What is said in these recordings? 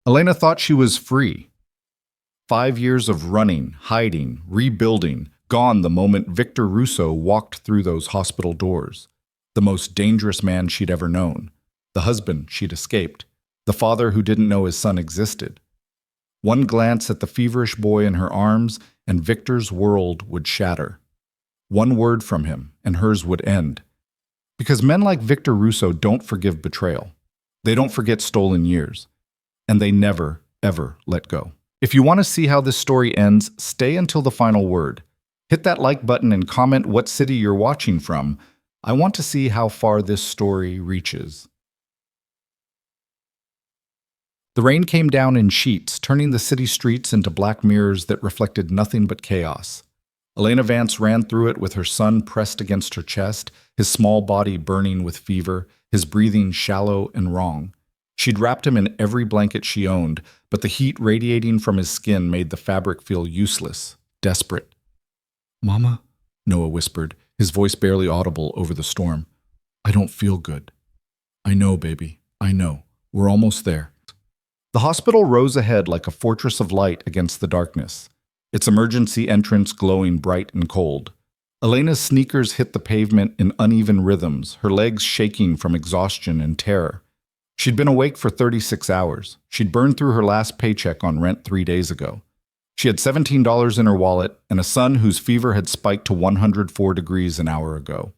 Elena thought she was free. 5 years of running, hiding, rebuilding, gone the moment Victor Russo walked through those hospital doors. The most dangerous man she'd ever known. The husband she'd escaped. The father who didn't know his son existed. One glance at the feverish boy in her arms, and Victor's world would shatter. One word from him, and hers would end. Because men like Victor Russo don't forgive betrayal. They don't forget stolen years. And they never, ever let go. If you want to see how this story ends, stay until the final word. Hit that like button and comment what city you're watching from. I want to see how far this story reaches. The rain came down in sheets, turning the city streets into black mirrors that reflected nothing but chaos. Elena Vance ran through it with her son pressed against her chest, his small body burning with fever, his breathing shallow and wrong. She'd wrapped him in every blanket she owned, but the heat radiating from his skin made the fabric feel useless, desperate. "Mama," Noah whispered, his voice barely audible over the storm. "I don't feel good." "I know, baby, I know. We're almost there." The hospital rose ahead like a fortress of light against the darkness, its emergency entrance glowing bright and cold. Elena's sneakers hit the pavement in uneven rhythms, her legs shaking from exhaustion and terror. She'd been awake for 36 hours. She'd burned through her last paycheck on rent 3 days ago. She had $17 in her wallet and a son whose fever had spiked to 104 degrees an hour ago.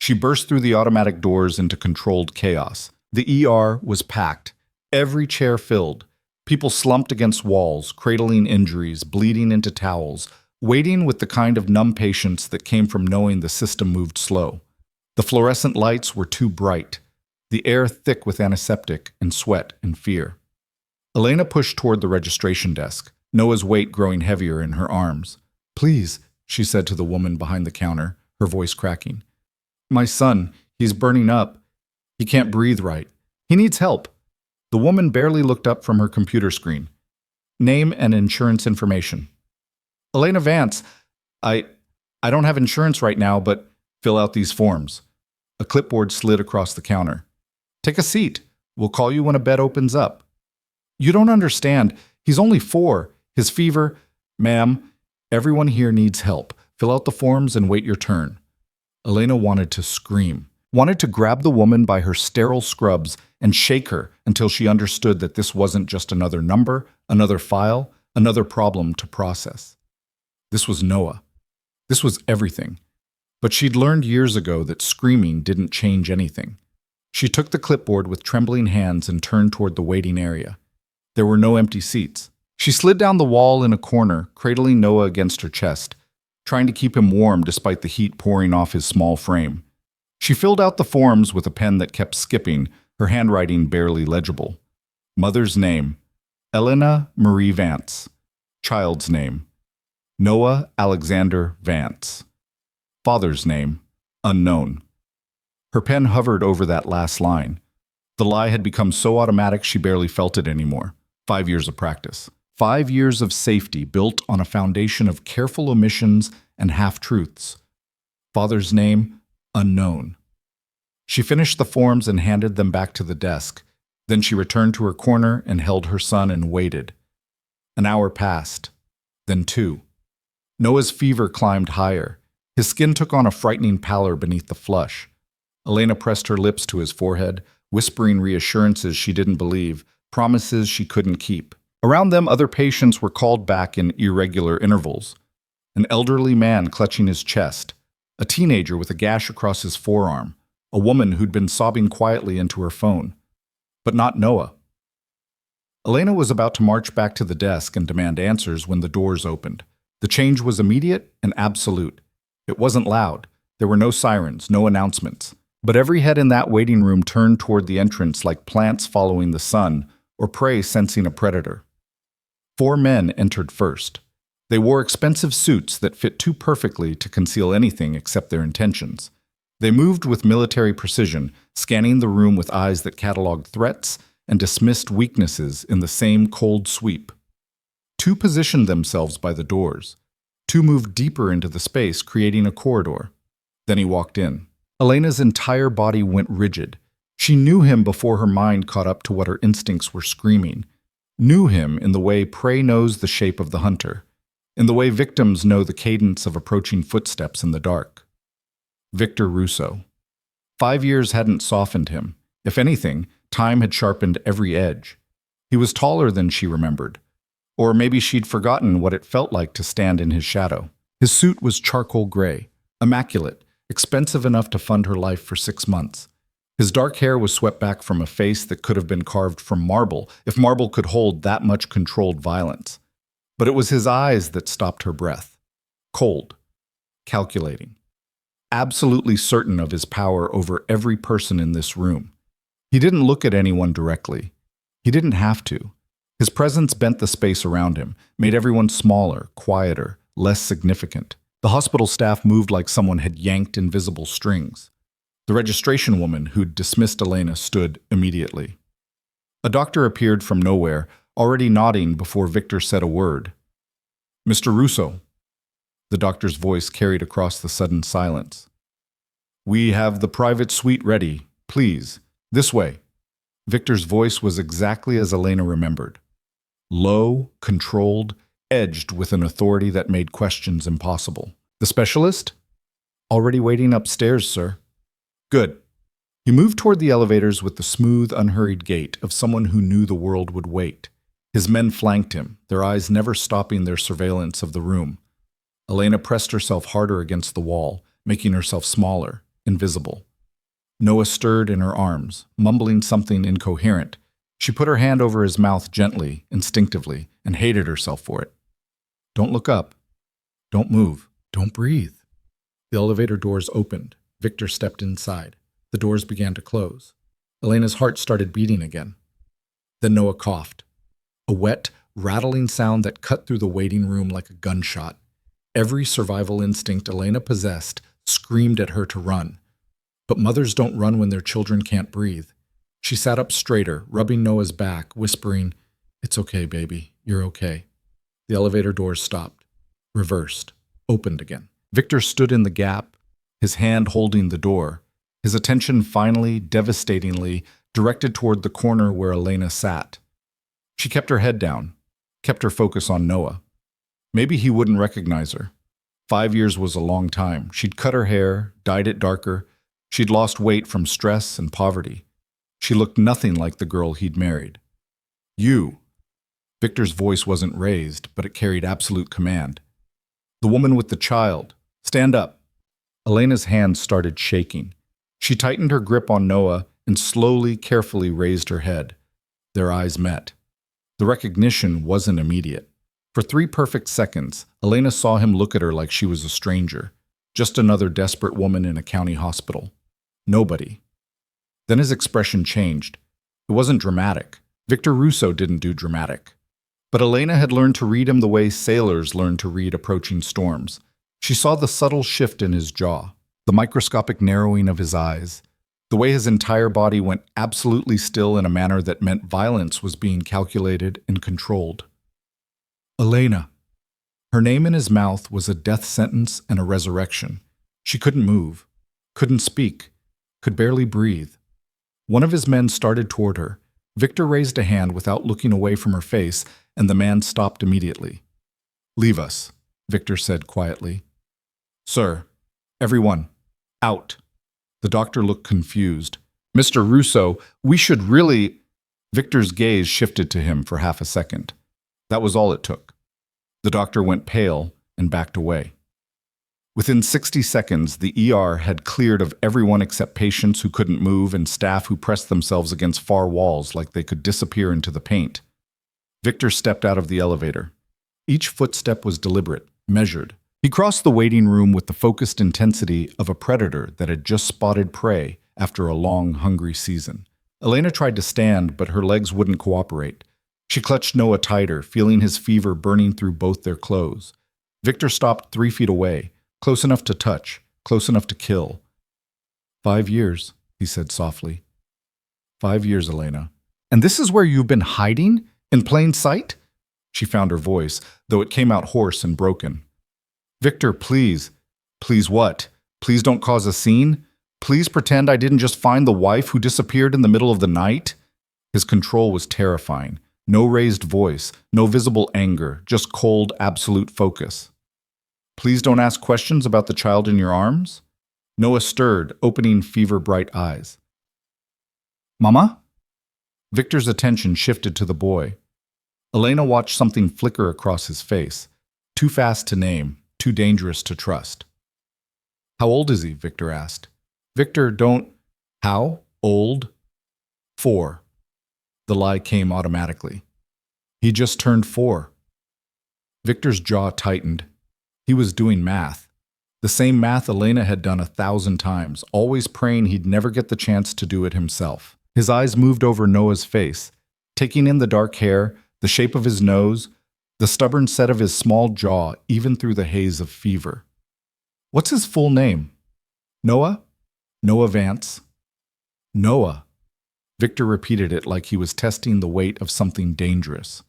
She burst through the automatic doors into controlled chaos. The ER was packed, every chair filled. People slumped against walls, cradling injuries, bleeding into towels, waiting with the kind of numb patience that came from knowing the system moved slow. The fluorescent lights were too bright, the air thick with antiseptic and sweat and fear. Elena pushed toward the registration desk, Noah's weight growing heavier in her arms. "Please," she said to the woman behind the counter, her voice cracking. "My son, he's burning up. He can't breathe right. He needs help." The woman barely looked up from her computer screen. "Name and insurance information." "Elena Vance, I don't have insurance right now, but fill out these forms." A clipboard slid across the counter. "Take a seat. We'll call you when a bed opens up." "You don't understand. He's only 4. His fever—" "Ma'am, everyone here needs help. Fill out the forms and wait your turn." Elena wanted to scream, wanted to grab the woman by her sterile scrubs and shake her until she understood that this wasn't just another number, another file, another problem to process. This was Noah. This was everything. But she'd learned years ago that screaming didn't change anything. She took the clipboard with trembling hands and turned toward the waiting area. There were no empty seats. She slid down the wall in a corner, cradling Noah against her chest, trying to keep him warm despite the heat pouring off his small frame. She filled out the forms with a pen that kept skipping, her handwriting barely legible. Mother's name, Elena Marie Vance. Child's name, Noah Alexander Vance. Father's name, unknown. Her pen hovered over that last line. The lie had become so automatic she barely felt it anymore. 5 years of practice. 5 years of safety built on a foundation of careful omissions and half-truths. Father's name, unknown. She finished the forms and handed them back to the desk. Then she returned to her corner and held her son and waited. An hour passed. Then 2. Noah's fever climbed higher. His skin took on a frightening pallor beneath the flush. Elena pressed her lips to his forehead, whispering reassurances she didn't believe, promises she couldn't keep. Around them, other patients were called back in irregular intervals. An elderly man clutching his chest, a teenager with a gash across his forearm, a woman who'd been sobbing quietly into her phone. But not Noah. Elena was about to march back to the desk and demand answers when the doors opened. The change was immediate and absolute. It wasn't loud. There were no sirens, no announcements. But every head in that waiting room turned toward the entrance like plants following the sun or prey sensing a predator. 4 men entered first. They wore expensive suits that fit too perfectly to conceal anything except their intentions. They moved with military precision, scanning the room with eyes that cataloged threats and dismissed weaknesses in the same cold sweep. 2 positioned themselves by the doors. 2 moved deeper into the space, creating a corridor. Then he walked in. Elena's entire body went rigid. She knew him before her mind caught up to what her instincts were screaming. knew him in the way prey knows the shape of the hunter, in the way victims know the cadence of approaching footsteps in the dark. Victor Russo. 5 years hadn't softened him. If anything, time had sharpened every edge. He was taller than she remembered. Or maybe she'd forgotten what it felt like to stand in his shadow. His suit was charcoal gray, immaculate, expensive enough to fund her life for 6 months. His dark hair was swept back from a face that could have been carved from marble, if marble could hold that much controlled violence. But it was his eyes that stopped her breath. Cold, calculating, absolutely certain of his power over every person in this room. He didn't look at anyone directly. He didn't have to. His presence bent the space around him, made everyone smaller, quieter, less significant. The hospital staff moved like someone had yanked invisible strings. The registration woman who'd dismissed Elena stood immediately. A doctor appeared from nowhere, already nodding before Victor said a word. "Mr. Russo." The doctor's voice carried across the sudden silence. "We have the private suite ready. Please, this way." Victor's voice was exactly as Elena remembered. Low, controlled, edged with an authority that made questions impossible. "The specialist?" "Already waiting upstairs, sir." "Good." He moved toward the elevators with the smooth, unhurried gait of someone who knew the world would wait. His men flanked him, their eyes never stopping their surveillance of the room. Elena pressed herself harder against the wall, making herself smaller, invisible. Noah stirred in her arms, mumbling something incoherent. She put her hand over his mouth gently, instinctively, and hated herself for it. "Don't look up. Don't move. Don't breathe." The elevator doors opened. Victor stepped inside. The doors began to close. Elena's heart started beating again. Then Noah coughed. A wet, rattling sound that cut through the waiting room like a gunshot. Every survival instinct Elena possessed screamed at her to run. But mothers don't run when their children can't breathe. She sat up straighter, rubbing Noah's back, whispering, "It's okay, baby. You're okay." The elevator doors stopped, reversed, opened again. Victor stood in the gap, his hand holding the door, his attention finally, devastatingly, directed toward the corner where Elena sat. She kept her head down, kept her focus on Noah. Maybe he wouldn't recognize her. 5 years was a long time. She'd cut her hair, dyed it darker. She'd lost weight from stress and poverty. She looked nothing like the girl he'd married. "You." Victor's voice wasn't raised, but it carried absolute command. "The woman with the child. Stand up." Elena's hands started shaking. She tightened her grip on Noah and slowly, carefully raised her head. Their eyes met. The recognition wasn't immediate. For 3 perfect seconds, Elena saw him look at her like she was a stranger, just another desperate woman in a county hospital. Nobody. Then his expression changed. It wasn't dramatic. Victor Russo didn't do dramatic. But Elena had learned to read him the way sailors learn to read approaching storms. She saw the subtle shift in his jaw, the microscopic narrowing of his eyes, the way his entire body went absolutely still in a manner that meant violence was being calculated and controlled. Elena. Her name in his mouth was a death sentence and a resurrection. She couldn't move, couldn't speak, could barely breathe. One of his men started toward her. Victor raised a hand without looking away from her face, and the man stopped immediately. "Leave us," Victor said quietly. "Sir, everyone, out." The doctor looked confused. "Mr. Russo, we should really—" Victor's gaze shifted to him for half a second. That was all it took. The doctor went pale and backed away. Within 60 seconds, the ER had cleared of everyone except patients who couldn't move and staff who pressed themselves against far walls like they could disappear into the paint. Victor stepped out of the elevator. Each footstep was deliberate, measured. He crossed the waiting room with the focused intensity of a predator that had just spotted prey after a long, hungry season. Elena tried to stand, but her legs wouldn't cooperate. She clutched Noah tighter, feeling his fever burning through both their clothes. Victor stopped 3 feet away, close enough to touch, close enough to kill. 5 years, he said softly. 5 years, Elena. And this is where you've been hiding? In plain sight? She found her voice, though it came out hoarse and broken. Victor, please. Please what? Please don't cause a scene? Please pretend I didn't just find the wife who disappeared in the middle of the night? His control was terrifying. No raised voice, no visible anger, just cold, absolute focus. Please don't ask questions about the child in your arms? Noah stirred, opening fever-bright eyes. Mama? Victor's attention shifted to the boy. Elena watched something flicker across his face. Too fast to name, too dangerous to trust. How old is he? Victor asked. Victor, don't... How old? 4. The lie came automatically. He just turned 4. Victor's jaw tightened. He was doing math. The same math Elena had done 1,000 times, always praying he'd never get the chance to do it himself. His eyes moved over Noah's face, taking in the dark hair, the shape of his nose, the stubborn set of his small jaw, even through the haze of fever. What's his full name? Noah? Noah Vance. Noah. Victor repeated it like he was testing the weight of something dangerous.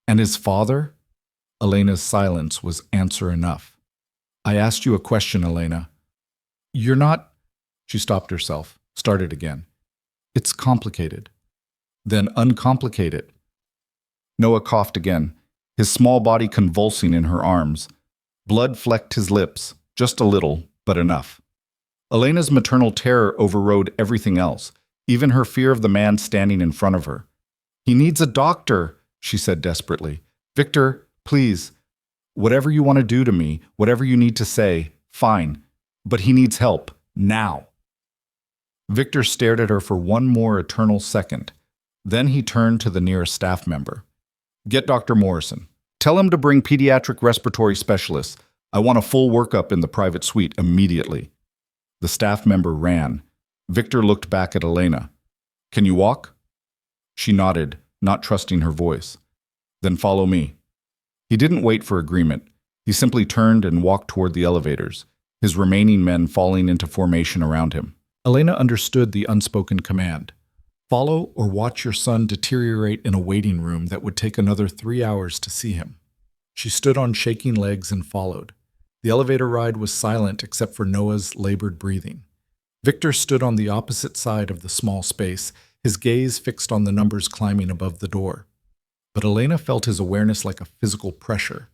And his father? Elena's silence was answer enough. I asked you a question, Elena. You're not... She stopped herself, started again. It's complicated. Then uncomplicate it. Noah coughed again, his small body convulsing in her arms. Blood flecked his lips, just a little, but enough. Elena's maternal terror overrode everything else, even her fear of the man standing in front of her. He needs a doctor, she said desperately. Victor, please. Whatever you want to do to me, whatever you need to say, fine. But he needs help, now. Victor stared at her for one more eternal second. Then he turned to the nearest staff member. Get Dr. Morrison. Tell him to bring pediatric respiratory specialists. I want a full workup in the private suite immediately. The staff member ran. Victor looked back at Elena. Can you walk? She nodded, not trusting her voice. Then follow me. He didn't wait for agreement. He simply turned and walked toward the elevators, his remaining men falling into formation around him. Elena understood the unspoken command. Follow or watch your son deteriorate in a waiting room that would take another 3 hours to see him. She stood on shaking legs and followed. The elevator ride was silent except for Noah's labored breathing. Victor stood on the opposite side of the small space, his gaze fixed on the numbers climbing above the door. But Elena felt his awareness like a physical pressure.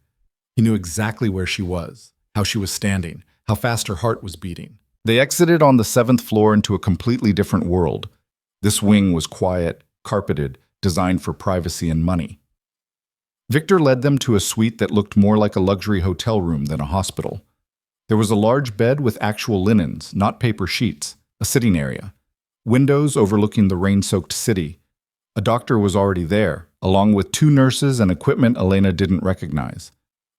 He knew exactly where she was, how she was standing, how fast her heart was beating. They exited on the 7th floor into a completely different world. This wing was quiet, carpeted, designed for privacy and money. Victor led them to a suite that looked more like a luxury hotel room than a hospital. There was a large bed with actual linens, not paper sheets, a sitting area, windows overlooking the rain-soaked city. A doctor was already there, along with 2 nurses and equipment Elena didn't recognize.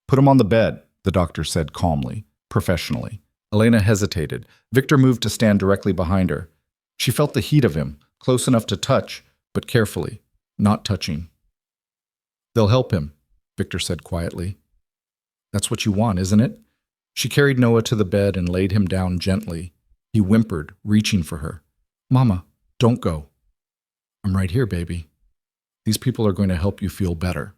Put him on the bed, the doctor said calmly, professionally. Elena hesitated. Victor moved to stand directly behind her. She felt the heat of him, close enough to touch, but carefully, not touching. They'll help him, Victor said quietly. That's what you want, isn't it? She carried Noah to the bed and laid him down gently. He whimpered, reaching for her. Mama, don't go. I'm right here, baby. These people are going to help you feel better.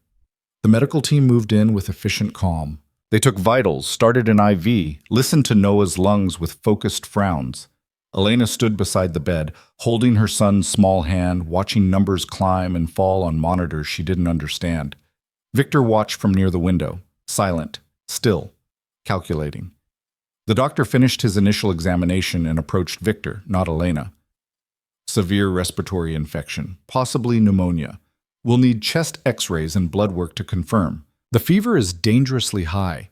The medical team moved in with efficient calm. They took vitals, started an IV, listened to Noah's lungs with focused frowns. Elena stood beside the bed, holding her son's small hand, watching numbers climb and fall on monitors she didn't understand. Victor watched from near the window, silent, still, calculating. The doctor finished his initial examination and approached Victor, not Elena. Severe respiratory infection, possibly pneumonia. We'll need chest x-rays and blood work to confirm. The fever is dangerously high.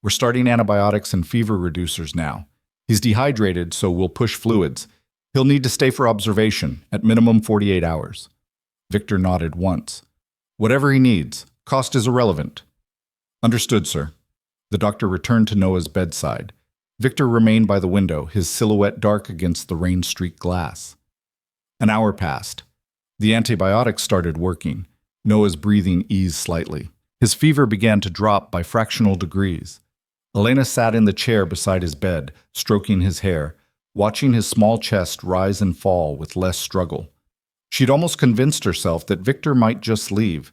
We're starting antibiotics and fever reducers now. He's dehydrated, so we'll push fluids. He'll need to stay for observation, at minimum 48 hours. Victor nodded once. Whatever he needs. Cost is irrelevant. Understood, sir. The doctor returned to Noah's bedside. Victor remained by the window, his silhouette dark against the rain-streaked glass. An hour passed. The antibiotics started working. Noah's breathing eased slightly. His fever began to drop by fractional degrees. Elena sat in the chair beside his bed, stroking his hair, watching his small chest rise and fall with less struggle. She'd almost convinced herself that Victor might just leave,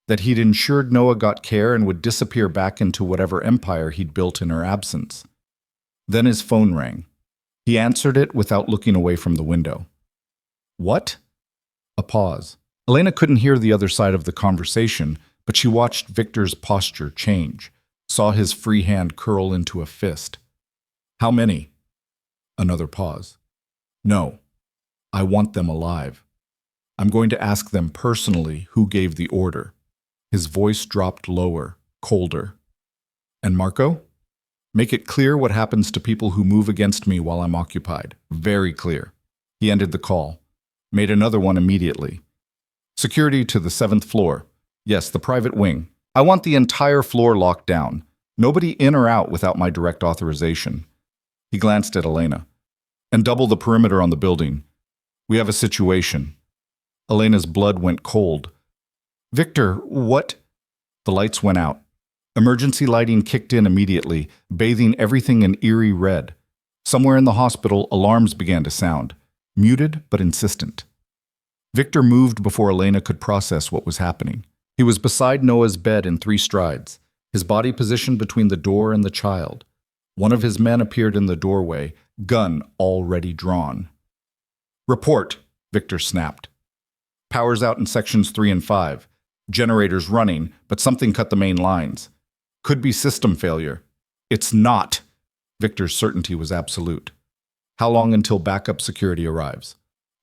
that he'd ensured Noah got care and would disappear back into whatever empire he'd built in her absence. Then his phone rang. He answered it without looking away from the window. What? A pause. Elena couldn't hear the other side of the conversation, but she watched Victor's posture change, saw his free hand curl into a fist. How many? Another pause. No, I want them alive. I'm going to ask them personally who gave the order. His voice dropped lower, colder. And Marco? Make it clear what happens to people who move against me while I'm occupied. Very clear. He ended the call. Made another one immediately. Security to the 7th floor. Yes, the private wing. I want the entire floor locked down. Nobody in or out without my direct authorization. He glanced at Elena. And double the perimeter on the building. We have a situation. Elena's blood went cold. Victor, what? The lights went out. Emergency lighting kicked in immediately, bathing everything in eerie red. Somewhere in the hospital, alarms began to sound. Muted but insistent. Victor moved before Elena could process what was happening. He was beside Noah's bed in 3 strides, his body positioned between the door and the child. One of his men appeared in the doorway, gun already drawn. Report, Victor snapped. Power's out in sections 3 and 5. Generators running, but something cut the main lines. Could be system failure. It's not. Victor's certainty was absolute. How long until backup security arrives?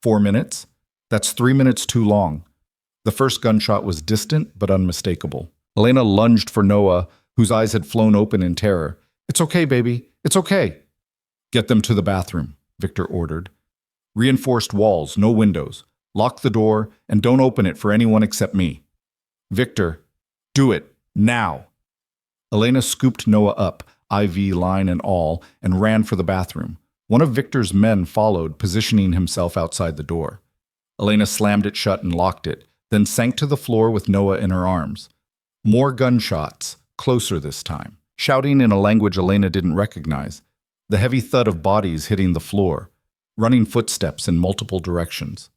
4 minutes? That's 3 minutes too long. The first gunshot was distant but unmistakable. Elena lunged for Noah, whose eyes had flown open in terror. It's okay, baby. It's okay. Get them to the bathroom, Victor ordered. Reinforced walls, no windows. Lock the door and don't open it for anyone except me. Victor, do it, now. Elena scooped Noah up, IV line and all, and ran for the bathroom. One of Victor's men followed, positioning himself outside the door. Elena slammed it shut and locked it, then sank to the floor with Noah in her arms. More gunshots, closer this time, shouting in a language Elena didn't recognize. The heavy thud of bodies hitting the floor, running footsteps in multiple directions.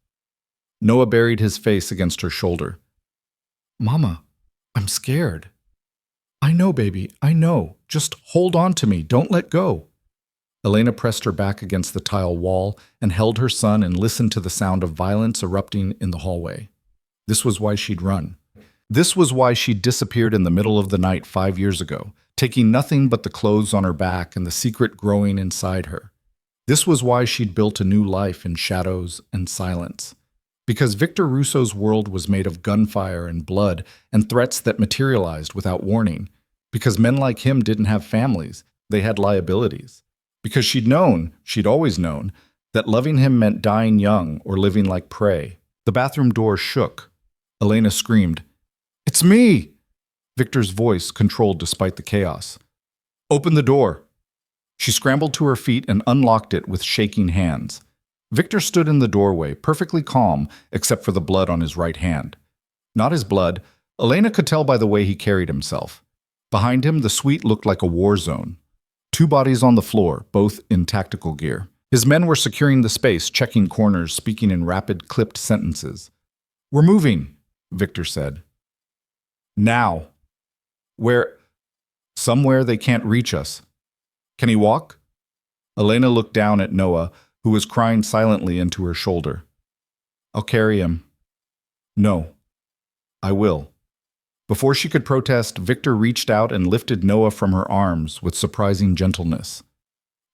Noah buried his face against her shoulder. Mama, I'm scared. I know, baby, I know. Just hold on to me. Don't let go. Elena pressed her back against the tile wall and held her son and listened to the sound of violence erupting in the hallway. This was why she'd run. This was why she'd disappeared in the middle of the night 5 years ago, taking nothing but the clothes on her back and the secret growing inside her. This was why she'd built a new life in shadows and silence. Because Victor Russo's world was made of gunfire and blood and threats that materialized without warning. Because men like him didn't have families, they had liabilities. Because she'd always known, that loving him meant dying young or living like prey. The bathroom door shook. Elena screamed, "It's me!" Victor's voice controlled despite the chaos. "Open the door." She scrambled to her feet and unlocked it with shaking hands. Victor stood in the doorway, perfectly calm, except for the blood on his right hand. Not his blood. Elena could tell by the way he carried himself. Behind him, the suite looked like a war zone. 2 bodies on the floor, both in tactical gear. His men were securing the space, checking corners, speaking in rapid, clipped sentences. "We're moving," Victor said. "Now." "Where?" "Somewhere they can't reach us." "Can he walk?" Elena looked down at Noah, who was crying silently into her shoulder. "I'll carry him." "No, I will." Before she could protest, Victor reached out and lifted Noah from her arms with surprising gentleness.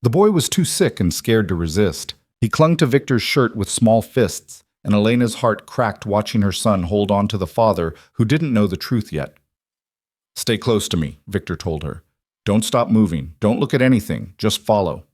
The boy was too sick and scared to resist. He clung to Victor's shirt with small fists, and Elena's heart cracked watching her son hold on to the father who didn't know the truth yet. "Stay close to me," Victor told her. "Don't stop moving. Don't look at anything. Just follow."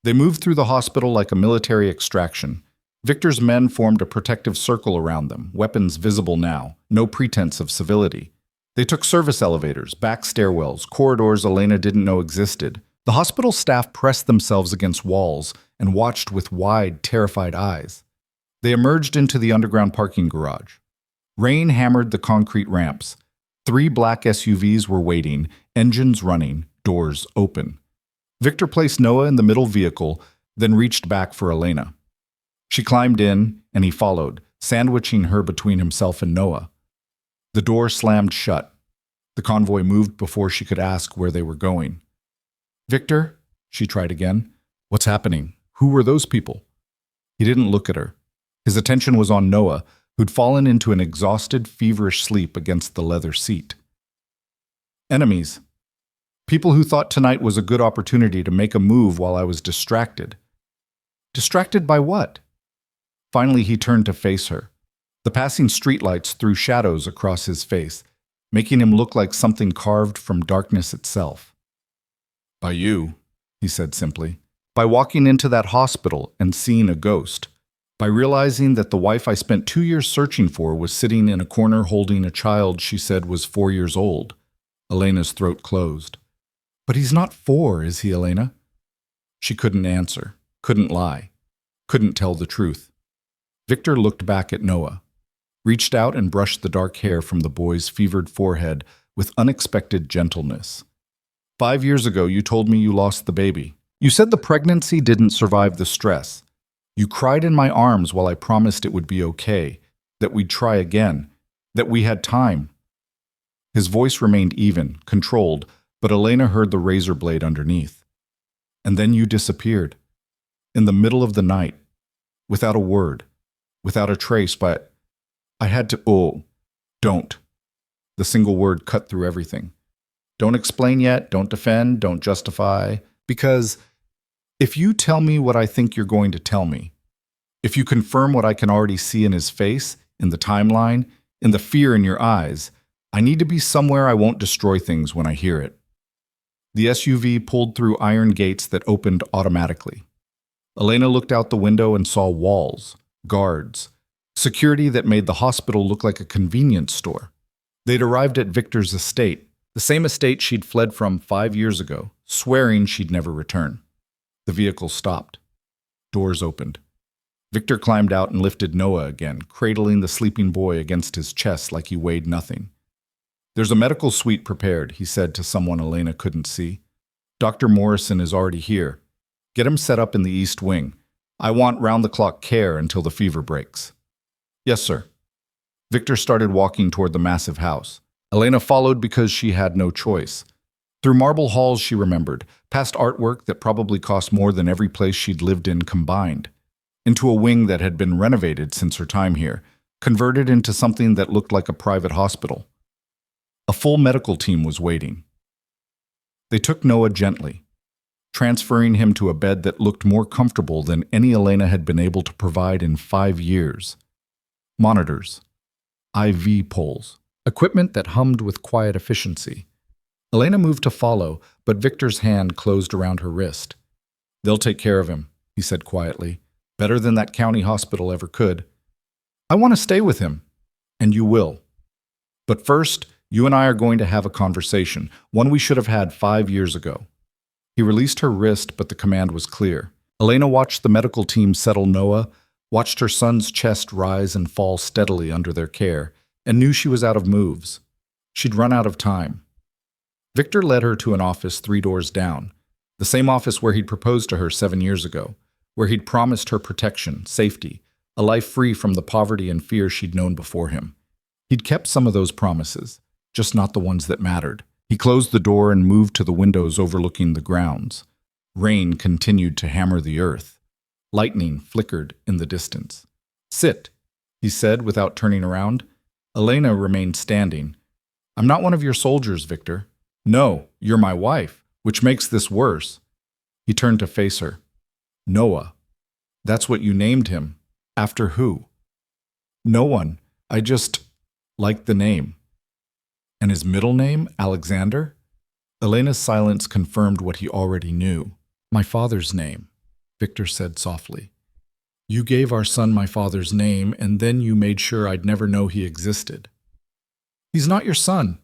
They moved through the hospital like a military extraction. Victor's men formed a protective circle around them, weapons visible now, no pretense of civility. They took service elevators, back stairwells, corridors Elena didn't know existed. The hospital staff pressed themselves against walls and watched with wide, terrified eyes. They emerged into the underground parking garage. Rain hammered the concrete ramps. 3 black SUVs were waiting, engines running, doors open. Victor placed Noah in the middle vehicle, then reached back for Elena. She climbed in, and he followed, sandwiching her between himself and Noah. The door slammed shut. The convoy moved before she could ask where they were going. "Victor?" she tried again. "What's happening? Who were those people?" He didn't look at her. His attention was on Noah, who'd fallen into an exhausted, feverish sleep against the leather seat. Enemies. People who thought tonight was a good opportunity to make a move while I was distracted. Distracted by what? Finally, he turned to face her. The passing streetlights threw shadows across his face, making him look like something carved from darkness itself. By you, he said simply. By walking into that hospital and seeing a ghost. By realizing that the wife I spent 2 years searching for was sitting in a corner holding a child she said was 4 years old. Elena's throat closed. But he's not 4, is he, Elena? She couldn't answer, couldn't lie, couldn't tell the truth. Victor looked back at Noah, reached out and brushed the dark hair from the boy's fevered forehead with unexpected gentleness. 5 years ago, you told me you lost the baby. You said the pregnancy didn't survive the stress. You cried in my arms while I promised it would be okay, that we'd try again, that we had time. His voice remained even, controlled, but Elena heard the razor blade underneath. And then you disappeared. In the middle of the night, without a word, without a trace, but I had to, don't. The single word cut through everything. Don't explain yet, don't defend, don't justify, because if you tell me what I think you're going to tell me, if you confirm what I can already see in his face, in the timeline, in the fear in your eyes, I need to be somewhere I won't destroy things when I hear it. The SUV pulled through iron gates that opened automatically. Elena looked out the window and saw walls, guards, security that made the hospital look like a convenience store. They'd arrived at Victor's estate, the same estate she'd fled from 5 years ago, swearing she'd never return. The vehicle stopped. Doors opened. Victor climbed out and lifted Noah again, cradling the sleeping boy against his chest like he weighed nothing. There's a medical suite prepared, he said to someone Elena couldn't see. Dr. Morrison is already here. Get him set up in the East Wing. I want round-the-clock care until the fever breaks. Yes, sir. Victor started walking toward the massive house. Elena followed because she had no choice. Through marble halls she remembered, past artwork that probably cost more than every place she'd lived in combined, into a wing that had been renovated since her time here, converted into something that looked like a private hospital. A full medical team was waiting. They took Noah gently, transferring him to a bed that looked more comfortable than any Elena had been able to provide in 5 years. Monitors, IV poles, equipment that hummed with quiet efficiency. Elena moved to follow, but Victor's hand closed around her wrist. They'll take care of him, he said quietly, better than that county hospital ever could. I want to stay with him, and you will. But first, you and I are going to have a conversation, one we should have had 5 years ago. He released her wrist, but the command was clear. Elena watched the medical team settle Noah, watched her son's chest rise and fall steadily under their care, and knew she was out of moves. She'd run out of time. Victor led her to an office 3 doors down, the same office where he'd proposed to her 7 years ago, where he'd promised her protection, safety, a life free from the poverty and fear she'd known before him. He'd kept some of those promises, just not the ones that mattered. He closed the door and moved to the windows overlooking the grounds. Rain continued to hammer the earth. Lightning flickered in the distance. Sit, he said without turning around. Elena remained standing. I'm not one of your soldiers, Victor. No, you're my wife, which makes this worse. He turned to face her. Noah. That's what you named him. After who? No one. I just liked the name. And his middle name, Alexander? Elena's silence confirmed what he already knew. My father's name, Victor said softly. You gave our son my father's name, and then you made sure I'd never know he existed. He's not your son.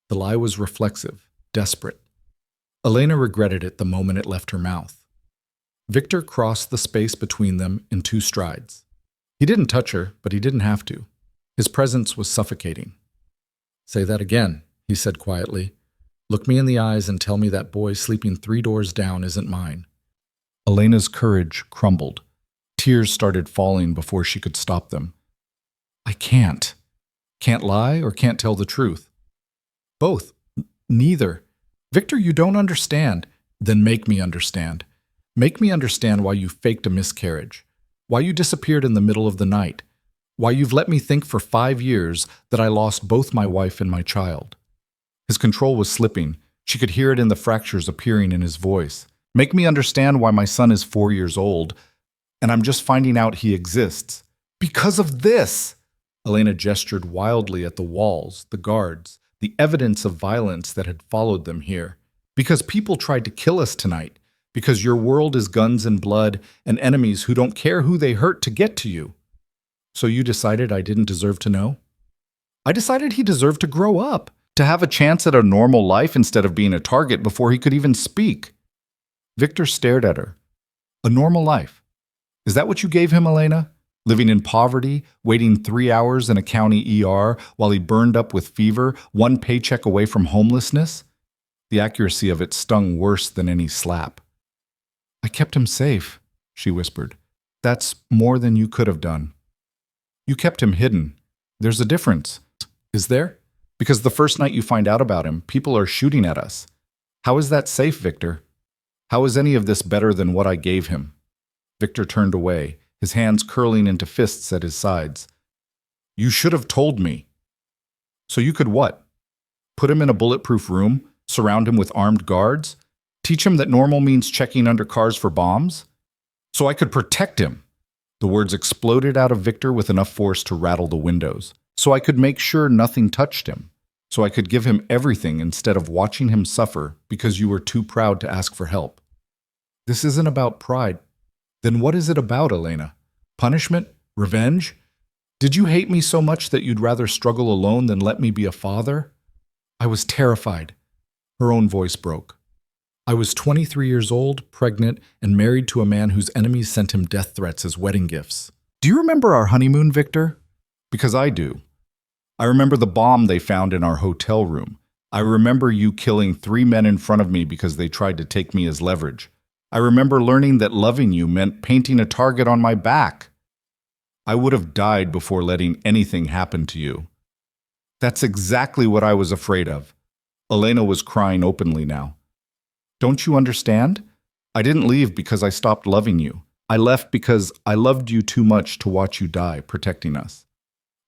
The lie was reflexive, desperate. Elena regretted it the moment it left her mouth. Victor crossed the space between them in 2 strides. He didn't touch her, but he didn't have to. His presence was suffocating. Say that again, he said quietly. Look me in the eyes and tell me that boy sleeping 3 doors down isn't mine. Elena's courage crumbled. Tears started falling before she could stop them. I can't. Can't lie or can't tell the truth. Both. Neither. Victor, you don't understand. Then make me understand. Make me understand why you faked a miscarriage. Why you disappeared in the middle of the night. Why you've let me think for 5 years that I lost both my wife and my child. His control was slipping. She could hear it in the fractures appearing in his voice. Make me understand why my son is 4 years old, and I'm just finding out he exists. Because of this! Elena gestured wildly at the walls, the guards, the evidence of violence that had followed them here. Because people tried to kill us tonight. Because your world is guns and blood and enemies who don't care who they hurt to get to you. So you decided I didn't deserve to know? I decided he deserved to grow up, to have a chance at a normal life instead of being a target before he could even speak. Victor stared at her. A normal life. Is that what you gave him, Elena? Living in poverty, waiting 3 hours in a county ER while he burned up with fever, 1 paycheck away from homelessness? The accuracy of it stung worse than any slap. I kept him safe, she whispered. That's more than you could have done. You kept him hidden. There's a difference. Is there? Because the first night you find out about him, people are shooting at us. How is that safe, Victor? How is any of this better than what I gave him? Victor turned away, his hands curling into fists at his sides. You should have told me. So you could what? Put him in a bulletproof room? Surround him with armed guards? Teach him that normal means checking under cars for bombs? So I could protect him. The words exploded out of Victor with enough force to rattle the windows. So I could make sure nothing touched him. So I could give him everything instead of watching him suffer because you were too proud to ask for help. This isn't about pride. Then what is it about, Elena? Punishment? Revenge? Did you hate me so much that you'd rather struggle alone than let me be a father? I was terrified. Her own voice broke. I was 23 years old, pregnant, and married to a man whose enemies sent him death threats as wedding gifts. Do you remember our honeymoon, Victor? Because I do. I remember the bomb they found in our hotel room. I remember you killing 3 men in front of me because they tried to take me as leverage. I remember learning that loving you meant painting a target on my back. I would have died before letting anything happen to you. That's exactly what I was afraid of. Elena was crying openly now. Don't you understand? I didn't leave because I stopped loving you. I left because I loved you too much to watch you die, protecting us.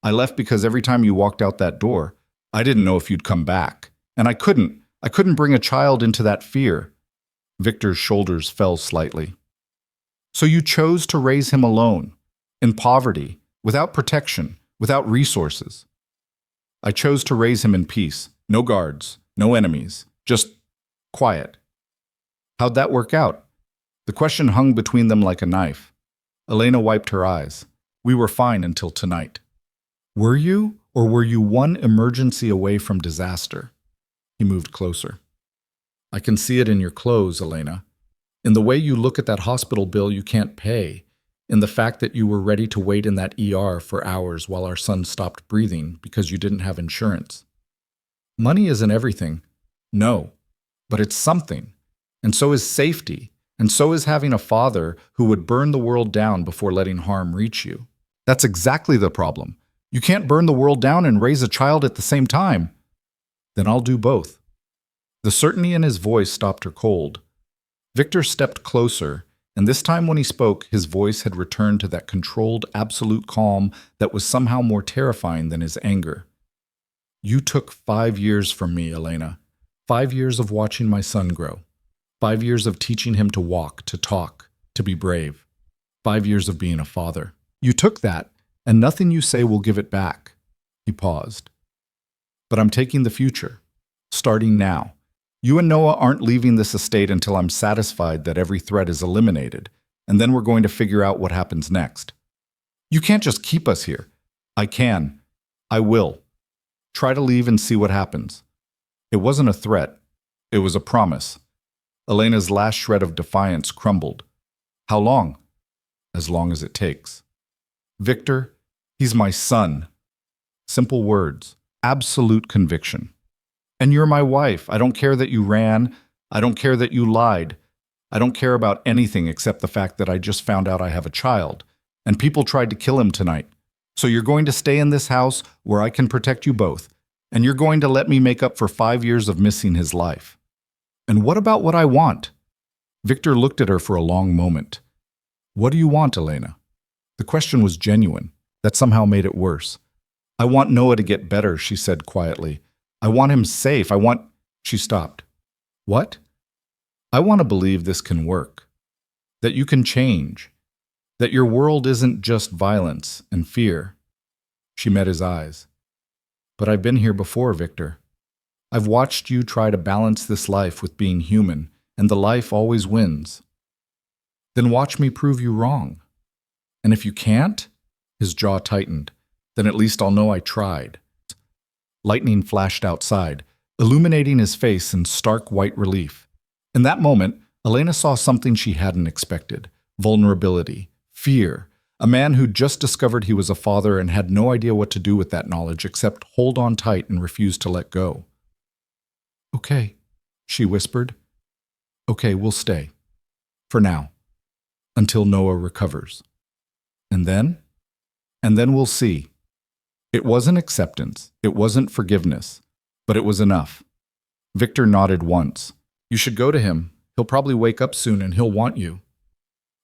I left because every time you walked out that door, I didn't know if you'd come back. And I couldn't bring a child into that fear. Victor's shoulders fell slightly. So you chose to raise him alone, in poverty, without protection, without resources. I chose to raise him in peace. No guards, no enemies, just quiet. How'd that work out? The question hung between them like a knife. Elena wiped her eyes. We were fine until tonight. Were you, or were you one emergency away from disaster? He moved closer. I can see it in your clothes, Elena. In the way you look at that hospital bill you can't pay. In the fact that you were ready to wait in that ER for hours while our son stopped breathing because you didn't have insurance. Money isn't everything. No. But it's something. And so is safety. And so is having a father who would burn the world down before letting harm reach you. That's exactly the problem. You can't burn the world down and raise a child at the same time. Then I'll do both. The certainty in his voice stopped her cold. Victor stepped closer, and this time when he spoke, his voice had returned to that controlled, absolute calm that was somehow more terrifying than his anger. You took 5 years from me, Elena. 5 years of watching my son grow. 5 years of teaching him to walk, to talk, to be brave. 5 years of being a father. You took that, and nothing you say will give it back. He paused. But I'm taking the future, starting now. You and Noah aren't leaving this estate until I'm satisfied that every threat is eliminated, and then we're going to figure out what happens next. You can't just keep us here. I can. I will. Try to leave and see what happens. It wasn't a threat. It was a promise. Elena's last shred of defiance crumbled. How long? As long as it takes. Victor, he's my son. Simple words. Absolute conviction. And you're my wife. I don't care that you ran. I don't care that you lied. I don't care about anything except the fact that I just found out I have a child. And people tried to kill him tonight. So you're going to stay in this house where I can protect you both. And you're going to let me make up for 5 years of missing his life. And what about what I want? Victor looked at her for a long moment. What do you want, Elena? The question was genuine. That somehow made it worse. I want Noah to get better, she said quietly. I want him safe. She stopped. What? I want to believe this can work. That you can change. That your world isn't just violence and fear. She met his eyes. But I've been here before, Victor. I've watched you try to balance this life with being human, and the life always wins. Then watch me prove you wrong. And if you can't, his jaw tightened, then at least I'll know I tried. Lightning flashed outside, illuminating his face in stark white relief. In that moment, Elena saw something she hadn't expected: vulnerability, fear. A man who'd just discovered he was a father and had no idea what to do with that knowledge except hold on tight and refuse to let go. Okay, she whispered. Okay, we'll stay. For now. Until Noah recovers. And then we'll see. It wasn't acceptance, it wasn't forgiveness, but it was enough. Victor nodded once. You should go to him. He'll probably wake up soon and he'll want you.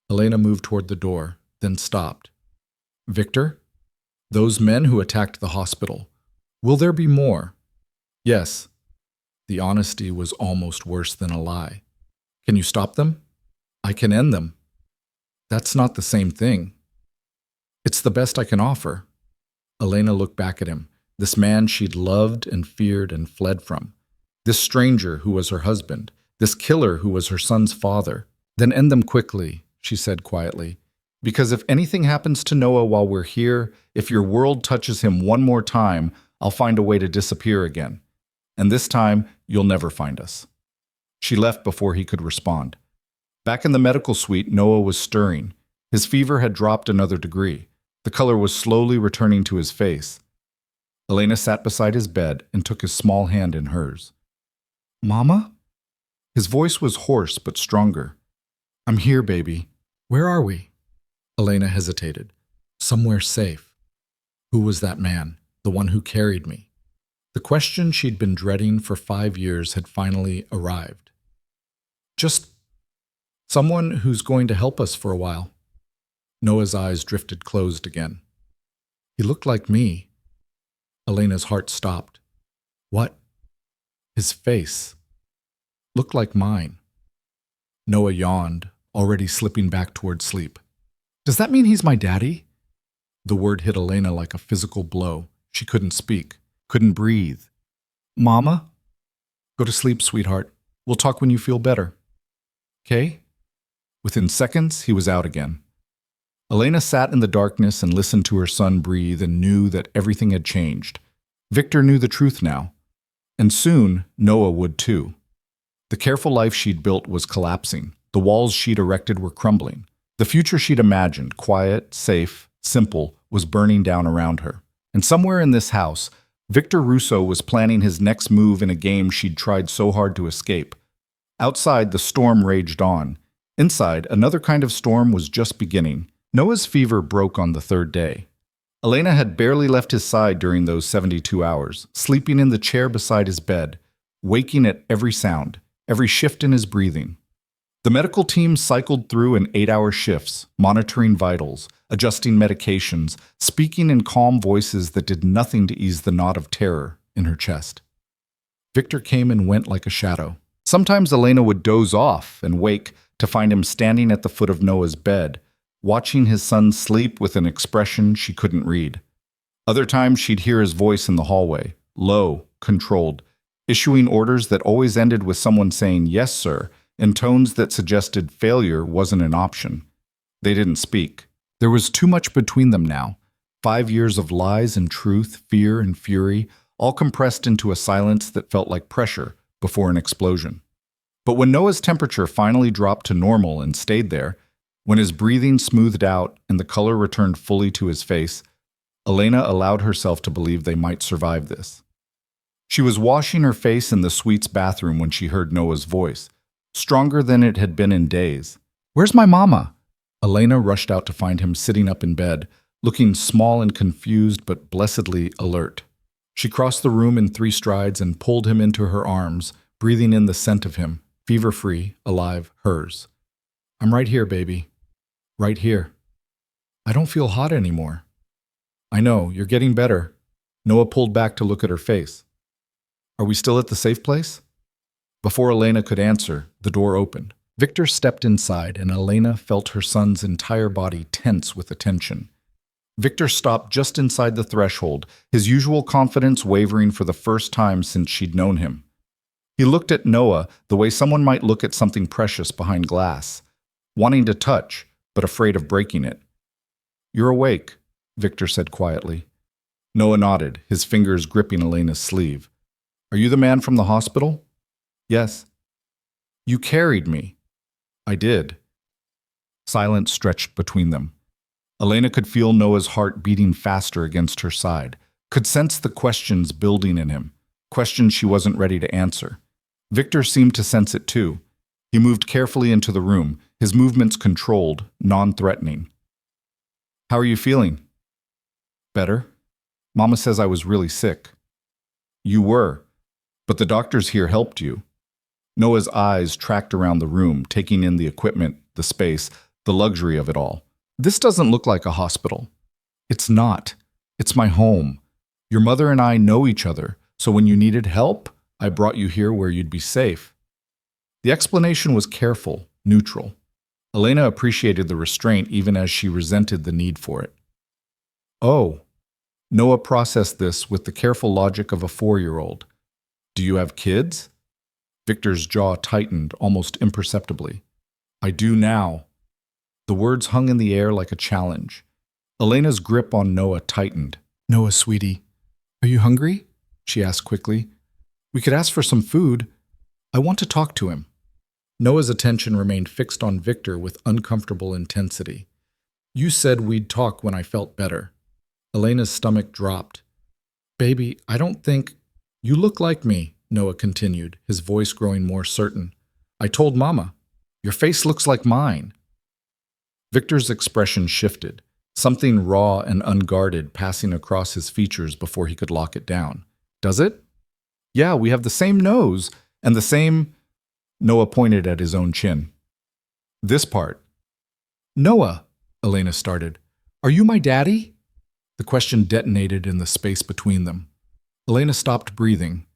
Elena moved toward the door, then stopped. Victor? Those men who attacked the hospital. Will there be more? Yes. The honesty was almost worse than a lie. Can you stop them? I can end them. That's not the same thing. It's the best I can offer. Elena looked back at him, this man she'd loved and feared and fled from. This stranger who was her husband, this killer who was her son's father. Then end them quickly, she said quietly. Because if anything happens to Noah while we're here, if your world touches him one more time, I'll find a way to disappear again. And this time, you'll never find us. She left before he could respond. Back in the medical suite, Noah was stirring. His fever had dropped another degree. The color was slowly returning to his face. Elena sat beside his bed and took his small hand in hers. Mama? His voice was hoarse but stronger. I'm here, baby. Where are we? Elena hesitated. Somewhere safe. Who was that man, the one who carried me? The question she'd been dreading for 5 years had finally arrived. Just someone who's going to help us for a while. Noah's eyes drifted closed again. He looked like me. Elena's heart stopped. What? His face looked like mine. Noah yawned, already slipping back toward sleep. Does that mean he's my daddy? The word hit Elena like a physical blow. She couldn't speak, couldn't breathe. Mama? Go to sleep, sweetheart. We'll talk when you feel better. Okay? Within seconds, he was out again. Elena sat in the darkness and listened to her son breathe and knew that everything had changed. Victor knew the truth now. And soon, Noah would too. The careful life she'd built was collapsing. The walls she'd erected were crumbling. The future she'd imagined, quiet, safe, simple, was burning down around her. And somewhere in this house, Victor Russo was planning his next move in a game she'd tried so hard to escape. Outside, the storm raged on. Inside, another kind of storm was just beginning. Noah's fever broke on the 3rd day. Elena had barely left his side during those 72 hours, sleeping in the chair beside his bed, waking at every sound, every shift in his breathing. The medical team cycled through in 8-hour shifts, monitoring vitals, adjusting medications, speaking in calm voices that did nothing to ease the knot of terror in her chest. Victor came and went like a shadow. Sometimes Elena would doze off and wake to find him standing at the foot of Noah's bed, watching his son sleep with an expression she couldn't read. Other times she'd hear his voice in the hallway, low, controlled, issuing orders that always ended with someone saying, "Yes, sir," in tones that suggested failure wasn't an option. They didn't speak. There was too much between them now. 5 years of lies and truth, fear and fury, all compressed into a silence that felt like pressure before an explosion. But when Noah's temperature finally dropped to normal and stayed there, when his breathing smoothed out and the color returned fully to his face, Elena allowed herself to believe they might survive this. She was washing her face in the suite's bathroom when she heard Noah's voice, stronger than it had been in days. "Where's my mama?" Elena rushed out to find him sitting up in bed, looking small and confused but blessedly alert. She crossed the room in 3 strides and pulled him into her arms, breathing in the scent of him, fever-free, alive, hers. "I'm right here, baby. Right here. I don't feel hot anymore." I know, you're getting better. Noah pulled back to look at her face. Are we still at the safe place? Before Elena could answer, the door opened. Victor stepped inside, and Elena felt her son's entire body tense with attention. Victor stopped just inside the threshold, his usual confidence wavering for the first time since she'd known him. He looked at Noah the way someone might look at something precious behind glass, wanting to touch, but afraid of breaking it. You're awake, Victor said quietly. Noah nodded, his fingers gripping Elena's sleeve. Are you the man from the hospital? Yes. You carried me. I did. Silence stretched between them. Elena could feel Noah's heart beating faster against her side, could sense the questions building in him, questions she wasn't ready to answer. Victor seemed to sense it too. He moved carefully into the room, his movements controlled, non-threatening. How are you feeling? Better. Mama says I was really sick. You were, but the doctors here helped you. Noah's eyes tracked around the room, taking in the equipment, the space, the luxury of it all. This doesn't look like a hospital. It's not. It's my home. Your mother and I know each other, so when you needed help, I brought you here where you'd be safe. The explanation was careful, neutral. Elena appreciated the restraint even as she resented the need for it. Oh. Noah processed this with the careful logic of a 4-year-old. Do you have kids? Victor's jaw tightened almost imperceptibly. I do now. The words hung in the air like a challenge. Elena's grip on Noah tightened. Noah, sweetie, are you hungry? She asked quickly. We could ask for some food. I want to talk to him. Noah's attention remained fixed on Victor with uncomfortable intensity. You said we'd talk when I felt better. Elena's stomach dropped. Baby, I don't think... You look like me, Noah continued, his voice growing more certain. I told Mama. Your face looks like mine. Victor's expression shifted, something raw and unguarded passing across his features before he could lock it down. Does it? Yeah, we have the same nose and the same... Noah pointed at his own chin. This part. Noah, Elena started. Are you my daddy? The question detonated in the space between them. Elena stopped breathing.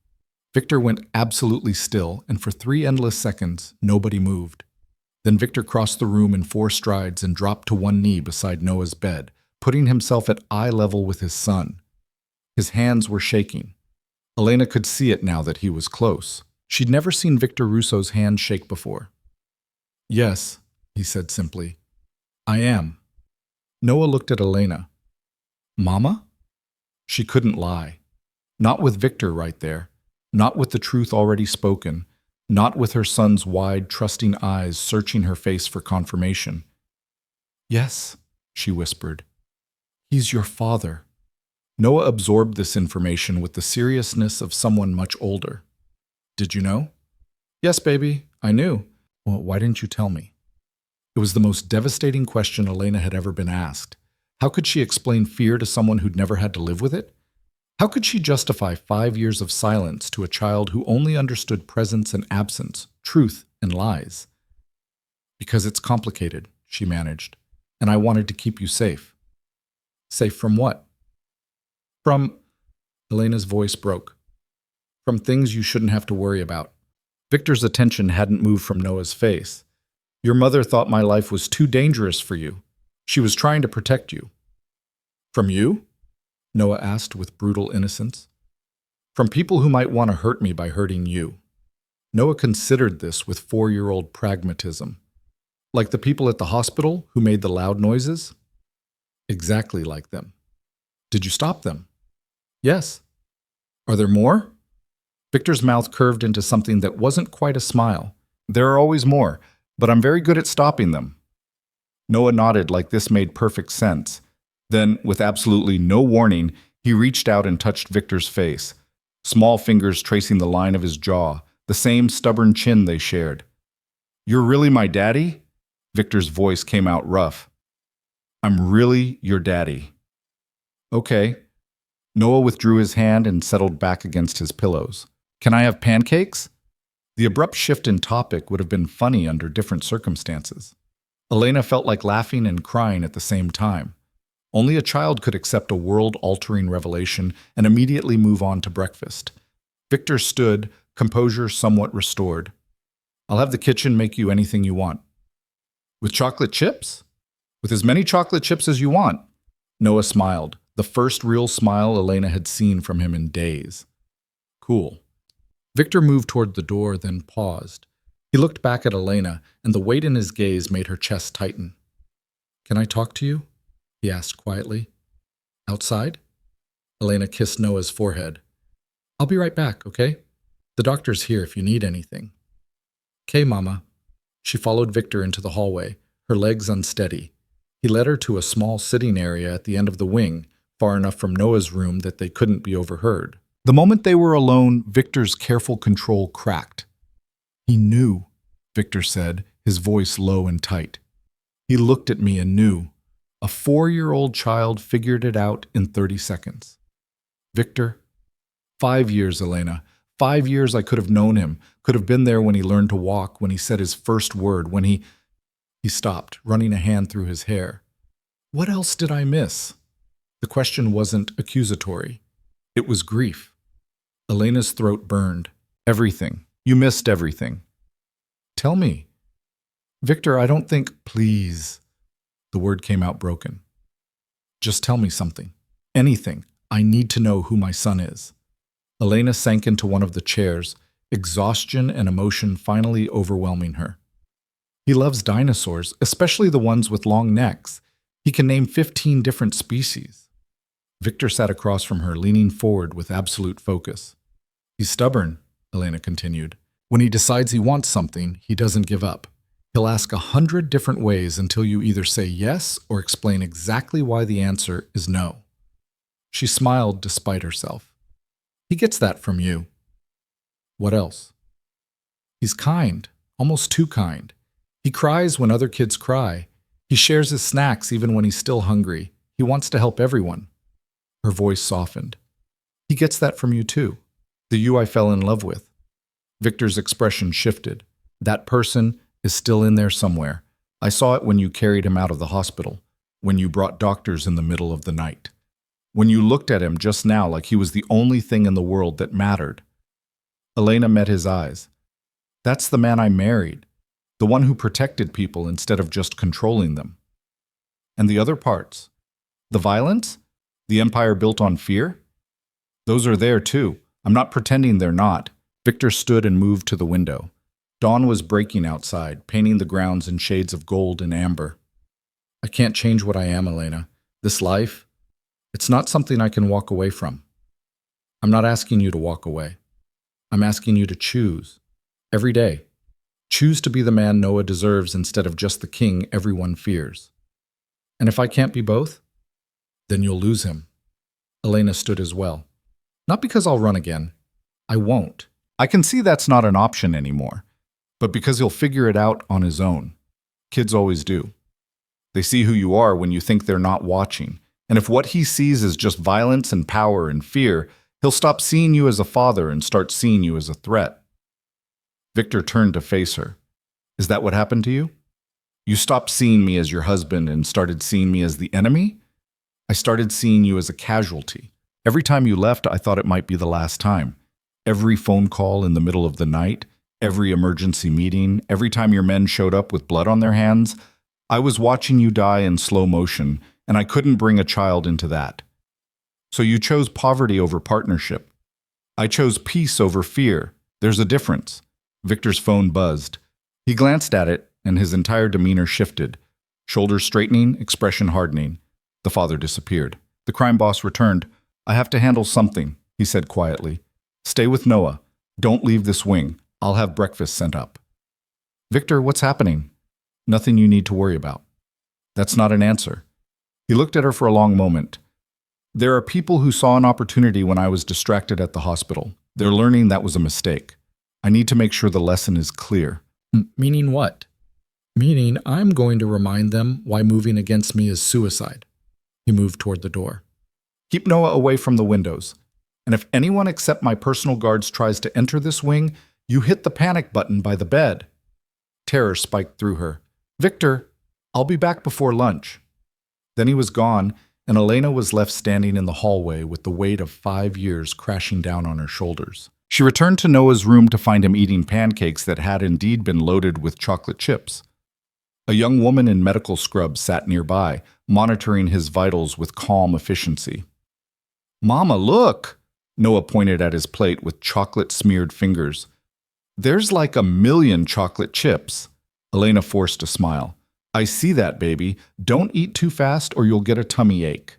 Victor went absolutely still, and for 3 endless seconds, nobody moved. Then Victor crossed the room in 4 strides and dropped to one knee beside Noah's bed, putting himself at eye level with his son. His hands were shaking. Elena could see it now that he was close. She'd never seen Victor Russo's hand shake before. Yes, he said simply. I am. Noah looked at Elena. Mama? She couldn't lie. Not with Victor right there. Not with the truth already spoken. Not with her son's wide, trusting eyes searching her face for confirmation. Yes, she whispered. He's your father. Noah absorbed this information with the seriousness of someone much older. Did you know? Yes, baby, I knew. Well, why didn't you tell me? It was the most devastating question Elena had ever been asked. How could she explain fear to someone who'd never had to live with it? How could she justify 5 years of silence to a child who only understood presence and absence, truth and lies? Because it's complicated, she managed, and I wanted to keep you safe. Safe from what? From... Elena's voice broke. From things you shouldn't have to worry about. Victor's attention hadn't moved from Noah's face. Your mother thought my life was too dangerous for you. She was trying to protect you. From you? Noah asked with brutal innocence. From people who might want to hurt me by hurting you. Noah considered this with 4-year-old pragmatism. Like the people at the hospital who made the loud noises? Exactly like them. Did you stop them? Yes. Are there more? Victor's mouth curved into something that wasn't quite a smile. There are always more, but I'm very good at stopping them. Noah nodded like this made perfect sense. Then, with absolutely no warning, he reached out and touched Victor's face, small fingers tracing the line of his jaw, the same stubborn chin they shared. You're really my daddy? Victor's voice came out rough. I'm really your daddy. Okay. Noah withdrew his hand and settled back against his pillows. Can I have pancakes? The abrupt shift in topic would have been funny under different circumstances. Elena felt like laughing and crying at the same time. Only a child could accept a world-altering revelation and immediately move on to breakfast. Victor stood, composure somewhat restored. I'll have the kitchen make you anything you want. With chocolate chips? With as many chocolate chips as you want. Noah smiled, the first real smile Elena had seen from him in days. Cool. Victor moved toward the door, then paused. He looked back at Elena, and the weight in his gaze made her chest tighten. Can I talk to you? He asked quietly. Outside? Elena kissed Noah's forehead. I'll be right back, okay? The doctor's here if you need anything. Okay, Mama. She followed Victor into the hallway, her legs unsteady. He led her to a small sitting area at the end of the wing, far enough from Noah's room that they couldn't be overheard. The moment they were alone, Victor's careful control cracked. He knew, Victor said, his voice low and tight. He looked at me and knew. A 4-year-old child figured it out in 30 seconds. Victor, 5 years, Elena. 5 years I could have known him, could have been there when he learned to walk, when he said his first word, when he stopped, running a hand through his hair. What else did I miss? The question wasn't accusatory. It was grief. Elena's throat burned. Everything. You missed everything. Tell me. Victor, I don't think, please. The word came out broken. Just tell me something. Anything. I need to know who my son is. Elena sank into one of the chairs, exhaustion and emotion finally overwhelming her. He loves dinosaurs, especially the ones with long necks. He can name 15 different species. Victor sat across from her, leaning forward with absolute focus. He's stubborn, Elena continued. When he decides he wants something, he doesn't give up. He'll ask 100 different ways until you either say yes or explain exactly why the answer is no. She smiled despite herself. He gets that from you. What else? He's kind, almost too kind. He cries when other kids cry. He shares his snacks even when he's still hungry. He wants to help everyone. Her voice softened. He gets that from you too. The you I fell in love with. Victor's expression shifted. That person is still in there somewhere. I saw it when you carried him out of the hospital, when you brought doctors in the middle of the night, when you looked at him just now like he was the only thing in the world that mattered. Elena met his eyes. That's the man I married, the one who protected people instead of just controlling them. And the other parts? The violence? The empire built on fear? Those are there too. I'm not pretending they're not. Victor stood and moved to the window. Dawn was breaking outside, painting the grounds in shades of gold and amber. I can't change what I am, Elena. This life, it's not something I can walk away from. I'm not asking you to walk away. I'm asking you to choose. Every day. Choose to be the man Noah deserves instead of just the king everyone fears. And if I can't be both, then you'll lose him. Elena stood as well. Not because I'll run again. I won't. I can see that's not an option anymore. But because he'll figure it out on his own. Kids always do. They see who you are when you think they're not watching. And if what he sees is just violence and power and fear, he'll stop seeing you as a father and start seeing you as a threat. Victor turned to face her. Is that what happened to you? You stopped seeing me as your husband and started seeing me as the enemy? I started seeing you as a casualty. Every time you left, I thought it might be the last time. Every phone call in the middle of the night, every emergency meeting, every time your men showed up with blood on their hands, I was watching you die in slow motion, and I couldn't bring a child into that. So you chose poverty over partnership. I chose peace over fear. There's a difference. Victor's phone buzzed. He glanced at it, and his entire demeanor shifted. Shoulders straightening, expression hardening. The father disappeared. The crime boss returned. I have to handle something, he said quietly. Stay with Noah. Don't leave this wing. I'll have breakfast sent up. Victor, what's happening? Nothing you need to worry about. That's not an answer. He looked at her for a long moment. There are people who saw an opportunity when I was distracted at the hospital. They're learning that was a mistake. I need to make sure the lesson is clear. Meaning what? Meaning I'm going to remind them why moving against me is suicide. He moved toward the door. Keep Noah away from the windows. And if anyone except my personal guards tries to enter this wing, you hit the panic button by the bed. Terror spiked through her. Victor, I'll be back before lunch. Then he was gone, and Elena was left standing in the hallway with the weight of 5 years crashing down on her shoulders. She returned to Noah's room to find him eating pancakes that had indeed been loaded with chocolate chips. A young woman in medical scrubs sat nearby, monitoring his vitals with calm efficiency. "Mama, look!" Noah pointed at his plate with chocolate-smeared fingers. "There's like 1,000,000 chocolate chips." Elena forced a smile. "I see that, baby. Don't eat too fast or you'll get a tummy ache."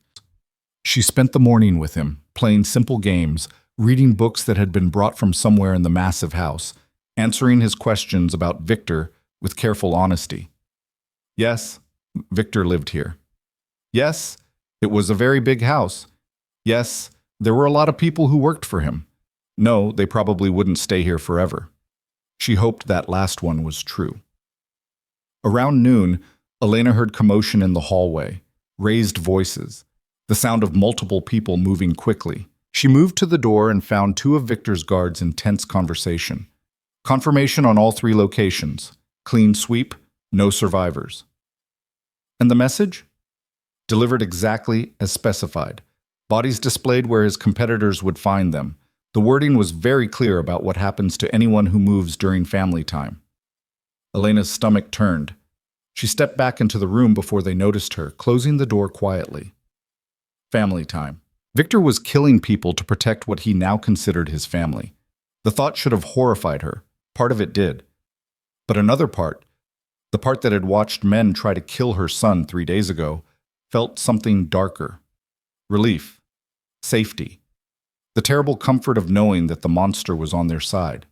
She spent the morning with him, playing simple games, reading books that had been brought from somewhere in the massive house, answering his questions about Victor with careful honesty. Yes, Victor lived here. Yes, it was a very big house. Yes, there were a lot of people who worked for him. No, they probably wouldn't stay here forever. She hoped that last one was true. Around noon, Elena heard commotion in the hallway, raised voices, the sound of multiple people moving quickly. She moved to the door and found two of Victor's guards in tense conversation. Confirmation on all 3 locations. Clean sweep, no survivors. And the message? Delivered exactly as specified. Bodies displayed where his competitors would find them. The wording was very clear about what happens to anyone who moves during family time. Elena's stomach turned. She stepped back into the room before they noticed her, closing the door quietly. Family time. Victor was killing people to protect what he now considered his family. The thought should have horrified her. Part of it did. But another part, the part that had watched men try to kill her son 3 days ago, felt something darker. Relief. Safety. The terrible comfort of knowing that the monster was on their side.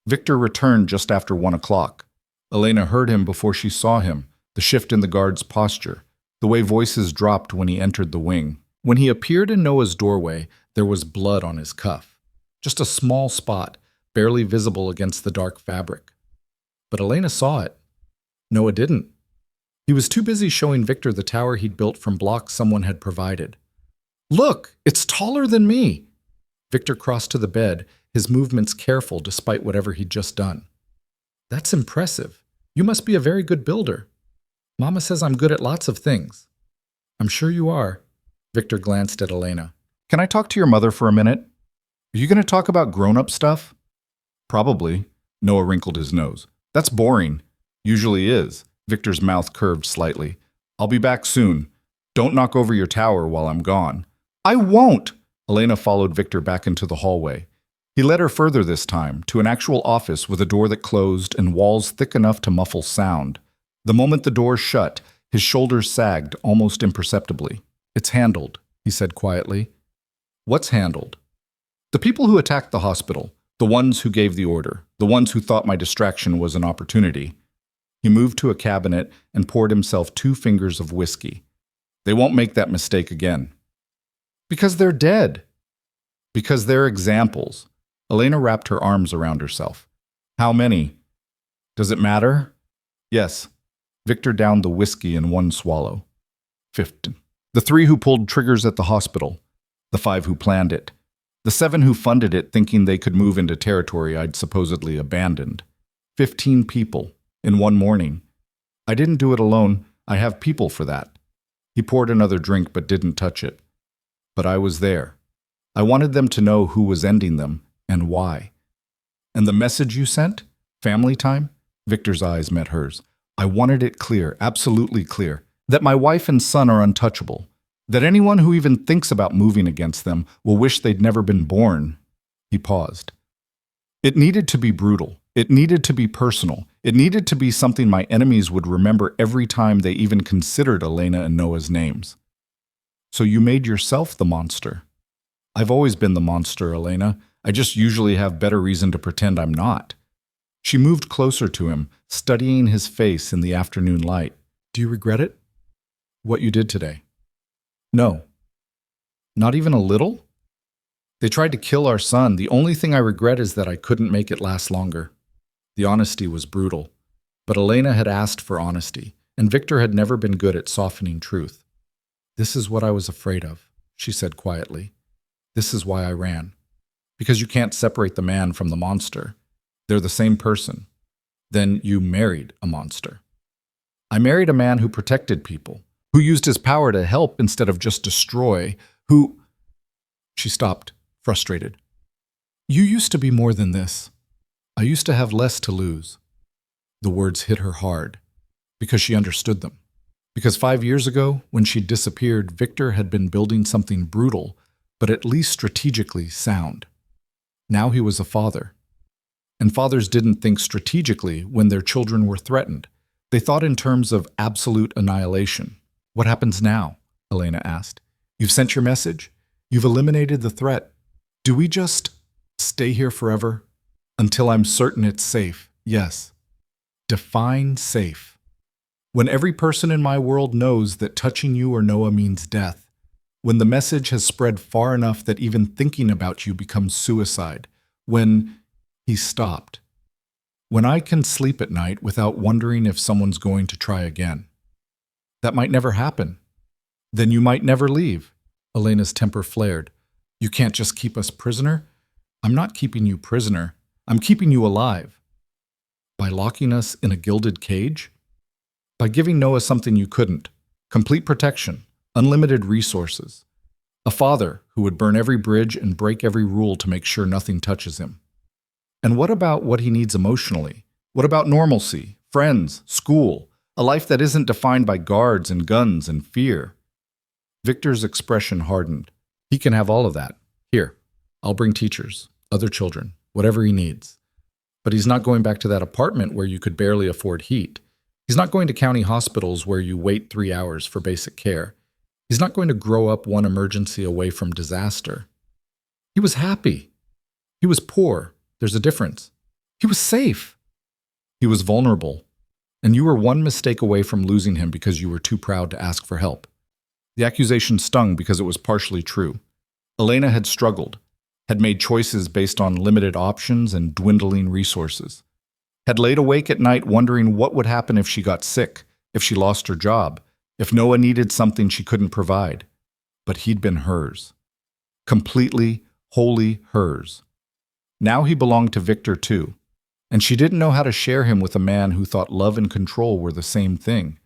Victor returned just after 1 o'clock. Elena heard him before she saw him, the shift in the guard's posture, the way voices dropped when he entered the wing. When he appeared in Noah's doorway, there was blood on his cuff. Just a small spot, barely visible against the dark fabric. But Elena saw it. Noah didn't. He was too busy showing Victor the tower he'd built from blocks someone had provided. "Look, it's taller than me!" Victor crossed to the bed, his movements careful despite whatever he'd just done. "That's impressive. You must be a very good builder. Mama says I'm good at lots of things." "I'm sure you are." Victor glanced at Elena. "Can I talk to your mother for a minute? Are you going to talk about grown-up stuff?" "Probably." Noah wrinkled his nose. "That's boring." "Usually is." Victor's mouth curved slightly. "I'll be back soon. Don't knock over your tower while I'm gone." "I won't!" Elena followed Victor back into the hallway. He led her further this time, to an actual office with a door that closed and walls thick enough to muffle sound. The moment the door shut, his shoulders sagged almost imperceptibly. "It's handled," he said quietly. "What's handled?" "The people who attacked the hospital, the ones who gave the order, the ones who thought my distraction was an opportunity." He moved to a cabinet and poured himself 2 fingers of whiskey. "They won't make that mistake again." "Because they're dead." "Because they're examples." Elena wrapped her arms around herself. "How many?" "Does it matter?" "Yes." Victor downed the whiskey in 1 swallow. 15. The 3 who pulled triggers at the hospital. The 5 who planned it. The 7 who funded it thinking they could move into territory I'd supposedly abandoned. 15 people. In 1 morning. I didn't do it alone. I have people for that. He poured another drink but didn't touch it. But I was there. I wanted them to know who was ending them and why. "And the message you sent? Family time?" Victor's eyes met hers. "I wanted it clear, absolutely clear, that my wife and son are untouchable, that anyone who even thinks about moving against them will wish they'd never been born." He paused. It needed to be brutal. It needed to be personal. It needed to be something my enemies would remember every time they even considered Elena and Noah's names. "So you made yourself the monster." "I've always been the monster, Elena. I just usually have better reason to pretend I'm not." She moved closer to him, studying his face in the afternoon light. "Do you regret it? What you did today?" "No." "Not even a little?" "They tried to kill our son. The only thing I regret is that I couldn't make it last longer." The honesty was brutal. But Elena had asked for honesty, and Victor had never been good at softening truth. "This is what I was afraid of," she said quietly. "This is why I ran. Because you can't separate the man from the monster. They're the same person. Then you married a monster." "I married a man who protected people, who used his power to help instead of just destroy, who... She stopped, frustrated. You used to be more than this. I used to have less to lose. The words hit her hard, because she understood them. Because 5 years ago, when she disappeared, Victor had been building something brutal, but at least strategically sound. Now he was a father. And fathers didn't think strategically when their children were threatened. They thought in terms of absolute annihilation. What happens now? Elena asked. You've sent your message? You've eliminated the threat. Do we just stay here forever? Until I'm certain it's safe. Yes. Define safe. When every person in my world knows that touching you or Noah means death. When the message has spread far enough that even thinking about you becomes suicide. When... He stopped. When I can sleep at night without wondering if someone's going to try again. That might never happen. Then you might never leave. Elena's temper flared. You can't just keep us prisoner? I'm not keeping you prisoner. I'm keeping you alive. By locking us in a gilded cage? By giving Noah something you couldn't. Complete protection. Unlimited resources. A father who would burn every bridge and break every rule to make sure nothing touches him. And what about what he needs emotionally? What about normalcy, friends, school, a life that isn't defined by guards and guns and fear? Victor's expression hardened. He can have all of that. Here, I'll bring teachers, other children, whatever he needs. But he's not going back to that apartment where you could barely afford heat. He's not going to county hospitals where you wait 3 hours for basic care. He's not going to grow up one emergency away from disaster. He was happy. He was poor. There's a difference. He was safe. He was vulnerable. And you were one mistake away from losing him because you were too proud to ask for help. The accusation stung because it was partially true. Elena had struggled, had made choices based on limited options and dwindling resources, had laid awake at night wondering what would happen if she got sick, if she lost her job, if Noah needed something she couldn't provide. But he'd been hers. Completely, wholly hers. Now he belonged to Victor too, and she didn't know how to share him with a man who thought love and control were the same thing.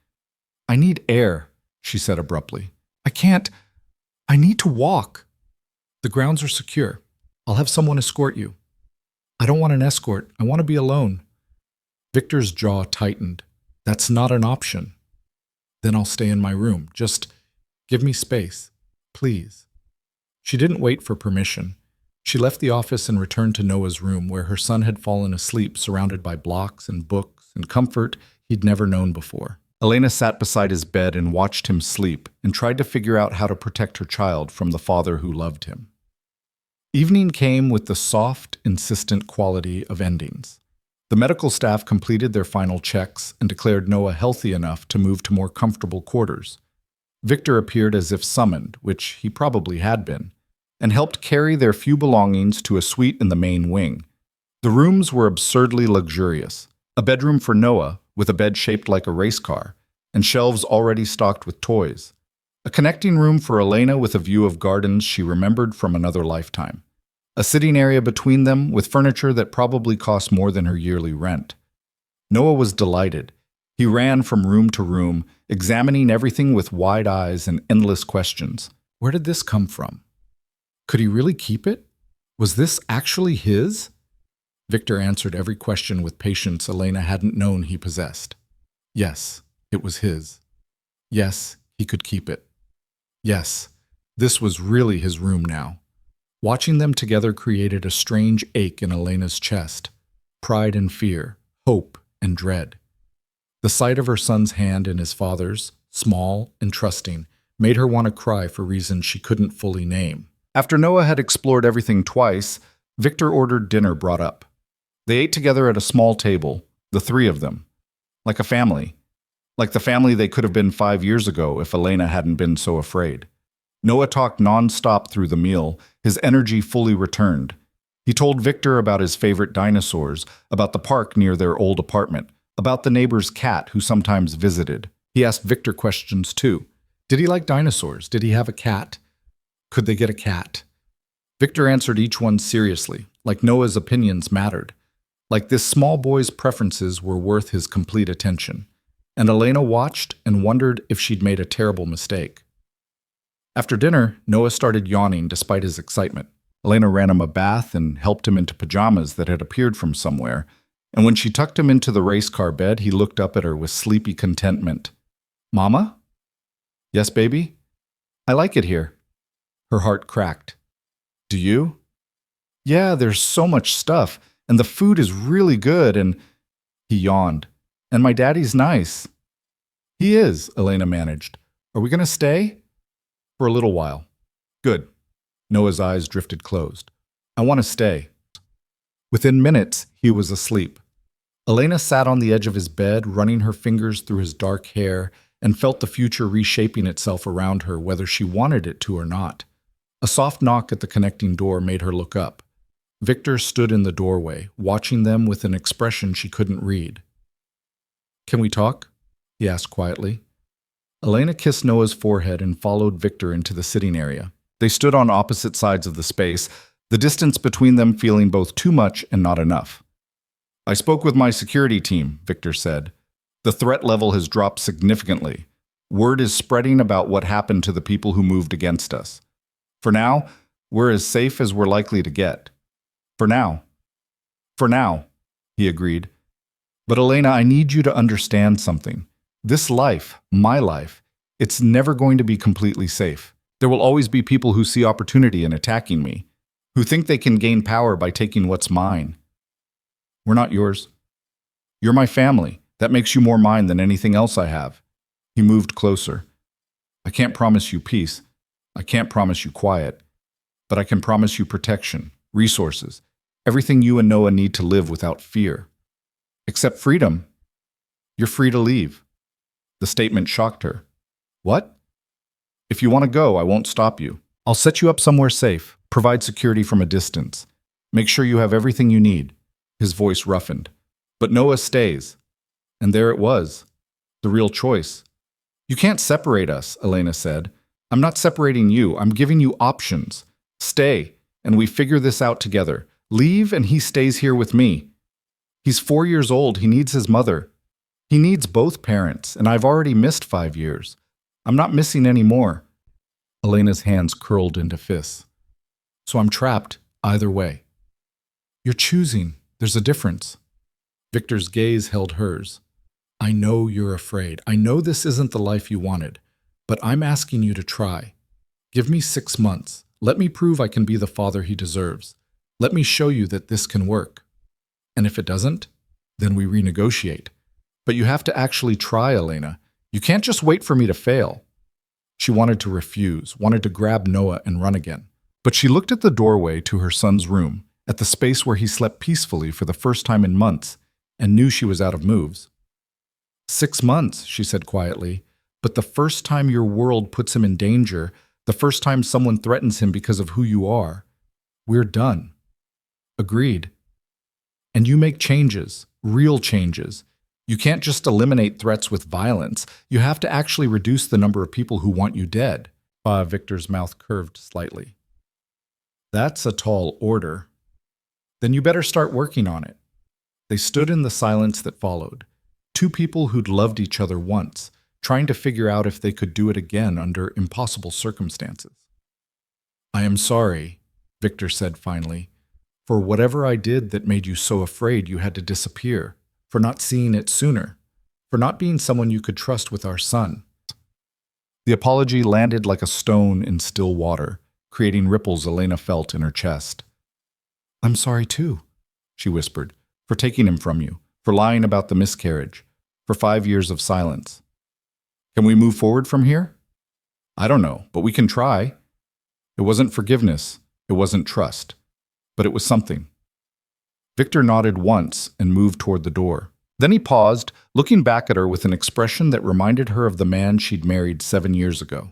I need air, she said abruptly. I need to walk. The grounds are secure. I'll have someone escort you. I don't want an escort. I want to be alone. Victor's jaw tightened. That's not an option. Then I'll stay in my room. Just give me space, please. She didn't wait for permission. She left the office and returned to Noah's room where her son had fallen asleep surrounded by blocks and books and comfort he'd never known before. Elena sat beside his bed and watched him sleep and tried to figure out how to protect her child from the father who loved him. Evening came with the soft, insistent quality of endings. The medical staff completed their final checks and declared Noah healthy enough to move to more comfortable quarters. Victor appeared as if summoned, which he probably had been, and helped carry their few belongings to a suite in the main wing. The rooms were absurdly luxurious. A bedroom for Noah, with a bed shaped like a race car, and shelves already stocked with toys. A connecting room for Elena with a view of gardens she remembered from another lifetime. A sitting area between them with furniture that probably cost more than her yearly rent. Noah was delighted. He ran from room to room, examining everything with wide eyes and endless questions. Where did this come from? Could he really keep it? Was this actually his? Victor answered every question with patience Elena hadn't known he possessed. Yes, it was his. Yes, he could keep it. Yes, this was really his room now. Watching them together created a strange ache in Elena's chest. Pride and fear, hope and dread. The sight of her son's hand in his father's, small and trusting, made her want to cry for reasons she couldn't fully name. After Noah had explored everything twice, Victor ordered dinner brought up. They ate together at a small table, the three of them. Like a family. Like the family they could have been 5 years ago if Elena hadn't been so afraid. Noah talked non-stop through the meal, his energy fully returned. He told Victor about his favorite dinosaurs, about the park near their old apartment, about the neighbor's cat who sometimes visited. He asked Victor questions too. Did he like dinosaurs? Did he have a cat? Could they get a cat? Victor answered each one seriously, like Noah's opinions mattered. Like this small boy's preferences were worth his complete attention. and Elena watched and wondered if she'd made a terrible mistake. After dinner, Noah started yawning despite his excitement. Elena ran him a bath and helped him into pajamas that had appeared from somewhere, and when she tucked him into the race car bed, he looked up at her with sleepy contentment. "Mama?" "Yes, baby?" "I like it here." Her heart cracked. "Do you?" "Yeah, there's so much stuff, and the food is really good, and—" He yawned. "And my daddy's nice." "He is," Elena managed. "Are we going to stay?" "For a little while." "Good." Noah's eyes drifted closed. "I want to stay." Within minutes, he was asleep. Elena sat on the edge of his bed, running her fingers through his dark hair, and felt the future reshaping itself around her, whether she wanted it to or not. A soft knock at the connecting door made her look up. Victor stood in the doorway, watching them with an expression she couldn't read. "Can we talk?" he asked quietly. Elena kissed Noah's forehead and followed Victor into the sitting area. They stood on opposite sides of the space, the distance between them feeling both too much and not enough. "I spoke with my security team," Victor said. "The threat level has dropped significantly. Word is spreading about what happened to the people who moved against us. For now, we're as safe as we're likely to get. For now." "For now," he agreed. "But Elena, I need you to understand something. This life, my life, it's never going to be completely safe. There will always be people who see opportunity in attacking me, who think they can gain power by taking what's mine. We're not yours. You're my family. That makes you more mine than anything else I have." He moved closer. "I can't promise you peace. I can't promise you quiet. But I can promise you protection, resources, everything you and Noah need to live without fear. Except freedom. You're free to leave." The statement shocked her. "What?" "If you want to go, I won't stop you. I'll set you up somewhere safe, provide security from a distance. Make sure you have everything you need." His voice roughened. "But Noah stays." And there it was, the real choice. "You can't separate us," Elena said. "I'm not separating you. I'm giving you options. Stay, and we figure this out together. Leave, and he stays here with me. He's 4 years old. He needs his mother. He needs both parents, and I've already missed 5 years. I'm not missing any more." Elena's hands curled into fists. "So I'm trapped either way." "You're choosing. There's a difference." Victor's gaze held hers. "I know you're afraid. I know this isn't the life you wanted. But I'm asking you to try. Give me 6 months. Let me prove I can be the father he deserves. Let me show you that this can work. And if it doesn't, then we renegotiate. But you have to actually try, Elena. You can't just wait for me to fail." She wanted to refuse, wanted to grab Noah and run again. But she looked at the doorway to her son's room, at the space where he slept peacefully for the first time in months, and knew she was out of moves. 6 months, she said quietly, but the first time your world puts him in danger, the first time someone threatens him because of who you are, we're done. Agreed. And you make changes, real changes. You can't just eliminate threats with violence. You have to actually reduce the number of people who want you dead. Victor's mouth curved slightly. "That's a tall order." "Then you better start working on it." They stood in the silence that followed. Two people who'd loved each other once, trying to figure out if they could do it again under impossible circumstances. "I am sorry," Victor said finally, "for whatever I did that made you so afraid you had to disappear, for not seeing it sooner, for not being someone you could trust with our son." The apology landed like a stone in still water, creating ripples Elena felt in her chest. "I'm sorry too," she whispered, "for taking him from you, for lying about the miscarriage, for 5 years of silence. Can we move forward from here? I don't know, but we can try." It wasn't forgiveness, it wasn't trust, but it was something. Victor nodded once and moved toward the door. Then he paused, looking back at her with an expression that reminded her of the man she'd married 7 years ago.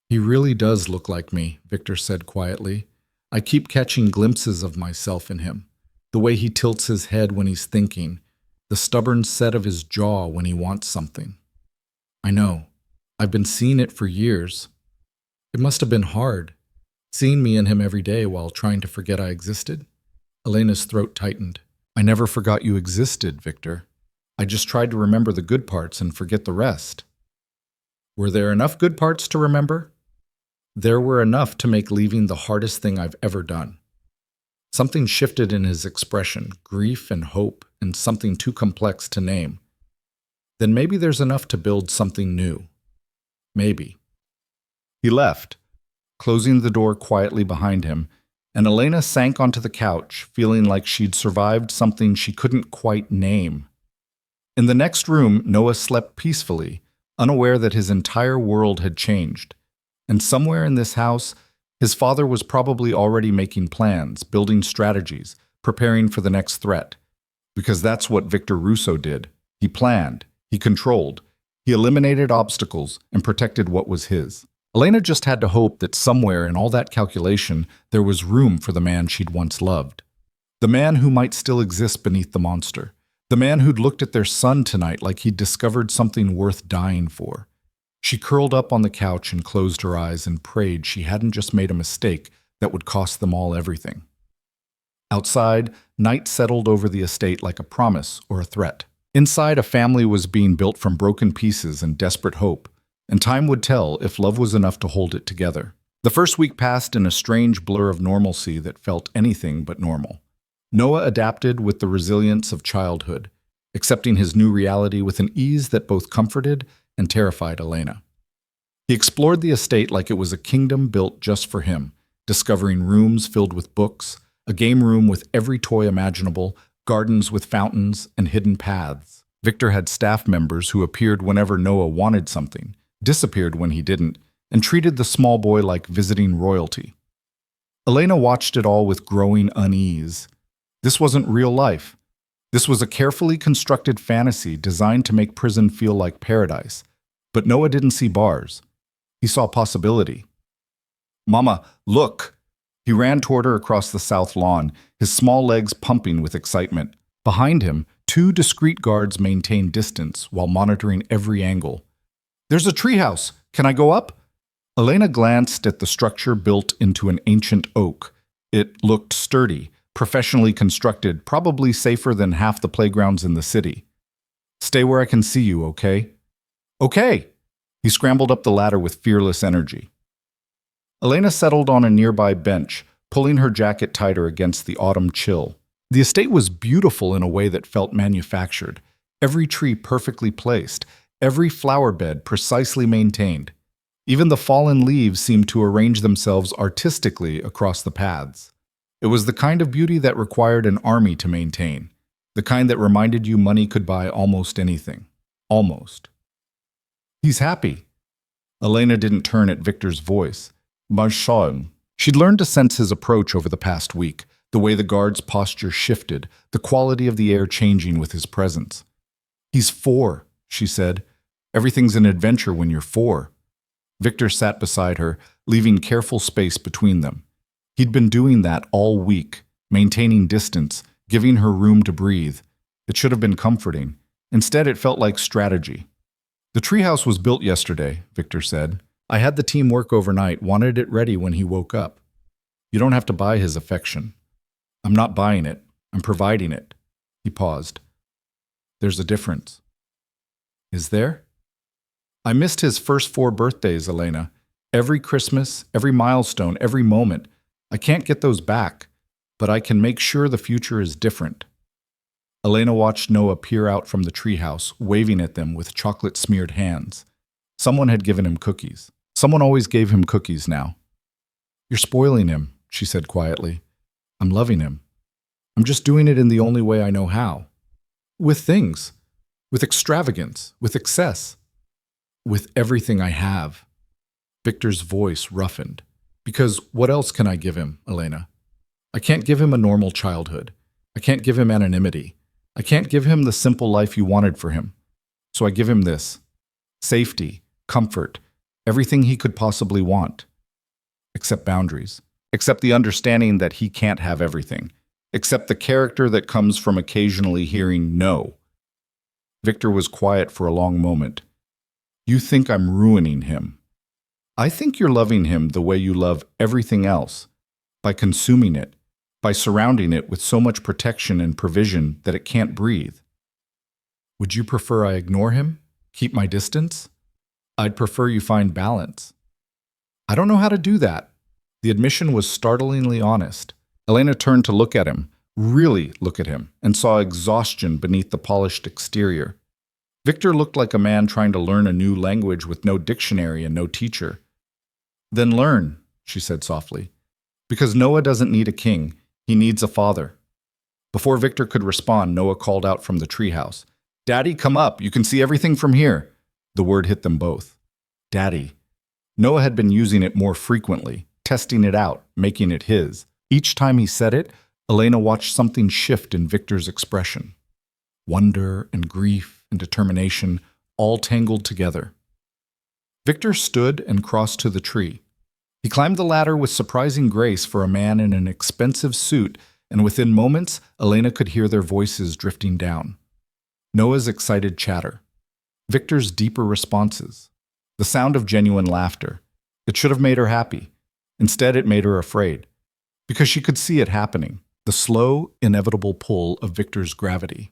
"He really does look like me," Victor said quietly. "I keep catching glimpses of myself in him. The way he tilts his head when he's thinking, the stubborn set of his jaw when he wants something. I know. I've been seeing it for years. It must have been hard, seeing me and him every day while trying to forget I existed." Elena's throat tightened. "I never forgot you existed, Victor. I just tried to remember the good parts and forget the rest. Were there enough good parts to remember? There were enough to make leaving the hardest thing I've ever done. Something shifted in his expression, grief and hope, and something too complex to name. Then maybe there's enough to build something new. Maybe. He left, closing the door quietly behind him, and Elena sank onto the couch, feeling like she'd survived something she couldn't quite name. In the next room, Noah slept peacefully, unaware that his entire world had changed. And somewhere in this house, his father was probably already making plans, building strategies, preparing for the next threat. Because that's what Victor Russo did. He planned, he controlled, he eliminated obstacles and protected what was his. Elena just had to hope that somewhere in all that calculation there was room for the man she'd once loved. The man who might still exist beneath the monster. The man who'd looked at their son tonight like he'd discovered something worth dying for. She curled up on the couch and closed her eyes and prayed she hadn't just made a mistake that would cost them all everything. Outside, night settled over the estate like a promise or a threat. Inside, a family was being built from broken pieces and desperate hope, and time would tell if love was enough to hold it together. The first week passed in a strange blur of normalcy that felt anything but normal. Noah adapted with the resilience of childhood, accepting his new reality with an ease that both comforted and terrified Elena. He explored the estate like it was a kingdom built just for him, discovering rooms filled with books, a game room with every toy imaginable, gardens with fountains and hidden paths. Victor had staff members who appeared whenever Noah wanted something, disappeared when he didn't, and treated the small boy like visiting royalty. Elena watched it all with growing unease. This wasn't real life. This was a carefully constructed fantasy designed to make prison feel like paradise. But Noah didn't see bars. He saw possibility. "Mama, look!" He ran toward her across the south lawn, his small legs pumping with excitement. Behind him, two discreet guards maintained distance while monitoring every angle. "There's a treehouse. Can I go up?" Elena glanced at the structure built into an ancient oak. It looked sturdy, professionally constructed, probably safer than half the playgrounds in the city. "Stay where I can see you, okay?" "Okay!" He scrambled up the ladder with fearless energy. Elena settled on a nearby bench, pulling her jacket tighter against the autumn chill. The estate was beautiful in a way that felt manufactured. Every tree perfectly placed, every flower bed precisely maintained. Even the fallen leaves seemed to arrange themselves artistically across the paths. It was the kind of beauty that required an army to maintain, the kind that reminded you money could buy almost anything. Almost. "He's happy." Elena didn't turn at Victor's voice. "Marchon." She'd learned to sense his approach over the past week, the way the guard's posture shifted, the quality of the air changing with his presence. "He's 4, she said. "Everything's an adventure when you're 4. Victor sat beside her, leaving careful space between them. He'd been doing that all week, maintaining distance, giving her room to breathe. It should have been comforting. Instead, it felt like strategy. "The treehouse was built yesterday," Victor said. "I had the team work overnight, wanted it ready when he woke up. You don't have to buy his affection." "I'm not buying it. I'm providing it." He paused. "There's a difference." "Is there?" "I missed his first 4 birthdays, Elena. Every Christmas, every milestone, every moment. I can't get those back, but I can make sure the future is different." Elena watched Noah peer out from the treehouse, waving at them with chocolate-smeared hands. Someone had given him cookies. Someone always gave him cookies now. "You're spoiling him," she said quietly. "I'm loving him. I'm just doing it in the only way I know how. With things. With extravagance. With excess. With everything I have." Victor's voice roughened. "Because what else can I give him, Elena? I can't give him a normal childhood. I can't give him anonymity. I can't give him the simple life you wanted for him. So I give him this. Safety, comfort, everything he could possibly want. Except boundaries. Except the understanding that he can't have everything. Except the character that comes from occasionally hearing no." Victor was quiet for a long moment. "You think I'm ruining him. I think you're loving him the way you love everything else, by consuming it, by surrounding it with so much protection and provision that it can't breathe." Would you prefer I ignore him? Keep my distance? I'd prefer you find balance. I don't know how to do that. The admission was startlingly honest. Elena turned to look at him, really look at him, and saw exhaustion beneath the polished exterior. Victor looked like a man trying to learn a new language with no dictionary and no teacher. Then learn, she said softly. Because Noah doesn't need a king, he needs a father. Before Victor could respond, Noah called out from the treehouse. Daddy, come up, you can see everything from here. The word hit them both. Daddy. Noah had been using it more frequently, testing it out, making it his. Each time he said it, Elena watched something shift in Victor's expression. Wonder and grief and determination all tangled together. Victor stood and crossed to the tree. He climbed the ladder with surprising grace for a man in an expensive suit, and within moments, Elena could hear their voices drifting down. Noah's excited chatter. Victor's deeper responses. The sound of genuine laughter. It should have made her happy. Instead, it made her afraid. Because she could see it happening. The slow, inevitable pull of Victor's gravity.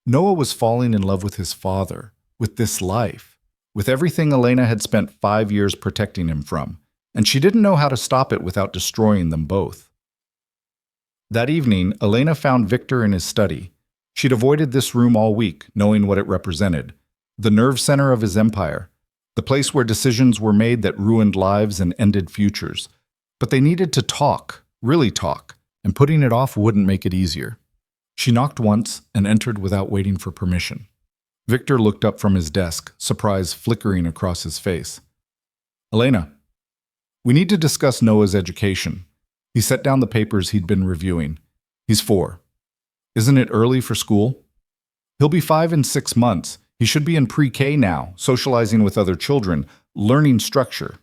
Noah was falling in love with his father, with this life, with everything Elena had spent 5 years protecting him from, and she didn't know how to stop it without destroying them both. That evening, Elena found Victor in his study. She'd avoided this room all week, knowing what it represented. The nerve center of his empire. The place where decisions were made that ruined lives and ended futures. But they needed to talk, really talk, and putting it off wouldn't make it easier. She knocked once and entered without waiting for permission. Victor looked up from his desk, surprise flickering across his face. Elena, we need to discuss Noah's education. He set down the papers he'd been reviewing. He's 4. Isn't it early for school? He'll be 5 in 6 months. He should be in pre-K now, socializing with other children, learning structure.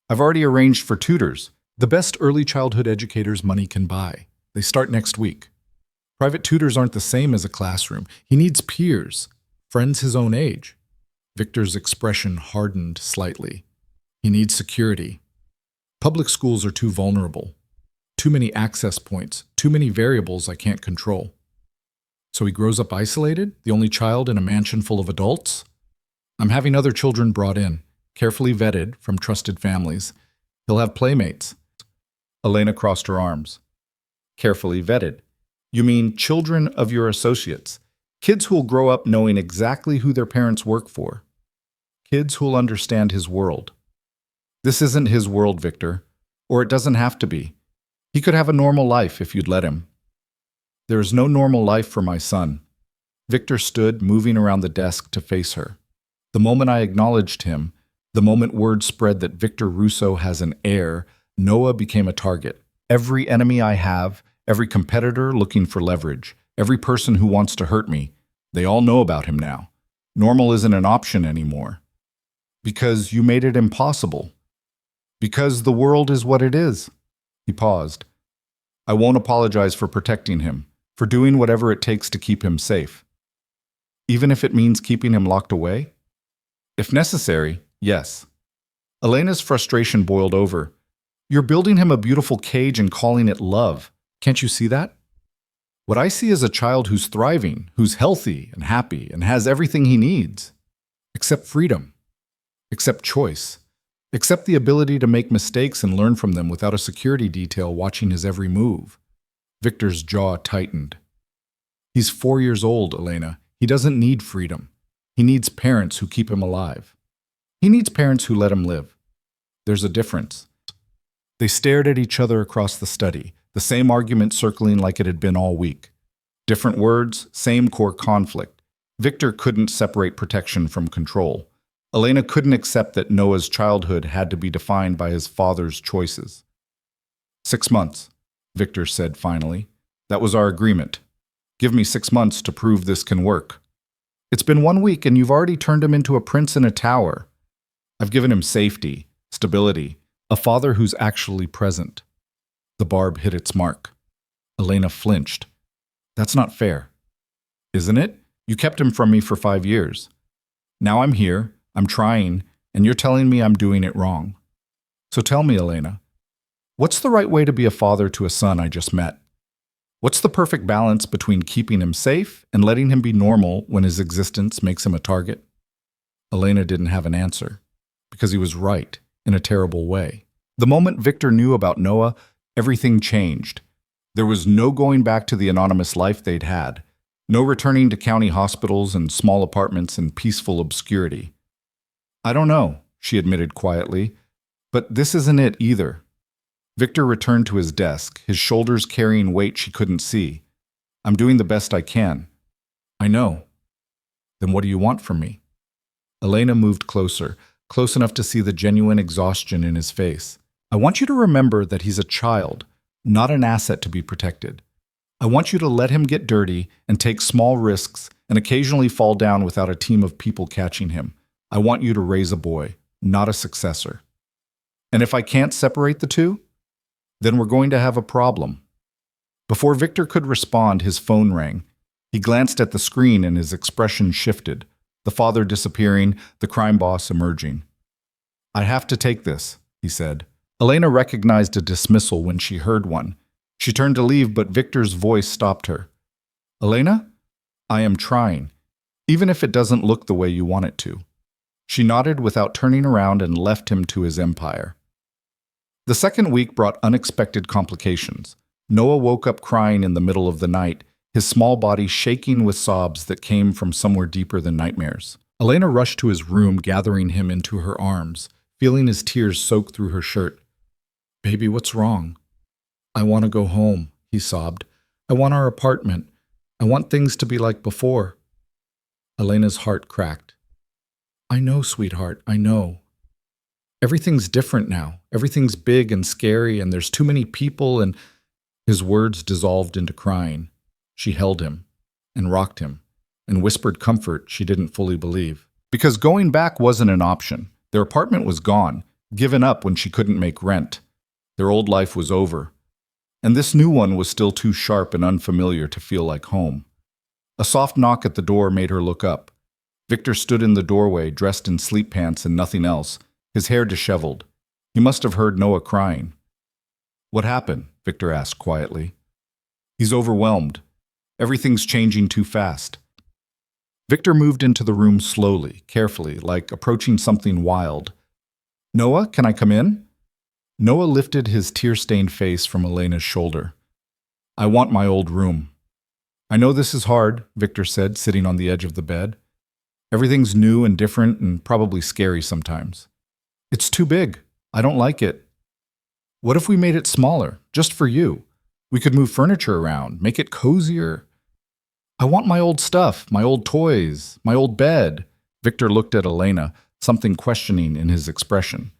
I've already arranged for tutors, the best early childhood educators money can buy. They start next week. Private tutors aren't the same as a classroom. He needs peers, friends his own age. Victor's expression hardened slightly. He needs security. Public schools are too vulnerable. Too many access points, too many variables I can't control. So he grows up isolated, the only child in a mansion full of adults? I'm having other children brought in, carefully vetted from trusted families. He'll have playmates. Elena crossed her arms. Carefully vetted. You mean children of your associates. Kids who'll grow up knowing exactly who their parents work for. Kids who'll understand his world. This isn't his world, Victor. Or it doesn't have to be. He could have a normal life if you'd let him. There is no normal life for my son. Victor stood, moving around the desk to face her. The moment I acknowledged him, the moment word spread that Victor Russo has an heir, Noah became a target. Every enemy I have, every competitor looking for leverage, every person who wants to hurt me, they all know about him now. Normal isn't an option anymore. Because you made it impossible. Because the world is what it is. He paused. I won't apologize for protecting him, for doing whatever it takes to keep him safe. Even if it means keeping him locked away? If necessary, yes. Elena's frustration boiled over. You're building him a beautiful cage and calling it love. Can't you see that? What I see is a child who's thriving, who's healthy and happy and has everything he needs. Except freedom. Except choice. Except the ability to make mistakes and learn from them without a security detail watching his every move. Victor's jaw tightened. He's 4 years old, Elena. He doesn't need freedom. He needs parents who keep him alive. He needs parents who let him live. There's a difference. They stared at each other across the study, the same argument circling like it had been all week. Different words, same core conflict. Victor couldn't separate protection from control. Elena couldn't accept that Noah's childhood had to be defined by his father's choices. 6 months, Victor said finally. That was our agreement. Give me 6 months to prove this can work. It's been 1 week and you've already turned him into a prince in a tower. I've given him safety, stability, a father who's actually present. The barb hit its mark. Elena flinched. That's not fair. Isn't it? You kept him from me for 5 years. Now I'm here, I'm trying, and you're telling me I'm doing it wrong. So tell me, Elena, what's the right way to be a father to a son I just met? What's the perfect balance between keeping him safe and letting him be normal when his existence makes him a target? Elena didn't have an answer, because he was right, in a terrible way. The moment Victor knew about Noah, everything changed. There was no going back to the anonymous life they'd had, no returning to county hospitals and small apartments in peaceful obscurity. I don't know, she admitted quietly, but this isn't it either. Victor returned to his desk, his shoulders carrying weight she couldn't see. I'm doing the best I can. I know. Then what do you want from me? Elena moved closer, close enough to see the genuine exhaustion in his face. I want you to remember that he's a child, not an asset to be protected. I want you to let him get dirty and take small risks and occasionally fall down without a team of people catching him. I want you to raise a boy, not a successor. And if I can't separate the two, then we're going to have a problem. Before Victor could respond, his phone rang. He glanced at the screen and his expression shifted, the father disappearing, the crime boss emerging. I have to take this, he said. Elena recognized a dismissal when she heard one. She turned to leave, but Victor's voice stopped her. Elena, I am trying, even if it doesn't look the way you want it to. She nodded without turning around and left him to his empire. The second week brought unexpected complications. Noah woke up crying in the middle of the night, his small body shaking with sobs that came from somewhere deeper than nightmares. Elena rushed to his room, gathering him into her arms, feeling his tears soak through her shirt. Baby, what's wrong? I want to go home, he sobbed. I want our apartment. I want things to be like before. Elena's heart cracked. I know, sweetheart, I know. Everything's different now. Everything's big and scary, and there's too many people, and his words dissolved into crying. She held him and rocked him and whispered comfort she didn't fully believe. Because going back wasn't an option. Their apartment was gone, given up when she couldn't make rent. Their old life was over. And this new one was still too sharp and unfamiliar to feel like home. A soft knock at the door made her look up. Victor stood in the doorway, dressed in sleep pants and nothing else, his hair disheveled. He must have heard Noah crying. What happened? Victor asked quietly. He's overwhelmed. Everything's changing too fast. Victor moved into the room slowly, carefully, like approaching something wild. Noah, can I come in? Noah lifted his tear-stained face from Elena's shoulder. I want my old room. I know this is hard, Victor said, sitting on the edge of the bed. Everything's new and different and probably scary sometimes. It's too big. I don't like it. What if we made it smaller, just for you? We could move furniture around, make it cozier. I want my old stuff, my old toys, my old bed. Victor looked at Elena, something questioning in his expression.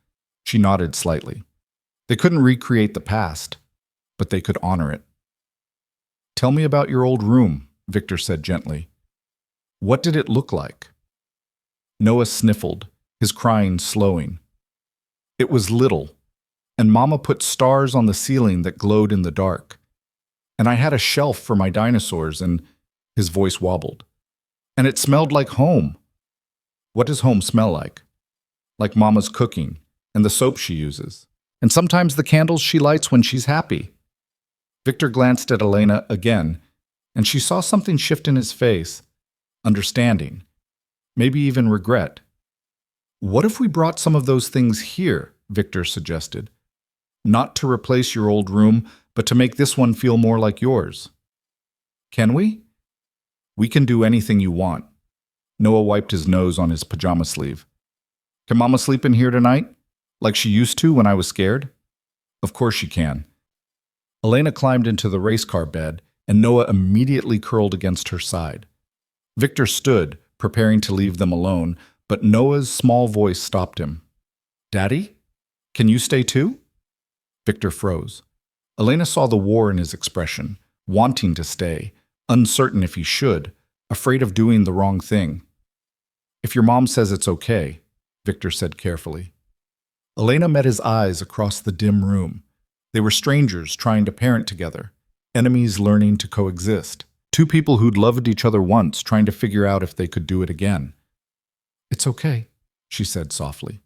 She nodded slightly. They couldn't recreate the past, but they could honor it. Tell me about your old room, Victor said gently. What did it look like? Noah sniffled, his crying slowing. It was little, and Mama put stars on the ceiling that glowed in the dark. And I had a shelf for my dinosaurs, and his voice wobbled. And it smelled like home. What does home smell like? Like Mama's cooking, and the soap she uses, and sometimes the candles she lights when she's happy. Victor glanced at Elena again, and she saw something shift in his face. Understanding. Maybe even regret. What if we brought some of those things here, Victor suggested. Not to replace your old room, but to make this one feel more like yours. Can we? We can do anything you want. Noah wiped his nose on his pajama sleeve. Can Mama sleep in here tonight? Like she used to when I was scared? Of course she can. Elena climbed into the race car bed, and Noah immediately curled against her side. Victor stood, preparing to leave them alone, but Noah's small voice stopped him. Daddy? Can you stay too? Victor froze. Elena saw the war in his expression, wanting to stay, uncertain if he should, afraid of doing the wrong thing. If your mom says it's okay, Victor said carefully. Elena met his eyes across the dim room. They were strangers trying to parent together, enemies learning to coexist. Two people who'd loved each other once, trying to figure out if they could do it again. It's okay, she said softly.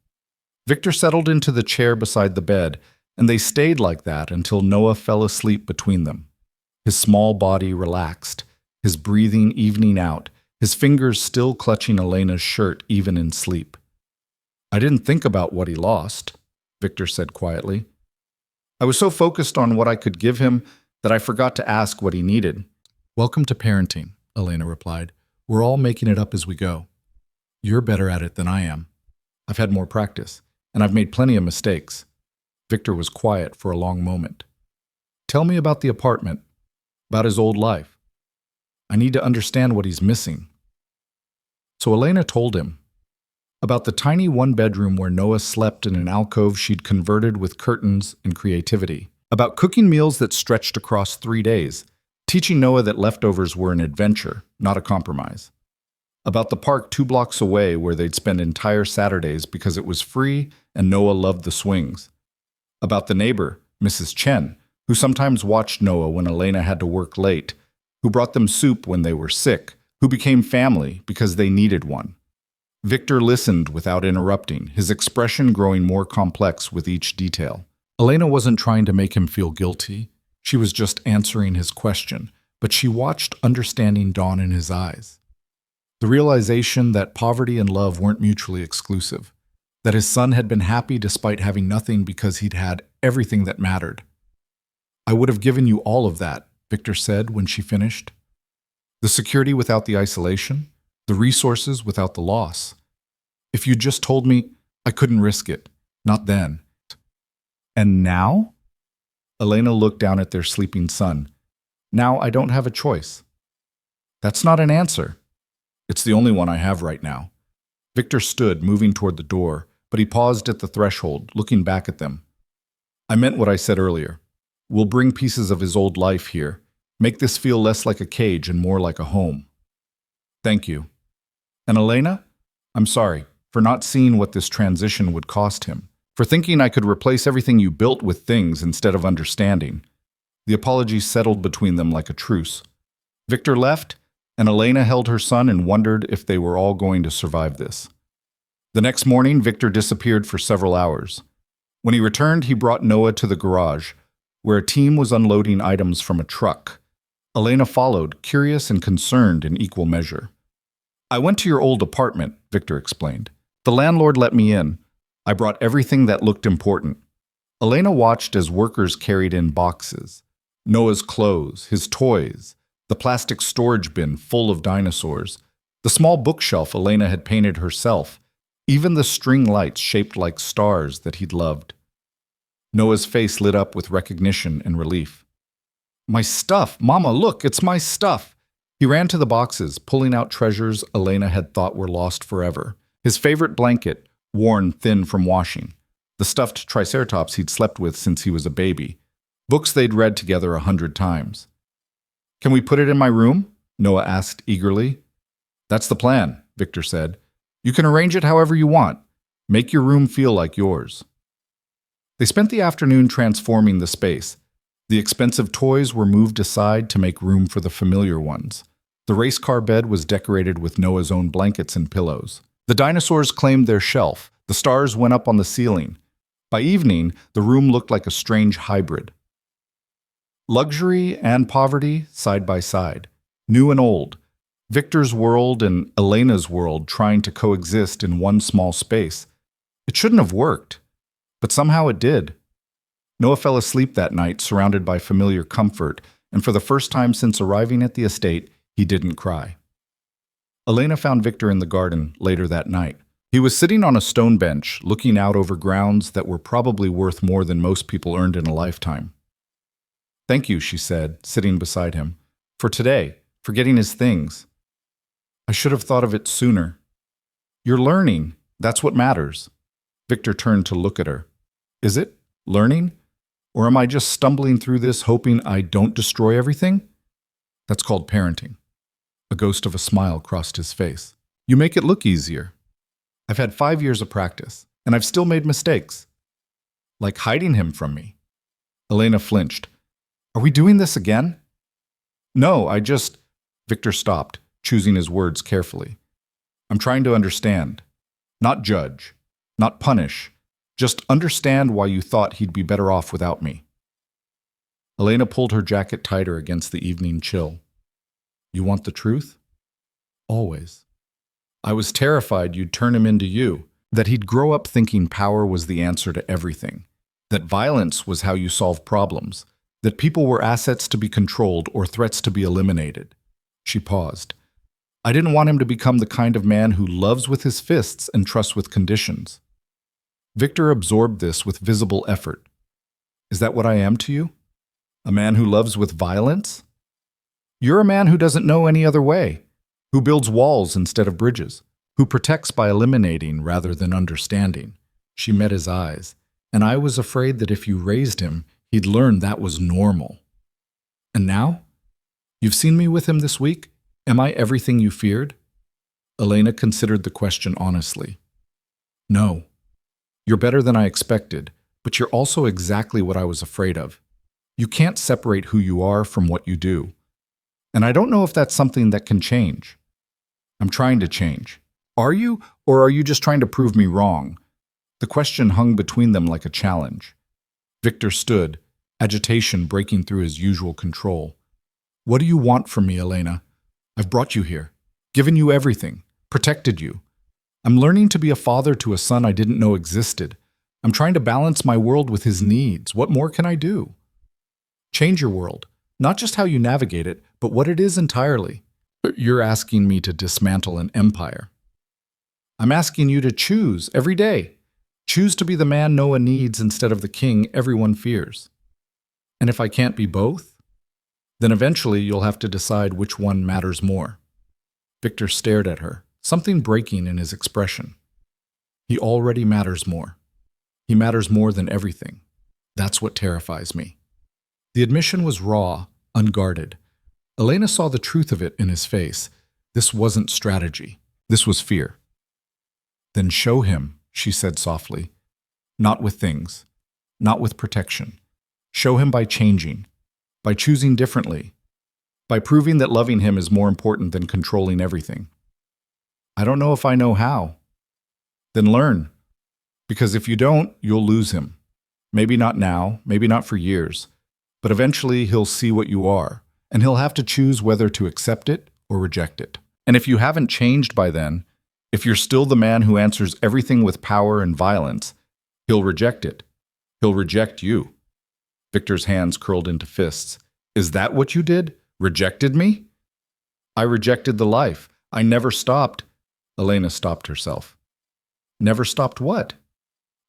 Victor settled into the chair beside the bed, and they stayed like that until Noah fell asleep between them. His small body relaxed, his breathing evening out, his fingers still clutching Elena's shirt even in sleep. I didn't think about what he lost, Victor said quietly. I was so focused on what I could give him that I forgot to ask what he needed. Welcome to parenting, Elena replied. We're all making it up as we go. You're better at it than I am. I've had more practice, and I've made plenty of mistakes. Victor was quiet for a long moment. Tell me about the apartment, about his old life. I need to understand what he's missing. So Elena told him about the tiny one-bedroom where Noah slept in an alcove she'd converted with curtains and creativity, about cooking meals that stretched across 3 days, teaching Noah that leftovers were an adventure, not a compromise, about the park 2 blocks away where they'd spend entire Saturdays because it was free and Noah loved the swings, about the neighbor, Mrs. Chen, who sometimes watched Noah when Elena had to work late, who brought them soup when they were sick, who became family because they needed one. Victor listened without interrupting, his expression growing more complex with each detail. Elena wasn't trying to make him feel guilty. She was just answering his question, but she watched understanding dawn in his eyes. The realization that poverty and love weren't mutually exclusive, that his son had been happy despite having nothing because he'd had everything that mattered. I would have given you all of that, Victor said when she finished. The security without the isolation, the resources without the loss. If you'd just told me, I couldn't risk it. Not then. And now? Elena looked down at their sleeping son. Now I don't have a choice. That's not an answer. It's the only one I have right now. Victor stood, moving toward the door, but he paused at the threshold, looking back at them. I meant what I said earlier. We'll bring pieces of his old life here, make this feel less like a cage and more like a home. Thank you. And Elena, I'm sorry for not seeing what this transition would cost him, for thinking I could replace everything you built with things instead of understanding. The apology settled between them like a truce. Victor left, and Elena held her son and wondered if they were all going to survive this. The next morning, Victor disappeared for several hours. When he returned, he brought Noah to the garage, where a team was unloading items from a truck. Elena followed, curious and concerned in equal measure. I went to your old apartment, Victor explained. The landlord let me in. I brought everything that looked important. Elena watched as workers carried in boxes. Noah's clothes, his toys, the plastic storage bin full of dinosaurs, the small bookshelf Elena had painted herself, even the string lights shaped like stars that he'd loved. Noah's face lit up with recognition and relief. My stuff! Mama, look, it's my stuff! He ran to the boxes, pulling out treasures Elena had thought were lost forever. His favorite blanket, worn thin from washing. The stuffed triceratops he'd slept with since he was a baby. Books they'd read together 100 times. Can we put it in my room? Noah asked eagerly. That's the plan, Victor said. You can arrange it however you want. Make your room feel like yours. They spent the afternoon transforming the space. The expensive toys were moved aside to make room for the familiar ones. The race car bed was decorated with Noah's own blankets and pillows. The dinosaurs claimed their shelf. The stars went up on the ceiling. By evening, the room looked like a strange hybrid. Luxury and poverty side by side. New and old. Victor's world and Elena's world trying to coexist in one small space. It shouldn't have worked, but somehow it did. Noah fell asleep that night, surrounded by familiar comfort, and for the first time since arriving at the estate, he didn't cry. Elena found Victor in the garden later that night. He was sitting on a stone bench, looking out over grounds that were probably worth more than most people earned in a lifetime. Thank you, she said, sitting beside him. For today, for getting his things. I should have thought of it sooner. You're learning. That's what matters. Victor turned to look at her. Is it? Learning? Or am I just stumbling through this hoping I don't destroy everything? That's called parenting. A ghost of a smile crossed his face. You make it look easier. I've had 5 years of practice, and I've still made mistakes. Like hiding him from me. Elena flinched. Are we doing this again? No, Victor stopped, choosing his words carefully. I'm trying to understand. Not judge. Not punish. Just understand why you thought he'd be better off without me. Elena pulled her jacket tighter against the evening chill. You want the truth? Always. I was terrified you'd turn him into you, that he'd grow up thinking power was the answer to everything, that violence was how you solve problems, that people were assets to be controlled or threats to be eliminated. She paused. I didn't want him to become the kind of man who loves with his fists and trusts with conditions. Victor absorbed this with visible effort. Is that what I am to you? A man who loves with violence? You're a man who doesn't know any other way, who builds walls instead of bridges, who protects by eliminating rather than understanding. She met his eyes, and I was afraid that if you raised him, he'd learn that was normal. And now? You've seen me with him this week? Am I everything you feared? Elena considered the question honestly. No. You're better than I expected, but you're also exactly what I was afraid of. You can't separate who you are from what you do. And I don't know if that's something that can change. I'm trying to change. Are you, or are you just trying to prove me wrong? The question hung between them like a challenge. Victor stood, agitation breaking through his usual control. What do you want from me, Elena? I've brought you here, given you everything, protected you. I'm learning to be a father to a son I didn't know existed. I'm trying to balance my world with his needs. What more can I do? Change your world, not just how you navigate it, but what it is entirely. You're asking me to dismantle an empire. I'm asking you to choose every day. Choose to be the man Noah needs instead of the king everyone fears. And if I can't be both, then eventually you'll have to decide which one matters more. Victor stared at her, something breaking in his expression. He already matters more. He matters more than everything. That's what terrifies me. The admission was raw, unguarded. Elena saw the truth of it in his face. This wasn't strategy. This was fear. Then show him, she said softly. Not with things. Not with protection. Show him by changing. By choosing differently. By proving that loving him is more important than controlling everything. I don't know if I know how. Then learn. Because if you don't, you'll lose him. Maybe not now, maybe not for years. But eventually he'll see what you are, and he'll have to choose whether to accept it or reject it. And if you haven't changed by then, if you're still the man who answers everything with power and violence, he'll reject it. He'll reject you. Victor's hands curled into fists. Is that what you did? Rejected me? I rejected the life. I never stopped. Elena stopped herself. Never stopped what?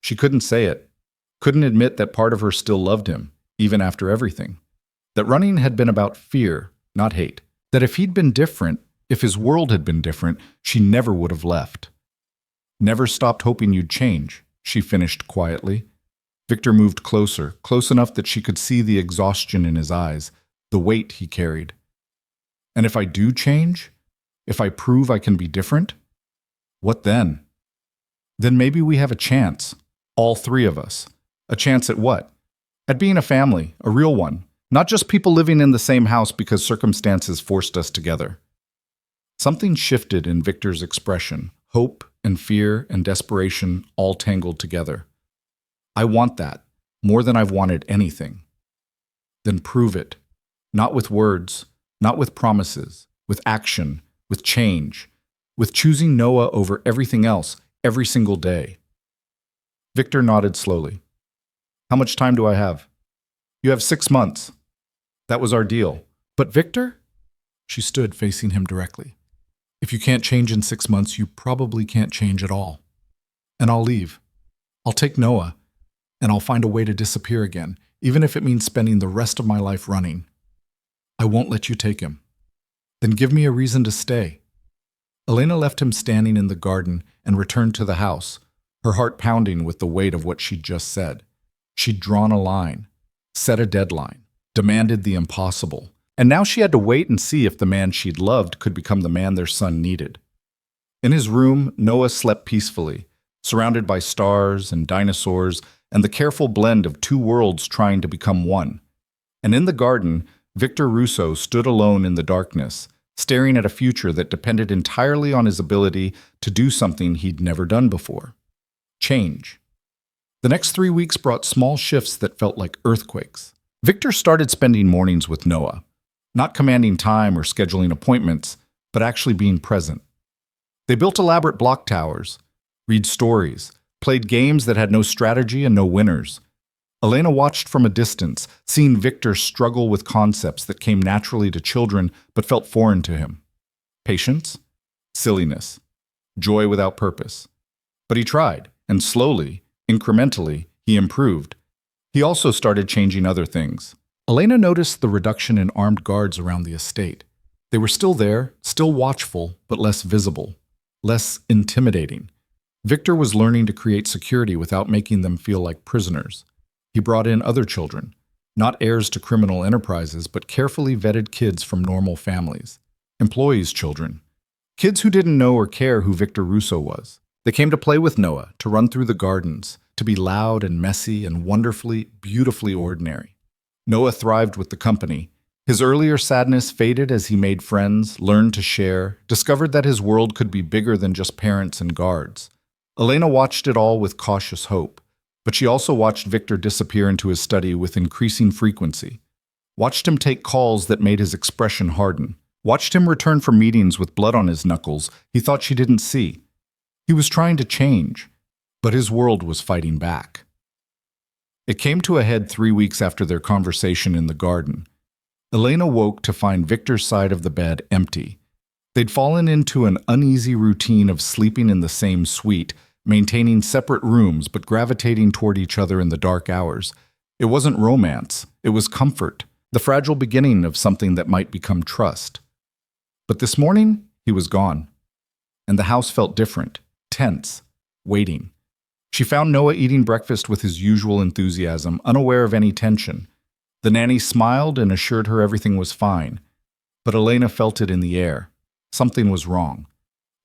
She couldn't say it. Couldn't admit that part of her still loved him, even after everything. That running had been about fear, not hate. That if he'd been different, if his world had been different, she never would have left. Never stopped hoping you'd change, she finished quietly. Victor moved closer, close enough that she could see the exhaustion in his eyes, the weight he carried. And if I do change? If I prove I can be different? What then? Then maybe we have a chance, all three of us. A chance at what? At being a family, a real one. Not just people living in the same house because circumstances forced us together. Something shifted in Victor's expression, hope and fear and desperation all tangled together. I want that, more than I've wanted anything. Then prove it. Not with words, not with promises, with action, with change, with choosing Noah over everything else, every single day. Victor nodded slowly. How much time do I have? You have 6 months. That was our deal. But Victor? She stood facing him directly. If you can't change in 6 months, you probably can't change at all. And I'll leave. I'll take Noah, and I'll find a way to disappear again, even if it means spending the rest of my life running. I won't let you take him. Then give me a reason to stay. Elena left him standing in the garden and returned to the house, her heart pounding with the weight of what she'd just said. She'd drawn a line, set a deadline, demanded the impossible, and now she had to wait and see if the man she'd loved could become the man their son needed. In his room, Noah slept peacefully, surrounded by stars and dinosaurs and the careful blend of two worlds trying to become one. And in the garden, Victor Russo stood alone in the darkness, staring at a future that depended entirely on his ability to do something he'd never done before. Change. The next 3 weeks brought small shifts that felt like earthquakes. Victor started spending mornings with Noah, not commanding time or scheduling appointments, but actually being present. They built elaborate block towers, read stories, played games that had no strategy and no winners. Elena watched from a distance, seeing Victor struggle with concepts that came naturally to children but felt foreign to him. Patience, silliness, joy without purpose. But he tried, and slowly, incrementally, he improved. He also started changing other things. Elena noticed the reduction in armed guards around the estate. They were still there, still watchful, but less visible, less intimidating. Victor was learning to create security without making them feel like prisoners. He brought in other children, not heirs to criminal enterprises, but carefully vetted kids from normal families, employees' children, kids who didn't know or care who Victor Russo was. They came to play with Noah, to run through the gardens, to be loud and messy and wonderfully, beautifully ordinary. Noah thrived with the company. His earlier sadness faded as he made friends, learned to share, discovered that his world could be bigger than just parents and guards. Elena watched it all with cautious hope, but she also watched Victor disappear into his study with increasing frequency, watched him take calls that made his expression harden, watched him return from meetings with blood on his knuckles he thought she didn't see. He was trying to change, but his world was fighting back. It came to a head 3 weeks after their conversation in the garden. Elena woke to find Victor's side of the bed empty. They'd fallen into an uneasy routine of sleeping in the same suite, maintaining separate rooms but gravitating toward each other in the dark hours. It wasn't romance, it was comfort, the fragile beginning of something that might become trust. But this morning, he was gone. And the house felt different, tense, waiting. She found Noah eating breakfast with his usual enthusiasm, unaware of any tension. The nanny smiled and assured her everything was fine. But Elena felt it in the air. Something was wrong.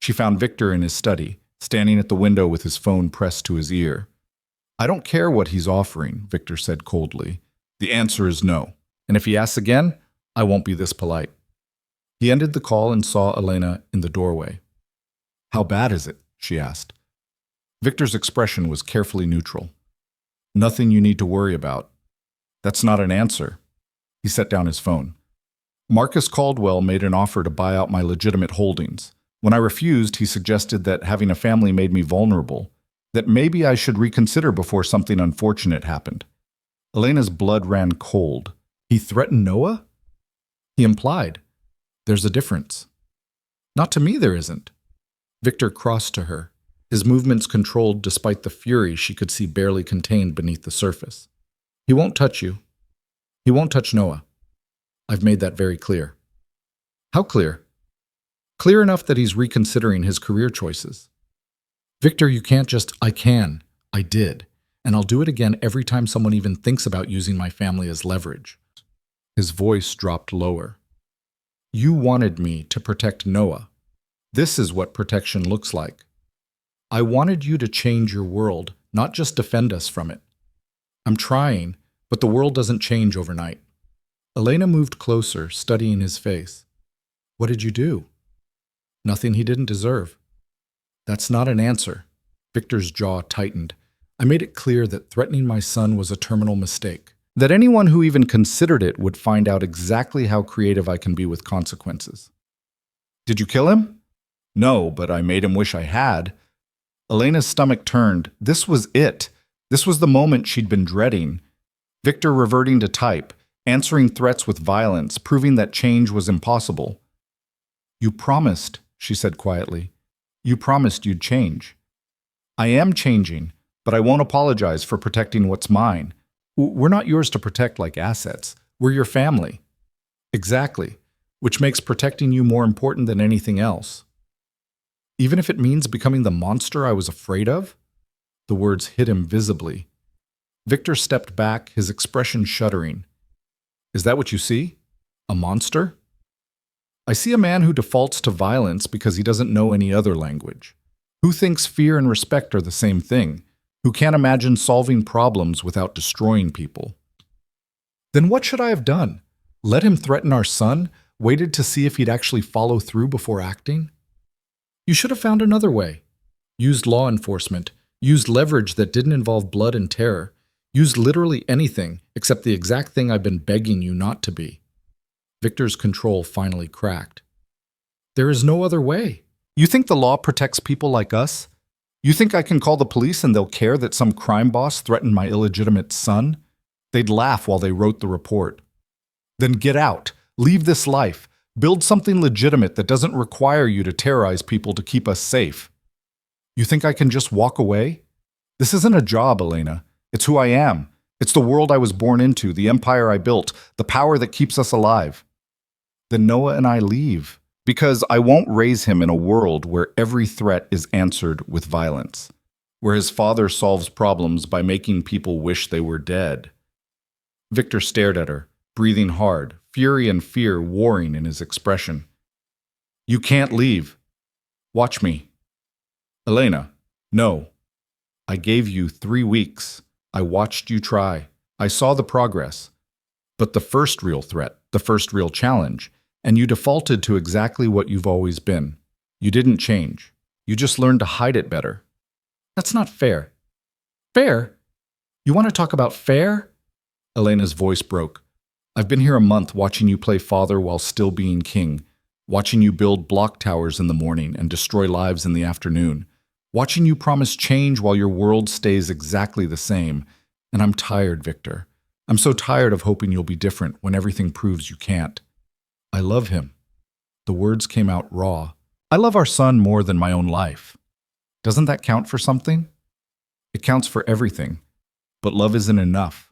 She found Victor in his study, standing at the window with his phone pressed to his ear. "I don't care what he's offering," Victor said coldly. "The answer is no. And if he asks again, I won't be this polite." He ended the call and saw Elena in the doorway. "How bad is it?" she asked. Victor's expression was carefully neutral. "Nothing you need to worry about." "That's not an answer." He set down his phone. "Marcus Caldwell made an offer to buy out my legitimate holdings. When I refused, he suggested that having a family made me vulnerable, that maybe I should reconsider before something unfortunate happened." Elena's blood ran cold. "He threatened Noah?" "He implied. There's a difference." "Not to me, there isn't." Victor crossed to her, his movements controlled despite the fury she could see barely contained beneath the surface. "He won't touch you. He won't touch Noah. I've made that very clear." "How clear?" "Clear enough that he's reconsidering his career choices." "Victor, you can't just, I can. I did. And I'll do it again every time someone even thinks about using my family as leverage." His voice dropped lower. "You wanted me to protect Noah. This is what protection looks like. I wanted you to change your world, not just defend us from it. I'm trying, but the world doesn't change overnight." Elena moved closer, studying his face. "What did you do?" "Nothing he didn't deserve." "That's not an answer." Victor's jaw tightened. "I made it clear that threatening my son was a terminal mistake. That anyone who even considered it would find out exactly how creative I can be with consequences." "Did you kill him?" "No, but I made him wish I had." Elena's stomach turned. This was it. This was the moment she'd been dreading. Victor reverting to type, answering threats with violence, proving that change was impossible. "You promised," she said quietly. "You promised you'd change." "I am changing, but I won't apologize for protecting what's mine. We're not yours to protect like assets. We're your family." "Exactly, which makes protecting you more important than anything else." "Even if it means becoming the monster I was afraid of?" The words hit him visibly. Victor stepped back, his expression shuddering. "Is that what you see? A monster?" "I see a man who defaults to violence because he doesn't know any other language. Who thinks fear and respect are the same thing. Who can't imagine solving problems without destroying people." "Then what should I have done? Let him threaten our son? Waited to see if he'd actually follow through before acting?" "You should have found another way. Used law enforcement. Used leverage that didn't involve blood and terror. Use literally anything except the exact thing I've been begging you not to be. Victor's control finally cracked. There is no other way. You think the law protects people like us? You think I can call the police and they'll care that some crime boss threatened my illegitimate son? They'd laugh while they wrote the report. Then get out. Leave this life. Build something legitimate that doesn't require you to terrorize people to keep us safe. You think I can just walk away? This isn't a job, Elena. It's who I am. It's the world I was born into, the empire I built, the power that keeps us alive. Then Noah and I leave, because I won't raise him in a world where every threat is answered with violence, where his father solves problems by making people wish they were dead. Victor stared at her, breathing hard, fury and fear warring in his expression. You can't leave. Watch me. Elena, no. I gave you 3 weeks. I watched you try. I saw the progress. But the first real threat, the first real challenge, and you defaulted to exactly what you've always been. You didn't change. You just learned to hide it better. That's not fair. Fair? You want to talk about fair? Elena's voice broke. I've been here a month watching you play father while still being king, watching you build block towers in the morning and destroy lives in the afternoon, watching you promise change while your world stays exactly the same. And I'm tired, Victor. I'm so tired of hoping you'll be different when everything proves you can't. I love him. The words came out raw. I love our son more than my own life. Doesn't that count for something? It counts for everything. But love isn't enough.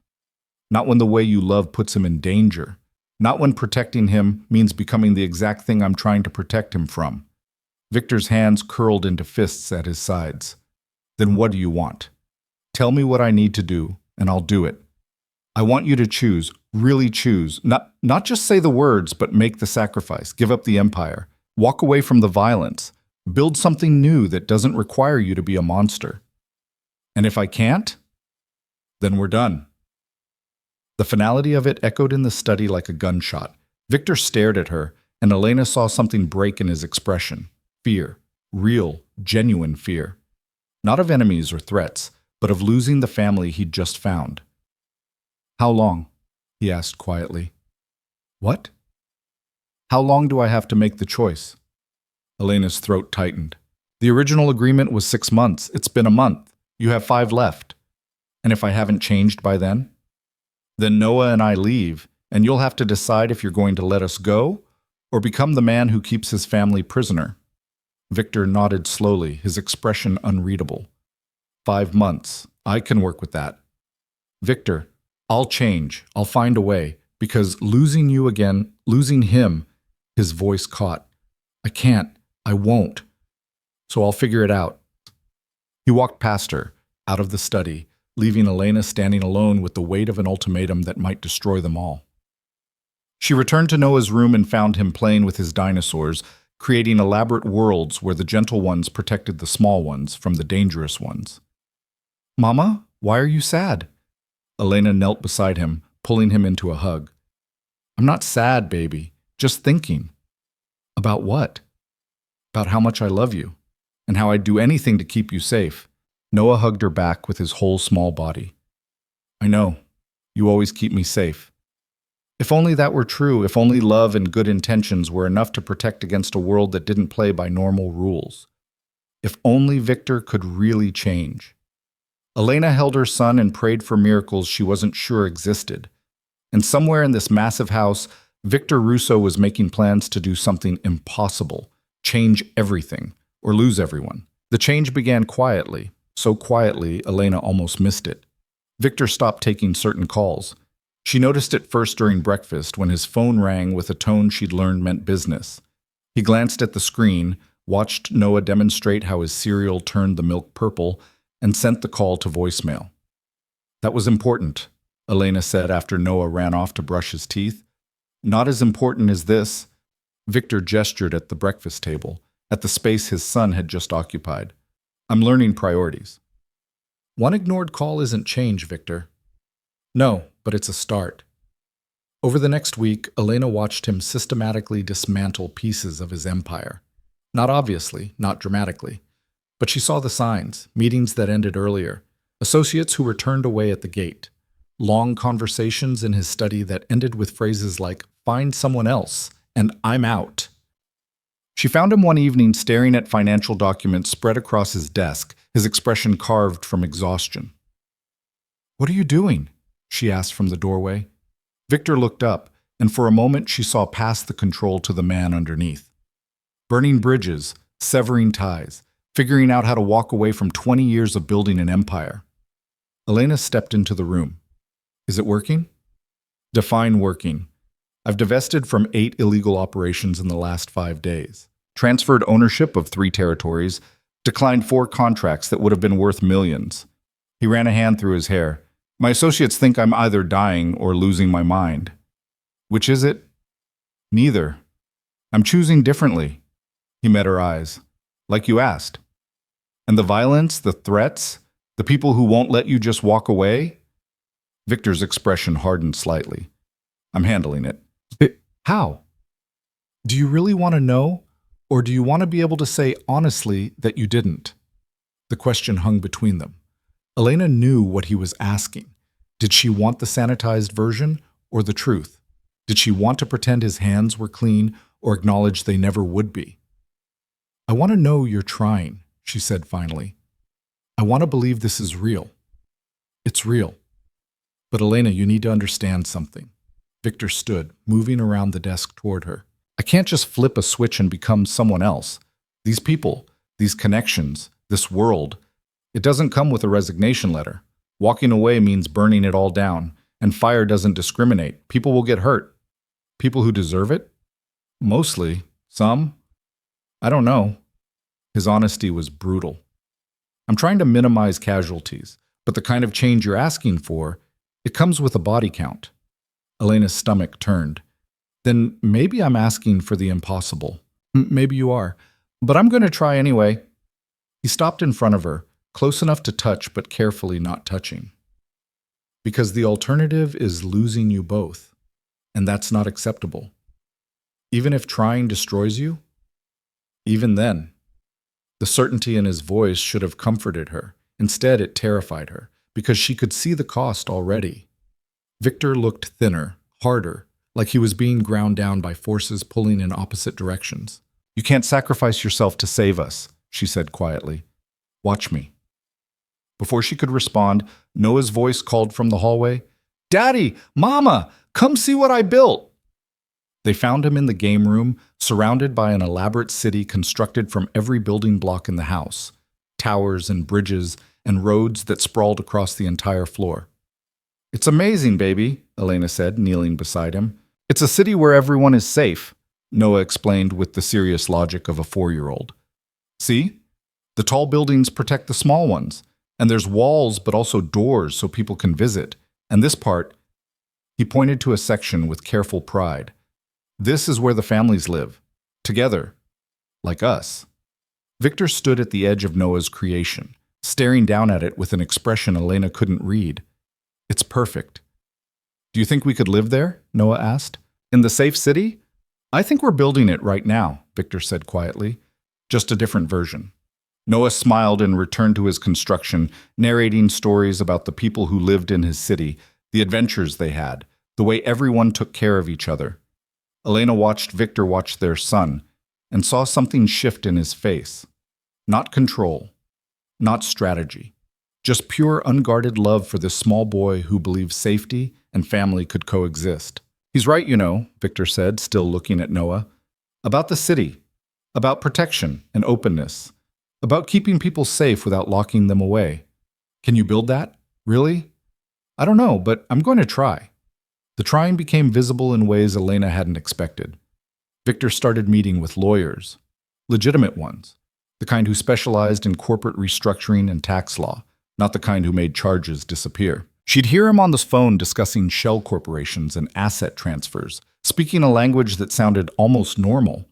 Not when the way you love puts him in danger. Not when protecting him means becoming the exact thing I'm trying to protect him from. Victor's hands curled into fists at his sides. Then what do you want? Tell me what I need to do, and I'll do it. I want you to choose, really choose, not just say the words, but make the sacrifice, give up the empire, walk away from the violence, build something new that doesn't require you to be a monster. And if I can't, then we're done. The finality of it echoed in the study like a gunshot. Victor stared at her, and Elena saw something break in his expression. Fear. Real, genuine fear. Not of enemies or threats, but of losing the family he'd just found. How long? He asked quietly. What? How long do I have to make the choice? Elena's throat tightened. The original agreement was 6 months. It's been a month. You have 5 left. And if I haven't changed by then? Then Noah and I leave, and you'll have to decide if you're going to let us go or become the man who keeps his family prisoner. Victor nodded slowly, his expression unreadable. 5 months. I can work with that. Victor, I'll change. I'll find a way, because losing you again, losing him, his voice caught. I can't. I won't. So I'll figure it out. He walked past her, out of the study, leaving Elena standing alone with the weight of an ultimatum that might destroy them all. She returned to Noah's room and found him playing with his dinosaurs, creating elaborate worlds where the gentle ones protected the small ones from the dangerous ones. Mama, why are you sad? Elena knelt beside him, pulling him into a hug. I'm not sad, baby, just thinking. About what? About how much I love you, and how I'd do anything to keep you safe. Noah hugged her back with his whole small body. I know. You always keep me safe. If only that were true, if only love and good intentions were enough to protect against a world that didn't play by normal rules. If only Victor could really change. Elena held her son and prayed for miracles she wasn't sure existed. And somewhere in this massive house, Victor Russo was making plans to do something impossible, change everything, or lose everyone. The change began quietly, so quietly Elena almost missed it. Victor stopped taking certain calls. She noticed it first during breakfast when his phone rang with a tone she'd learned meant business. He glanced at the screen, watched Noah demonstrate how his cereal turned the milk purple, and sent the call to voicemail. That was important, Elena said after Noah ran off to brush his teeth. Not as important as this. Victor gestured at the breakfast table, at the space his son had just occupied. I'm learning priorities. One ignored call isn't change, Victor. No, but it's a start. Over the next week, Elena watched him systematically dismantle pieces of his empire. Not obviously, not dramatically. But she saw the signs, meetings that ended earlier, Associates who were turned away at the gate. Long conversations in his study that ended with phrases like, "Find someone else," and "I'm out." She found him one evening staring at financial documents spread across his desk, his expression carved from exhaustion. "What are you doing?" she asked from the doorway. Victor looked up, and for a moment she saw past the control to the man underneath. Burning bridges, severing ties, figuring out how to walk away from 20 years of building an empire. Elena stepped into the room. "Is it working?" "Define working." "I've divested from 8 illegal operations in the last 5 days. Transferred ownership of 3 territories, declined 4 contracts that would have been worth millions." He ran a hand through his hair. "My associates think I'm either dying or losing my mind." "Which is it?" "Neither. I'm choosing differently." He met her eyes. "Like you asked." "And the violence, the threats, the people who won't let you just walk away?" Victor's expression hardened slightly. "I'm handling it." "How? Do you really want to know, or do you want to be able to say honestly that you didn't?" The question hung between them. Elena knew what he was asking. Did she want the sanitized version or the truth? Did she want to pretend his hands were clean or acknowledge they never would be? "I want to know you're trying," she said finally. "I want to believe this is real." "It's real." "But Elena, you need to understand something." Victor stood, moving around the desk toward her. "I can't just flip a switch and become someone else. These people, these connections, this world, it doesn't come with a resignation letter. Walking away means burning it all down, and fire doesn't discriminate. People will get hurt. People who deserve it? Mostly. Some? I don't know." His honesty was brutal. "I'm trying to minimize casualties, but the kind of change you're asking for, it comes with a body count." Elena's stomach turned. "Then maybe I'm asking for the impossible." "Maybe you are, but I'm going to try anyway." He stopped in front of her, close enough to touch but carefully not touching. "Because the alternative is losing you both, and that's not acceptable. Even if trying destroys you?" "Even then." The certainty in his voice should have comforted her. Instead, it terrified her, because she could see the cost already. Victor looked thinner, harder, like he was being ground down by forces pulling in opposite directions. "You can't sacrifice yourself to save us," she said quietly. "Watch me." Before she could respond, Noah's voice called from the hallway, "Daddy! Mama! Come see what I built!" They found him in the game room, surrounded by an elaborate city constructed from every building block in the house, towers and bridges and roads that sprawled across the entire floor. "It's amazing, baby," Elena said, kneeling beside him. "It's a city where everyone is safe," Noah explained with the serious logic of a 4-year-old. "See? The tall buildings protect the small ones, and there's walls but also doors so people can visit. And this part," he pointed to a section with careful pride, "this is where the families live, together, like us." Victor stood at the edge of Noah's creation, staring down at it with an expression Elena couldn't read. "It's perfect." "Do you think we could live there?" Noah asked. "In the safe city?" "I think we're building it right now," Victor said quietly. "Just a different version." Noah smiled and returned to his construction, narrating stories about the people who lived in his city, the adventures they had, the way everyone took care of each other. Elena watched Victor watch their son and saw something shift in his face. Not control, not strategy. Just pure, unguarded love for this small boy who believed safety and family could coexist. "He's right, you know," Victor said, still looking at Noah. "About the city, about protection and openness, about keeping people safe without locking them away. Can you build that? Really?" "I don't know, but I'm going to try." The trying became visible in ways Elena hadn't expected. Victor started meeting with lawyers, legitimate ones, the kind who specialized in corporate restructuring and tax law, not the kind who made charges disappear. She'd hear him on the phone discussing shell corporations and asset transfers, speaking a language that sounded almost normal.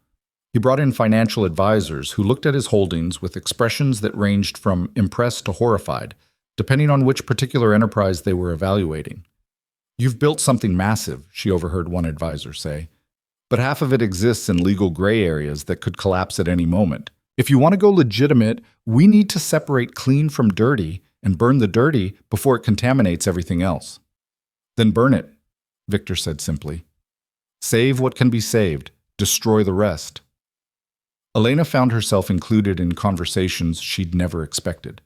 He brought in financial advisors who looked at his holdings with expressions that ranged from impressed to horrified, depending on which particular enterprise they were evaluating. "You've built something massive," she overheard one advisor say, "but half of it exists in legal gray areas that could collapse at any moment. If you want to go legitimate, we need to separate clean from dirty and burn the dirty before it contaminates everything else. Then burn it, Victor said simply. Save what can be saved, destroy the rest. Elena found herself included in conversations she'd never expected.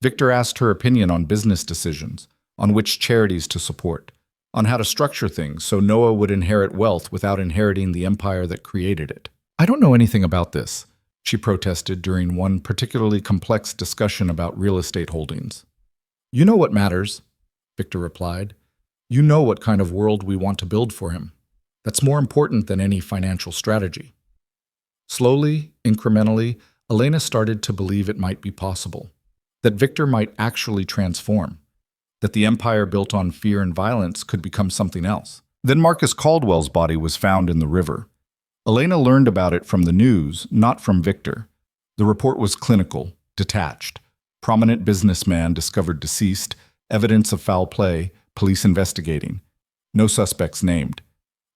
Victor asked her opinion on business decisions, on which charities to support, on how to structure things so Noah would inherit wealth without inheriting the empire that created it. I don't know anything about this, she protested during one particularly complex discussion about real estate holdings. You know what matters, Victor replied. You know what kind of world we want to build for him. That's more important than any financial strategy. Slowly, incrementally, Elena started to believe it might be possible, that Victor might actually transform, that the empire built on fear and violence could become something else. Then Marcus Caldwell's body was found in the river. Elena learned about it from the news, not from Victor. The report was clinical, detached. Prominent businessman discovered deceased, evidence of foul play, police investigating. No suspects named.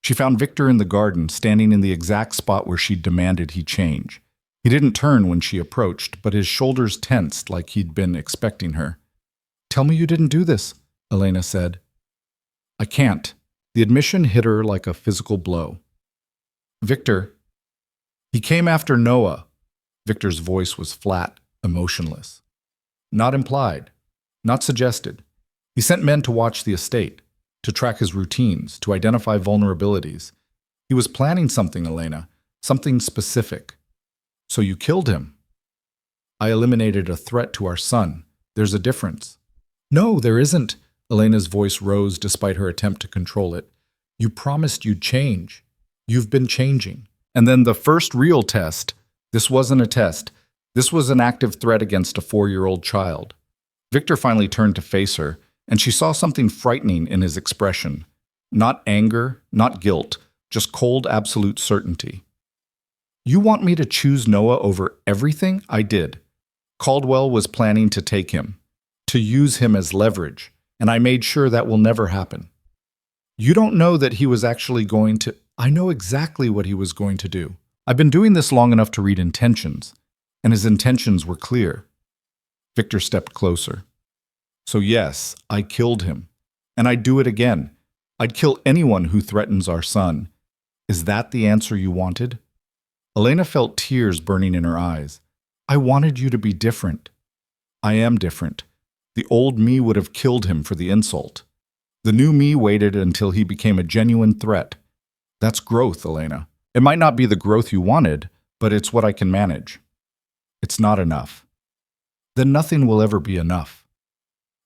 She found Victor in the garden, standing in the exact spot where she'd demanded he change. He didn't turn when she approached, but his shoulders tensed like he'd been expecting her. Tell me you didn't do this, Elena said. I can't. The admission hit her like a physical blow. Victor, he came after Noah. Victor's voice was flat, emotionless. Not implied, not suggested. He sent men to watch the estate, to track his routines, to identify vulnerabilities. He was planning something, Elena, something specific. So you killed him. I eliminated a threat to our son. There's a difference. No, there isn't. Elena's voice rose despite her attempt to control it. You promised you'd change. You've been changing. And then the first real test. This wasn't a test. This was an active threat against a 4-year-old child. Victor finally turned to face her, and she saw something frightening in his expression. Not anger, not guilt, just cold, absolute certainty. You want me to choose Noah over everything? I did. Caldwell was planning to take him, to use him as leverage, and I made sure that will never happen. You don't know that he was actually going to... I know exactly what he was going to do. I've been doing this long enough to read intentions, and his intentions were clear. Victor stepped closer. So yes, I killed him, and I'd do it again. I'd kill anyone who threatens our son. Is that the answer you wanted? Elena felt tears burning in her eyes. I wanted you to be different. I am different. The old me would have killed him for the insult. The new me waited until he became a genuine threat. That's growth, Elena. It might not be the growth you wanted, but it's what I can manage. It's not enough. Then nothing will ever be enough.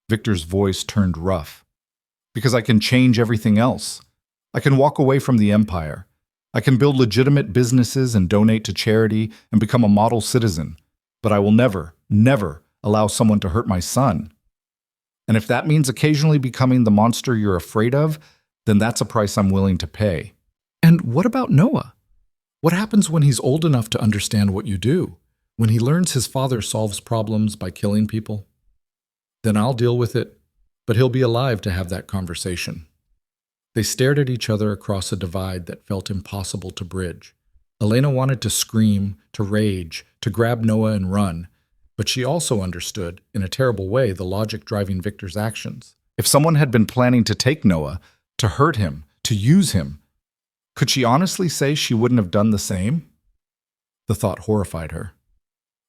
Victor's voice turned rough. Because I can change everything else. I can walk away from the empire. I can build legitimate businesses and donate to charity and become a model citizen. But I will never, never allow someone to hurt my son. And if that means occasionally becoming the monster you're afraid of, then that's a price I'm willing to pay. And what about Noah? What happens when he's old enough to understand what you do? When he learns his father solves problems by killing people? Then I'll deal with it, but he'll be alive to have that conversation. They stared at each other across a divide that felt impossible to bridge. Elena wanted to scream, to rage, to grab Noah and run, but she also understood, in a terrible way, the logic driving Victor's actions. If someone had been planning to take Noah, to hurt him, to use him, could she honestly say she wouldn't have done the same? The thought horrified her.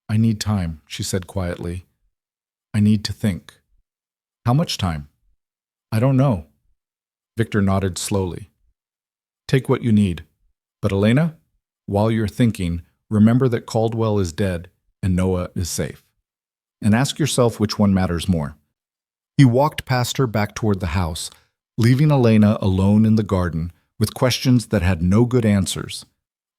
I need time, she said quietly. I need to think. How much time? I don't know. Victor nodded slowly. Take what you need. But Elena, while you're thinking, remember that Caldwell is dead and Noah is safe. And ask yourself which one matters more. He walked past her back toward the house, leaving Elena alone in the garden with questions that had no good answers.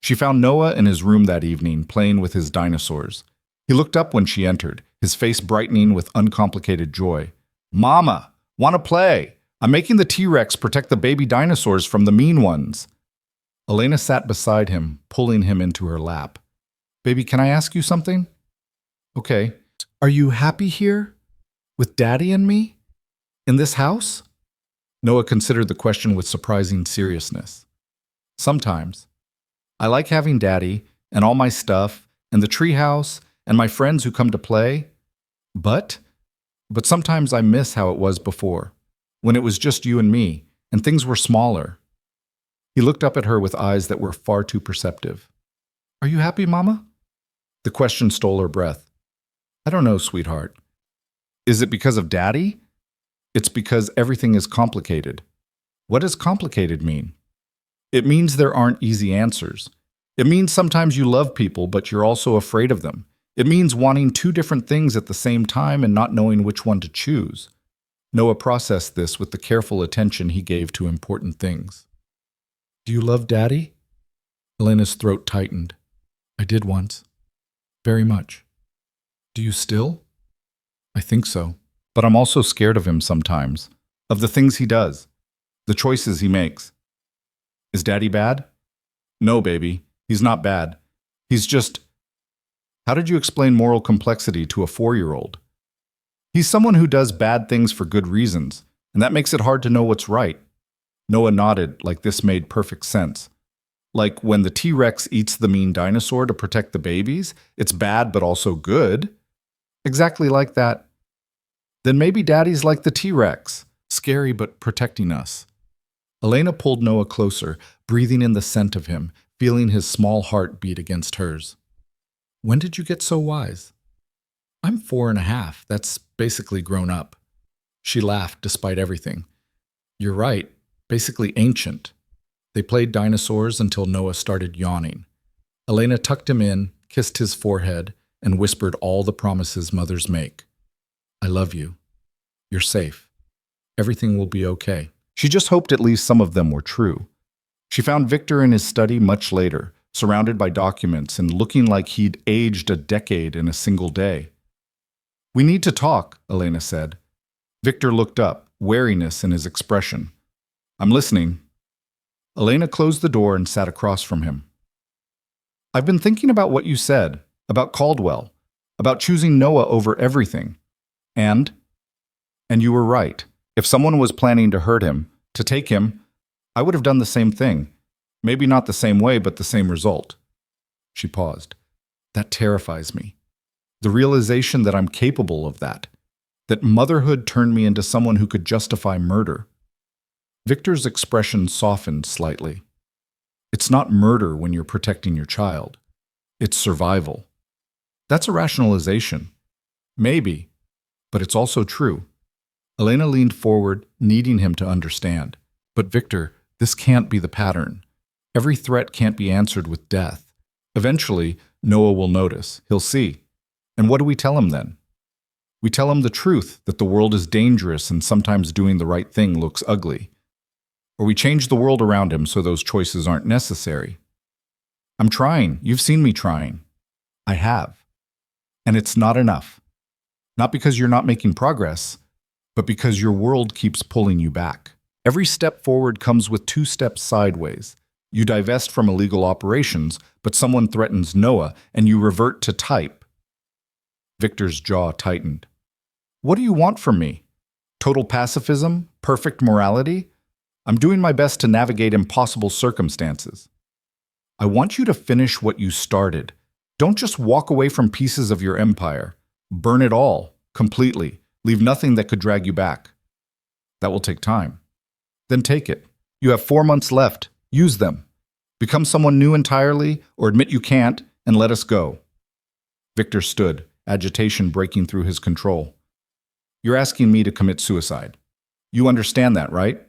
She found Noah in his room that evening, playing with his dinosaurs. He looked up when she entered, his face brightening with uncomplicated joy. Mama, want to play? I'm making the T-Rex protect the baby dinosaurs from the mean ones. Elena sat beside him, pulling him into her lap. Baby, can I ask you something? Okay. Are you happy here? With Daddy and me? In this house? Noah considered the question with surprising seriousness. Sometimes. I like having Daddy and all my stuff and the treehouse and my friends who come to play. But But sometimes I miss how it was before, when it was just you and me, and things were smaller. He looked up at her with eyes that were far too perceptive. Are you happy, Mama? The question stole her breath. I don't know, sweetheart. Is it because of Daddy? It's because everything is complicated. What does complicated mean? It means there aren't easy answers. It means sometimes you love people, but you're also afraid of them. It means wanting two different things at the same time and not knowing which one to choose. Noah processed this with the careful attention he gave to important things. Do you love Daddy? Elena's throat tightened. I did once. Very much. Do you still? I think so. But I'm also scared of him sometimes. Of the things he does. The choices he makes. Is Daddy bad? No, baby. He's not bad. He's just... How did you explain moral complexity to a 4-year-old? He's someone who does bad things for good reasons, and that makes it hard to know what's right. Noah nodded like this made perfect sense. Like when the T-Rex eats the mean dinosaur to protect the babies, it's bad but also good. Exactly like that. Then maybe Daddy's like the T-Rex, scary but protecting us. Elena pulled Noah closer, breathing in the scent of him, feeling his small heart beat against hers. When did you get so wise? I'm 4.5. That's basically grown up. She laughed despite everything. You're right, basically ancient. They played dinosaurs until Noah started yawning. Elena tucked him in, kissed his forehead, and whispered all the promises mothers make. I love you. You're safe. Everything will be okay. She just hoped at least some of them were true. She found Victor in his study much later, surrounded by documents and looking like he'd aged a decade in a single day. We need to talk, Elena said. Victor looked up, wariness in his expression. I'm listening. Elena closed the door and sat across from him. I've been thinking about what you said, about Caldwell, about choosing Noah over everything. And you were right. If someone was planning to hurt him, to take him, I would have done the same thing. Maybe not the same way, but the same result. She paused. That terrifies me. The realization that I'm capable of that motherhood turned me into someone who could justify murder. Victor's expression softened slightly. It's not murder when you're protecting your child. It's survival. That's a rationalization. Maybe, but it's also true. Elena leaned forward, needing him to understand. But Victor, this can't be the pattern. Every threat can't be answered with death. Eventually, Noah will notice. He'll see. And what do we tell him then? We tell him the truth, that the world is dangerous and sometimes doing the right thing looks ugly. Or we change the world around him so those choices aren't necessary. I'm trying. You've seen me trying. I have. And it's not enough. Not because you're not making progress, but because your world keeps pulling you back. Every step forward comes with 2 steps sideways. You divest from illegal operations, but someone threatens Noah, and you revert to type. Victor's jaw tightened. What do you want from me? Total pacifism? Perfect morality? I'm doing my best to navigate impossible circumstances. I want you to finish what you started. Don't just walk away from pieces of your empire. Burn it all, completely. Leave nothing that could drag you back. That will take time. Then take it. You have 4 months left. Use them. Become someone new entirely, or admit you can't, and let us go. Victor stood, agitation breaking through his control. You're asking me to commit suicide. You understand that, right?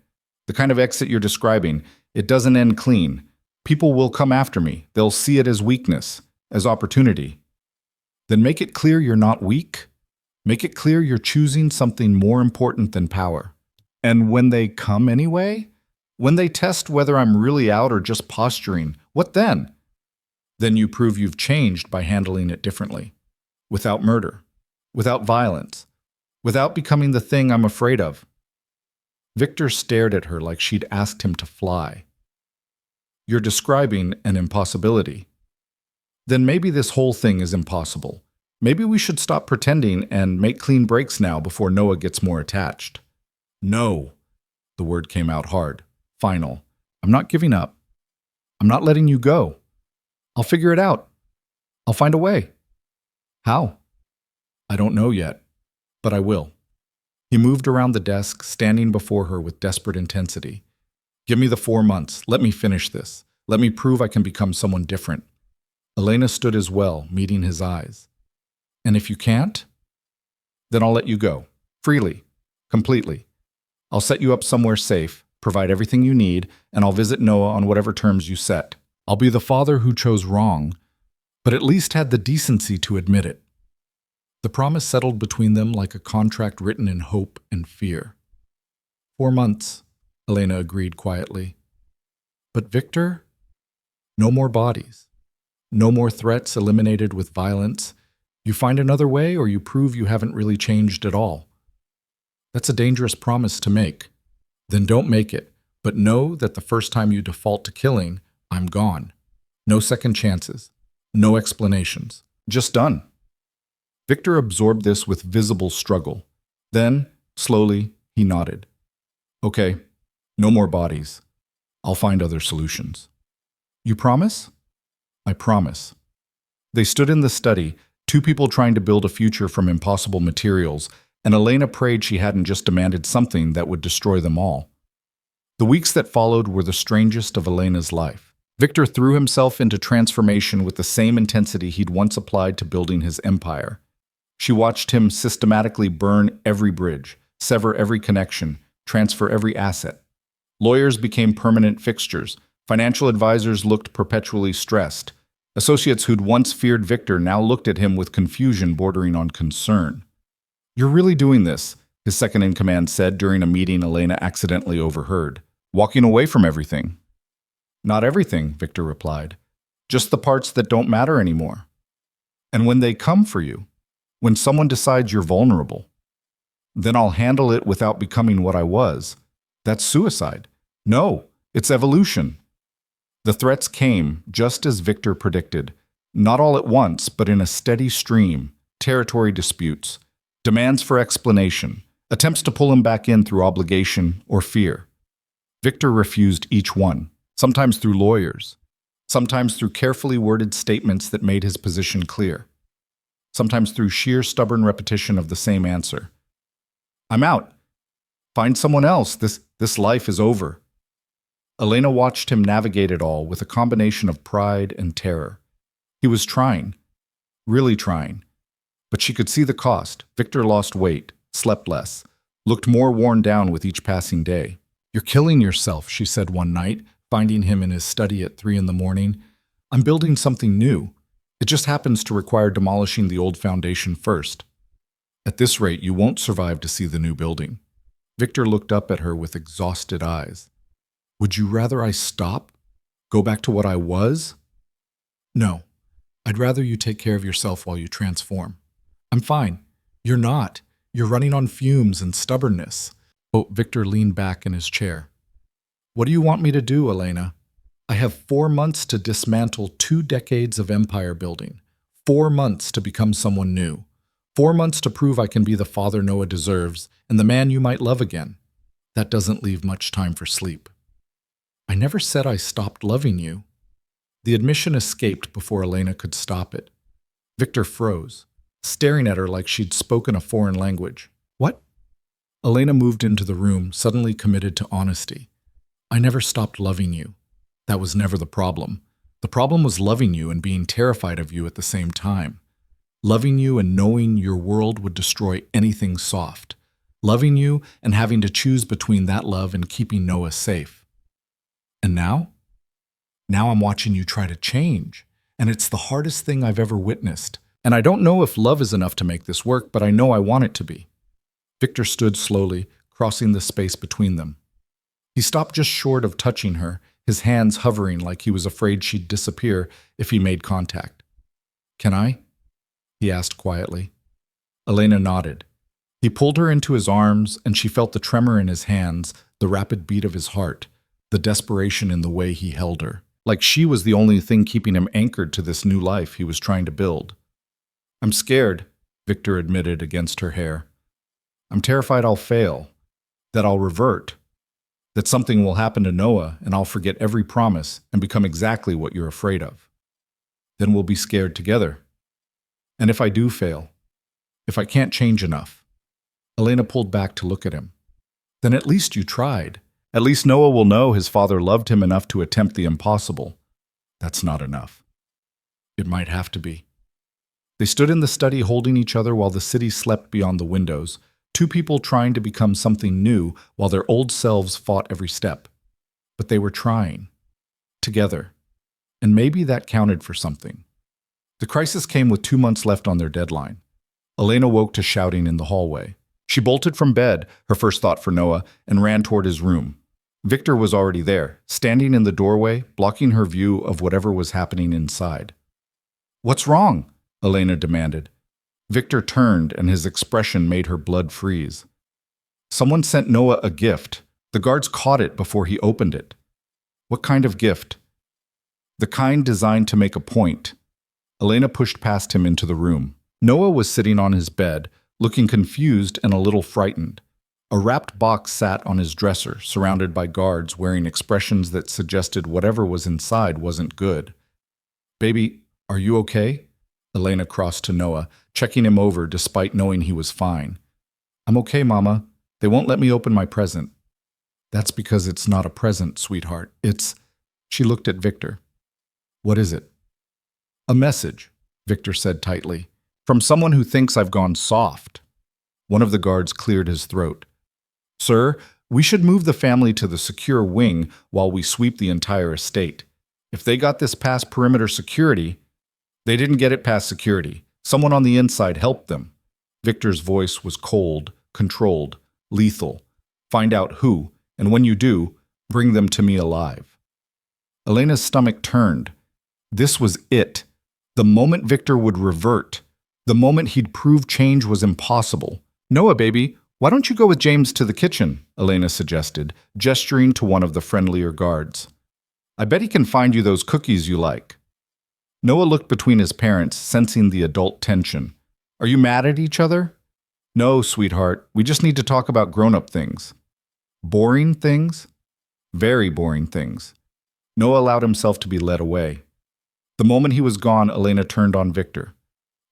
The kind of exit you're describing, it doesn't end clean. People will come after me. They'll see it as weakness, as opportunity. Then make it clear you're not weak. Make it clear you're choosing something more important than power. And when they come anyway? When they test whether I'm really out or just posturing, what then? Then you prove you've changed by handling it differently. Without murder. Without violence. Without becoming the thing I'm afraid of. Victor stared at her like she'd asked him to fly. You're describing an impossibility. Then maybe this whole thing is impossible. Maybe we should stop pretending and make clean breaks now before Noah gets more attached. No. The word came out hard, final. I'm not giving up. I'm not letting you go. I'll figure it out. I'll find a way. How? I don't know yet, but I will. He moved around the desk, standing before her with desperate intensity. Give me the 4 months. Let me finish this. Let me prove I can become someone different. Elena stood as well, meeting his eyes. And if you can't, then I'll let you go. Freely. Completely. I'll set you up somewhere safe, provide everything you need, and I'll visit Noah on whatever terms you set. I'll be the father who chose wrong, but at least had the decency to admit it. The promise settled between them like a contract written in hope and fear. 4 months, Elena agreed quietly. But Victor? No more bodies. No more threats eliminated with violence. You find another way or you prove you haven't really changed at all. That's a dangerous promise to make. Then don't make it, but know that the first time you default to killing, I'm gone. No second chances. No explanations. Just done. Victor absorbed this with visible struggle. Then, slowly, he nodded. Okay, no more bodies. I'll find other solutions. You promise? I promise. They stood in the study, two people trying to build a future from impossible materials, and Elena prayed she hadn't just demanded something that would destroy them all. The weeks that followed were the strangest of Elena's life. Victor threw himself into transformation with the same intensity he'd once applied to building his empire. She watched him systematically burn every bridge, sever every connection, transfer every asset. Lawyers became permanent fixtures. Financial advisors looked perpetually stressed. Associates who'd once feared Victor now looked at him with confusion bordering on concern. You're really doing this, his second-in-command said during a meeting Elena accidentally overheard. Walking away from everything. Not everything, Victor replied. Just the parts that don't matter anymore. And when they come for you, when someone decides you're vulnerable, then I'll handle it without becoming what I was. That's suicide. No, it's evolution. The threats came, just as Victor predicted. Not all at once, but in a steady stream. Territory disputes, demands for explanation, attempts to pull him back in through obligation or fear. Victor refused each one, sometimes through lawyers, sometimes through carefully worded statements that made his position clear, sometimes through sheer stubborn repetition of the same answer. I'm out. Find someone else. This life is over. Elena watched him navigate it all with a combination of pride and terror. He was trying, really trying, but she could see the cost. Victor lost weight, slept less, looked more worn down with each passing day. You're killing yourself, she said one night, finding him in his study at 3 a.m. I'm building something new. It just happens to require demolishing the old foundation first. At this rate, you won't survive to see the new building. Victor looked up at her with exhausted eyes. Would you rather I stop? Go back to what I was? No. I'd rather you take care of yourself while you transform. I'm fine. You're not. You're running on fumes and stubbornness. Oh, Victor leaned back in his chair. What do you want me to do, Elena? I have 4 months to dismantle 2 decades of empire building. 4 months to become someone new. 4 months to prove I can be the father Noah deserves and the man you might love again. That doesn't leave much time for sleep. I never said I stopped loving you. The admission escaped before Elena could stop it. Victor froze, staring at her like she'd spoken a foreign language. What? Elena moved into the room, suddenly committed to honesty. I never stopped loving you. That was never the problem. The problem was loving you and being terrified of you at the same time. Loving you and knowing your world would destroy anything soft. Loving you and having to choose between that love and keeping Noah safe. And now? Now I'm watching you try to change, and it's the hardest thing I've ever witnessed. And I don't know if love is enough to make this work, but I know I want it to be. Victor stood slowly, crossing the space between them. He stopped just short of touching her, his hands hovering like he was afraid she'd disappear if he made contact. Can I? He asked quietly. Elena nodded. He pulled her into his arms, and she felt the tremor in his hands, the rapid beat of his heart, the desperation in the way he held her, like she was the only thing keeping him anchored to this new life he was trying to build. I'm scared, Victor admitted against her hair. I'm terrified I'll fail, that I'll revert, that something will happen to Noah and I'll forget every promise and become exactly what you're afraid of. Then we'll be scared together. And if I do fail, if I can't change enough, Elena pulled back to look at him. Then at least you tried. At least Noah will know his father loved him enough to attempt the impossible. That's not enough. It might have to be. They stood in the study holding each other while the city slept beyond the windows, two people trying to become something new while their old selves fought every step. But they were trying. Together. And maybe that counted for something. The crisis came with 2 months left on their deadline. Elena woke to shouting in the hallway. She bolted from bed, her first thought for Noah, and ran toward his room. Victor was already there, standing in the doorway, blocking her view of whatever was happening inside. "What's wrong?" Elena demanded. Victor turned, and his expression made her blood freeze. Someone sent Noah a gift. The guards caught it before he opened it. What kind of gift? The kind designed to make a point. Elena pushed past him into the room. Noah was sitting on his bed, looking confused and a little frightened. A wrapped box sat on his dresser, surrounded by guards wearing expressions that suggested whatever was inside wasn't good. "Baby, are you okay?" Elena crossed to Noah, checking him over despite knowing he was fine. "I'm okay, Mama. They won't let me open my present." "That's because it's not a present, sweetheart. It's—" She looked at Victor. "What is it?" "A message," Victor said tightly. "From someone who thinks I've gone soft." One of the guards cleared his throat. "Sir, we should move the family to the secure wing while we sweep the entire estate. If they got this past perimeter security—" "They didn't get it past security. Someone on the inside helped them." Victor's voice was cold, controlled, lethal. "Find out who, and when you do, bring them to me alive." Elena's stomach turned. This was it. The moment Victor would revert. The moment he'd prove change was impossible. "Noah, baby, why don't you go with James to the kitchen?" Elena suggested, gesturing to one of the friendlier guards. "I bet he can find you those cookies you like." Noah looked between his parents, sensing the adult tension. "Are you mad at each other?" "No, sweetheart. We just need to talk about grown-up things." "Boring things?" "Very boring things." Noah allowed himself to be led away. The moment he was gone, Elena turned on Victor.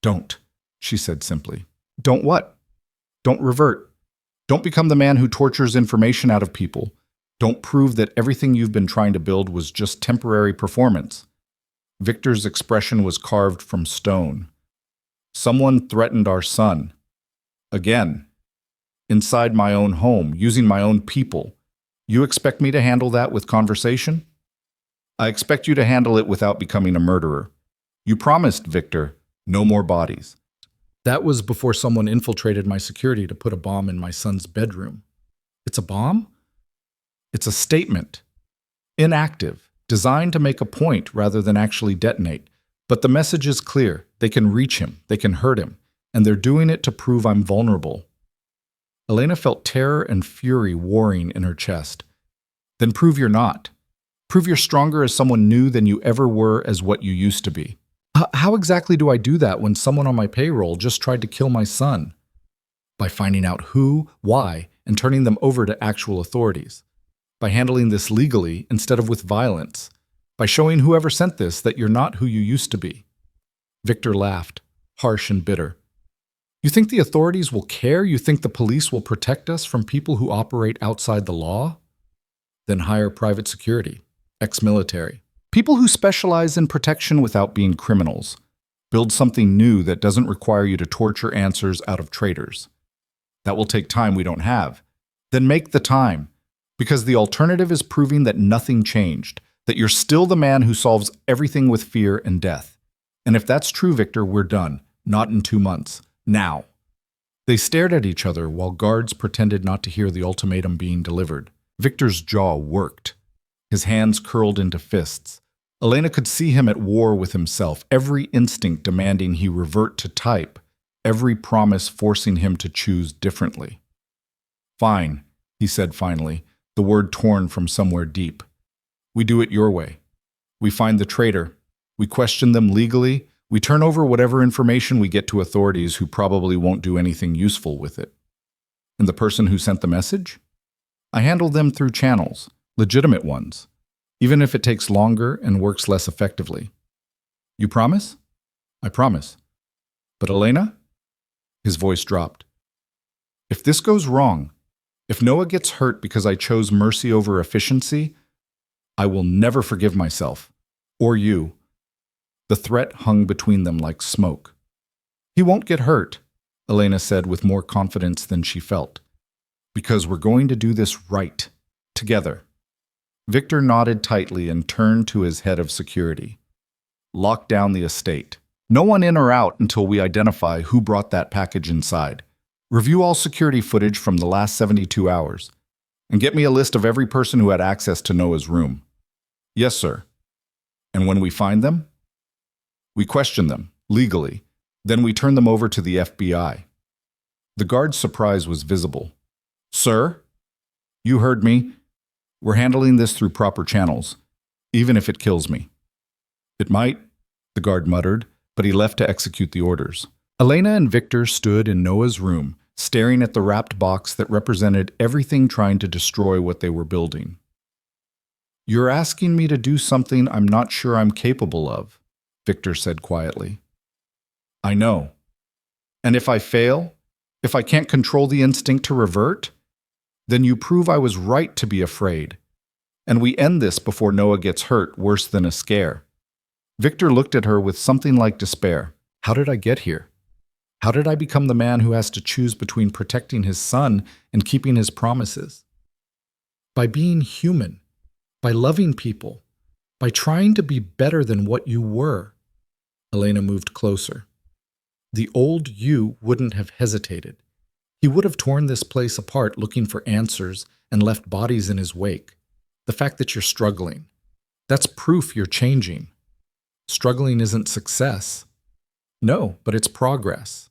"Don't," she said simply. "Don't what?" "Don't revert. Don't become the man who tortures information out of people. Don't prove that everything you've been trying to build was just temporary performance." Victor's expression was carved from stone. "Someone threatened our son. Again. Inside my own home, using my own people. You expect me to handle that with conversation? I expect you to handle it without becoming a murderer. You promised, Victor, no more bodies." That was before someone infiltrated my security to put a bomb in my son's bedroom. It's a bomb? It's a statement. Inactive, designed to make a point rather than actually detonate. But the message is clear. They can reach him, they can hurt him, and they're doing it to prove I'm vulnerable. Elena felt terror and fury warring in her chest. Then prove you're not. Prove you're stronger as someone new than you ever were as what you used to be. How exactly do I do that when someone on my payroll just tried to kill my son? By finding out who, why, and turning them over to actual authorities. By handling this legally instead of with violence. By showing whoever sent this that you're not who you used to be. Victor laughed, harsh and bitter. You think the authorities will care? You think the police will protect us from people who operate outside the law? Then hire private security, ex-military. People who specialize in protection without being criminals. Build something new that doesn't require you to torture answers out of traitors. That will take time we don't have. Then make the time. Because the alternative is proving that nothing changed, that you're still the man who solves everything with fear and death. And if that's true, Victor, we're done. Not in 2 months. Now. They stared at each other while guards pretended not to hear the ultimatum being delivered. Victor's jaw worked. His hands curled into fists. Elena could see him at war with himself, every instinct demanding he revert to type, every promise forcing him to choose differently. Fine, he said finally, the word torn from somewhere deep. We do it your way. We find the traitor. We question them legally. We turn over whatever information we get to authorities who probably won't do anything useful with it. And the person who sent the message? I handle them through channels, legitimate ones, even if it takes longer and works less effectively. You promise? I promise. But Elena? His voice dropped. If this goes wrong, if Noah gets hurt because I chose mercy over efficiency, I will never forgive myself. Or you. The threat hung between them like smoke. He won't get hurt, Elena said with more confidence than she felt. Because we're going to do this right. Together. Victor nodded tightly and turned to his head of security. Lock down the estate. No one in or out until we identify who brought that package inside. Review all security footage from the last 72 hours. And get me a list of every person who had access to Noah's room. Yes, sir. And when we find them, we question them, legally. Then we turn them over to the FBI. The guard's surprise was visible. Sir? You heard me. We're handling this through proper channels, even if it kills me. It might, the guard muttered, but he left to execute the orders. Elena and Victor stood in Noah's room, staring at the wrapped box that represented everything trying to destroy what they were building. You're asking me to do something I'm not sure I'm capable of, Victor said quietly. I know. And if I fail, if I can't control the instinct to revert, then you prove I was right to be afraid. And we end this before Noah gets hurt worse than a scare. Victor looked at her with something like despair. How did I get here? How did I become the man who has to choose between protecting his son and keeping his promises? By being human, by loving people, by trying to be better than what you were. Elena moved closer. The old you wouldn't have hesitated. He would have torn this place apart looking for answers and left bodies in his wake. The fact that you're struggling, that's proof you're changing. Struggling isn't success. No, but it's progress.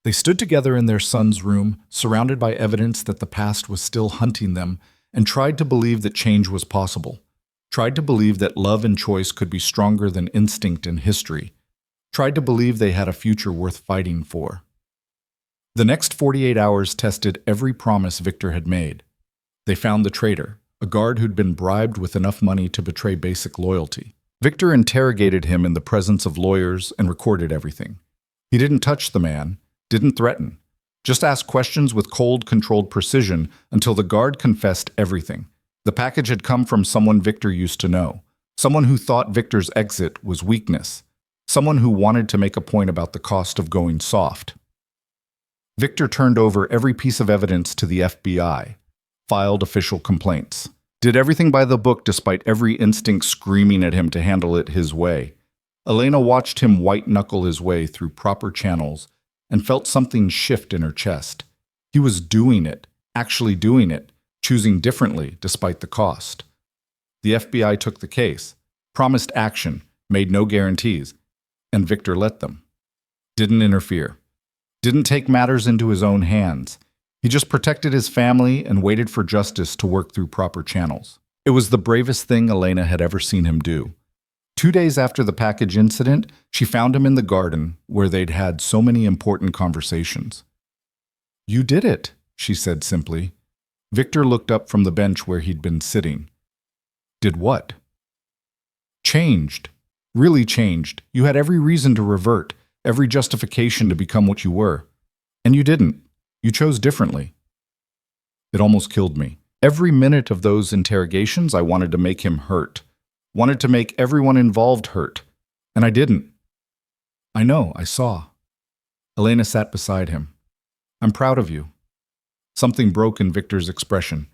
They stood together in their son's room, surrounded by evidence that the past was still hunting them, and tried to believe that change was possible. Tried to believe that love and choice could be stronger than instinct and history. Tried to believe they had a future worth fighting for. The next 48 hours tested every promise Victor had made. They found the traitor, a guard who'd been bribed with enough money to betray basic loyalty. Victor interrogated him in the presence of lawyers and recorded everything. He didn't touch the man, didn't threaten, just asked questions with cold, controlled precision until the guard confessed everything. The package had come from someone Victor used to know, someone who thought Victor's exit was weakness, someone who wanted to make a point about the cost of going soft. Victor turned over every piece of evidence to the FBI, filed official complaints, did everything by the book despite every instinct screaming at him to handle it his way. Elena watched him white-knuckle his way through proper channels and felt something shift in her chest. He was doing it, actually doing it, choosing differently despite the cost. The FBI took the case, promised action, made no guarantees, and Victor let them. Didn't interfere. Didn't take matters into his own hands. He just protected his family and waited for justice to work through proper channels. It was the bravest thing Elena had ever seen him do. 2 days after the package incident, she found him in the garden where they'd had so many important conversations. You did it, she said simply. Victor looked up from the bench where he'd been sitting. Did what? Changed. Really changed. You had every reason to revert, every justification to become what you were. And you didn't. You chose differently. It almost killed me. Every minute of those interrogations, I wanted to make him hurt. Wanted to make everyone involved hurt. And I didn't. I know, I saw. Elena sat beside him. I'm proud of you. Something broke in Victor's expression.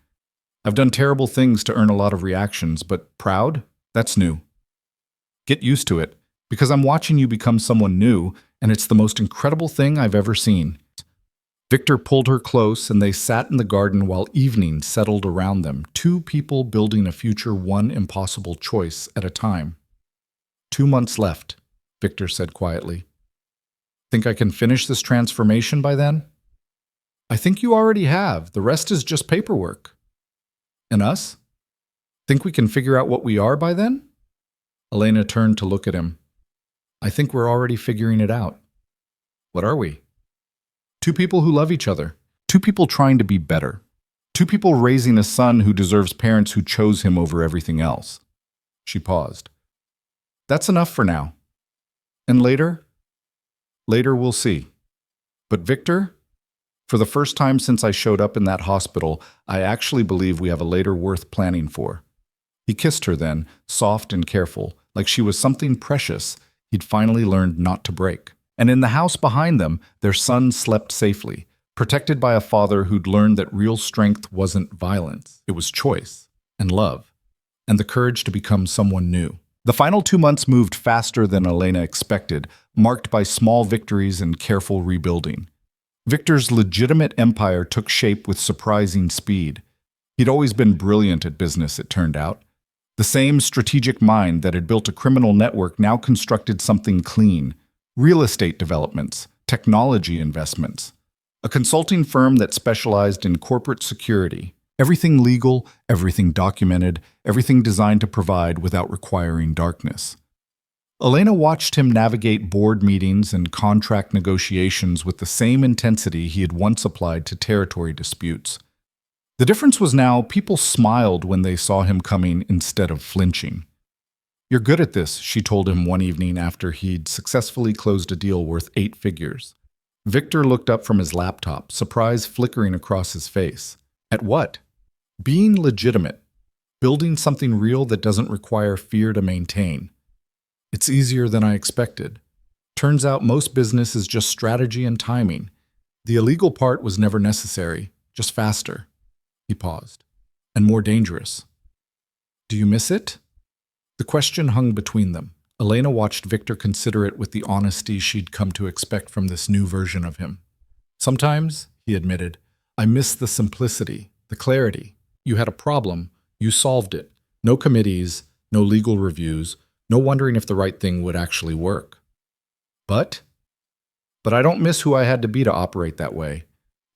I've done terrible things to earn a lot of reactions, but proud? That's new. Get used to it, because I'm watching you become someone new, and it's the most incredible thing I've ever seen. Victor pulled her close, and they sat in the garden while evening settled around them, 2 people building a future one impossible choice at a time. 2 months left, Victor said quietly. Think I can finish this transformation by then? I think you already have. The rest is just paperwork. And us? Think we can figure out what we are by then? Elena turned to look at him. I think we're already figuring it out. What are we? 2 people who love each other. 2 people trying to be better. 2 people raising a son who deserves parents who chose him over everything else. She paused. That's enough for now. And later? Later we'll see. But Victor? For the first time since I showed up in that hospital, I actually believe we have a later worth planning for." He kissed her then, soft and careful, like she was something precious he'd finally learned not to break. And in the house behind them, their son slept safely, protected by a father who'd learned that real strength wasn't violence. It was choice and love and the courage to become someone new. The final 2 months moved faster than Elena expected, marked by small victories and careful rebuilding. Victor's legitimate empire took shape with surprising speed. He'd always been brilliant at business, it turned out. The same strategic mind that had built a criminal network now constructed something clean: real estate developments, technology investments, a consulting firm that specialized in corporate security. Everything legal, everything documented, everything designed to provide without requiring darkness. Elena watched him navigate board meetings and contract negotiations with the same intensity he had once applied to territory disputes. The difference was now people smiled when they saw him coming instead of flinching. "You're good at this," she told him one evening after he'd successfully closed a deal worth 8 figures. Victor looked up from his laptop, surprise flickering across his face. At what? Being legitimate. Building something real that doesn't require fear to maintain. "It's easier than I expected. Turns out most business is just strategy and timing. The illegal part was never necessary, just faster." He paused. "And more dangerous." "Do you miss it?" The question hung between them. Elena watched Victor consider it with the honesty she'd come to expect from this new version of him. "Sometimes," he admitted, "I miss the simplicity, the clarity. You had a problem, you solved it. No committees, no legal reviews, no wondering if the right thing would actually work. But I don't miss who I had to be to operate that way.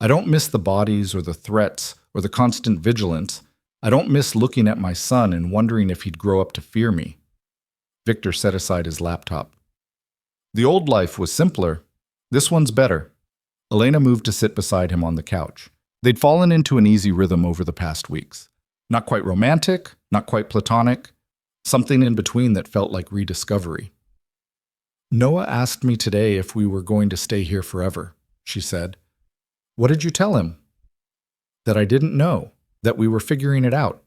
I don't miss the bodies or the threats or the constant vigilance. I don't miss looking at my son and wondering if he'd grow up to fear me." Victor set aside his laptop. "The old life was simpler. This one's better." Elena moved to sit beside him on the couch. They'd fallen into an easy rhythm over the past weeks. Not quite romantic, not quite platonic, something in between that felt like rediscovery. "Noah asked me today if we were going to stay here forever," she said. "What did you tell him?" "That I didn't know, that we were figuring it out."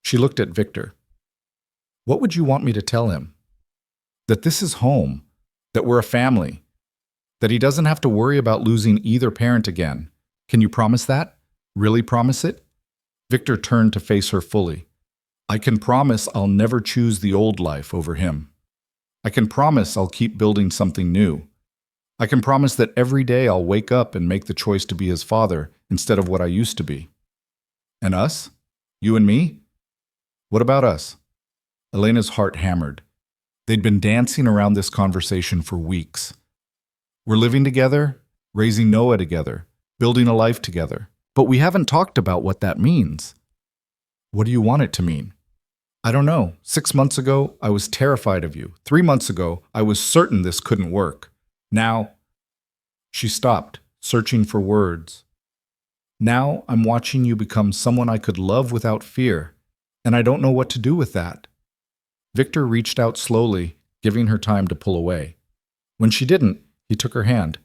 She looked at Victor. "What would you want me to tell him?" "That this is home, that we're a family, that he doesn't have to worry about losing either parent again. Can you promise that? Really promise it?" Victor turned to face her fully. "I can promise I'll never choose the old life over him. I can promise I'll keep building something new. I can promise that every day I'll wake up and make the choice to be his father instead of what I used to be." "And us? You and me? What about us?" Elena's heart hammered. They'd been dancing around this conversation for weeks. "We're living together, raising Noah together, building a life together. But we haven't talked about what that means." "What do you want it to mean?" "I don't know. 6 months ago, I was terrified of you. 3 months ago, I was certain this couldn't work. Now—" She stopped, searching for words. "Now I'm watching you become someone I could love without fear, and I don't know what to do with that." Victor reached out slowly, giving her time to pull away. When she didn't, he took her hand.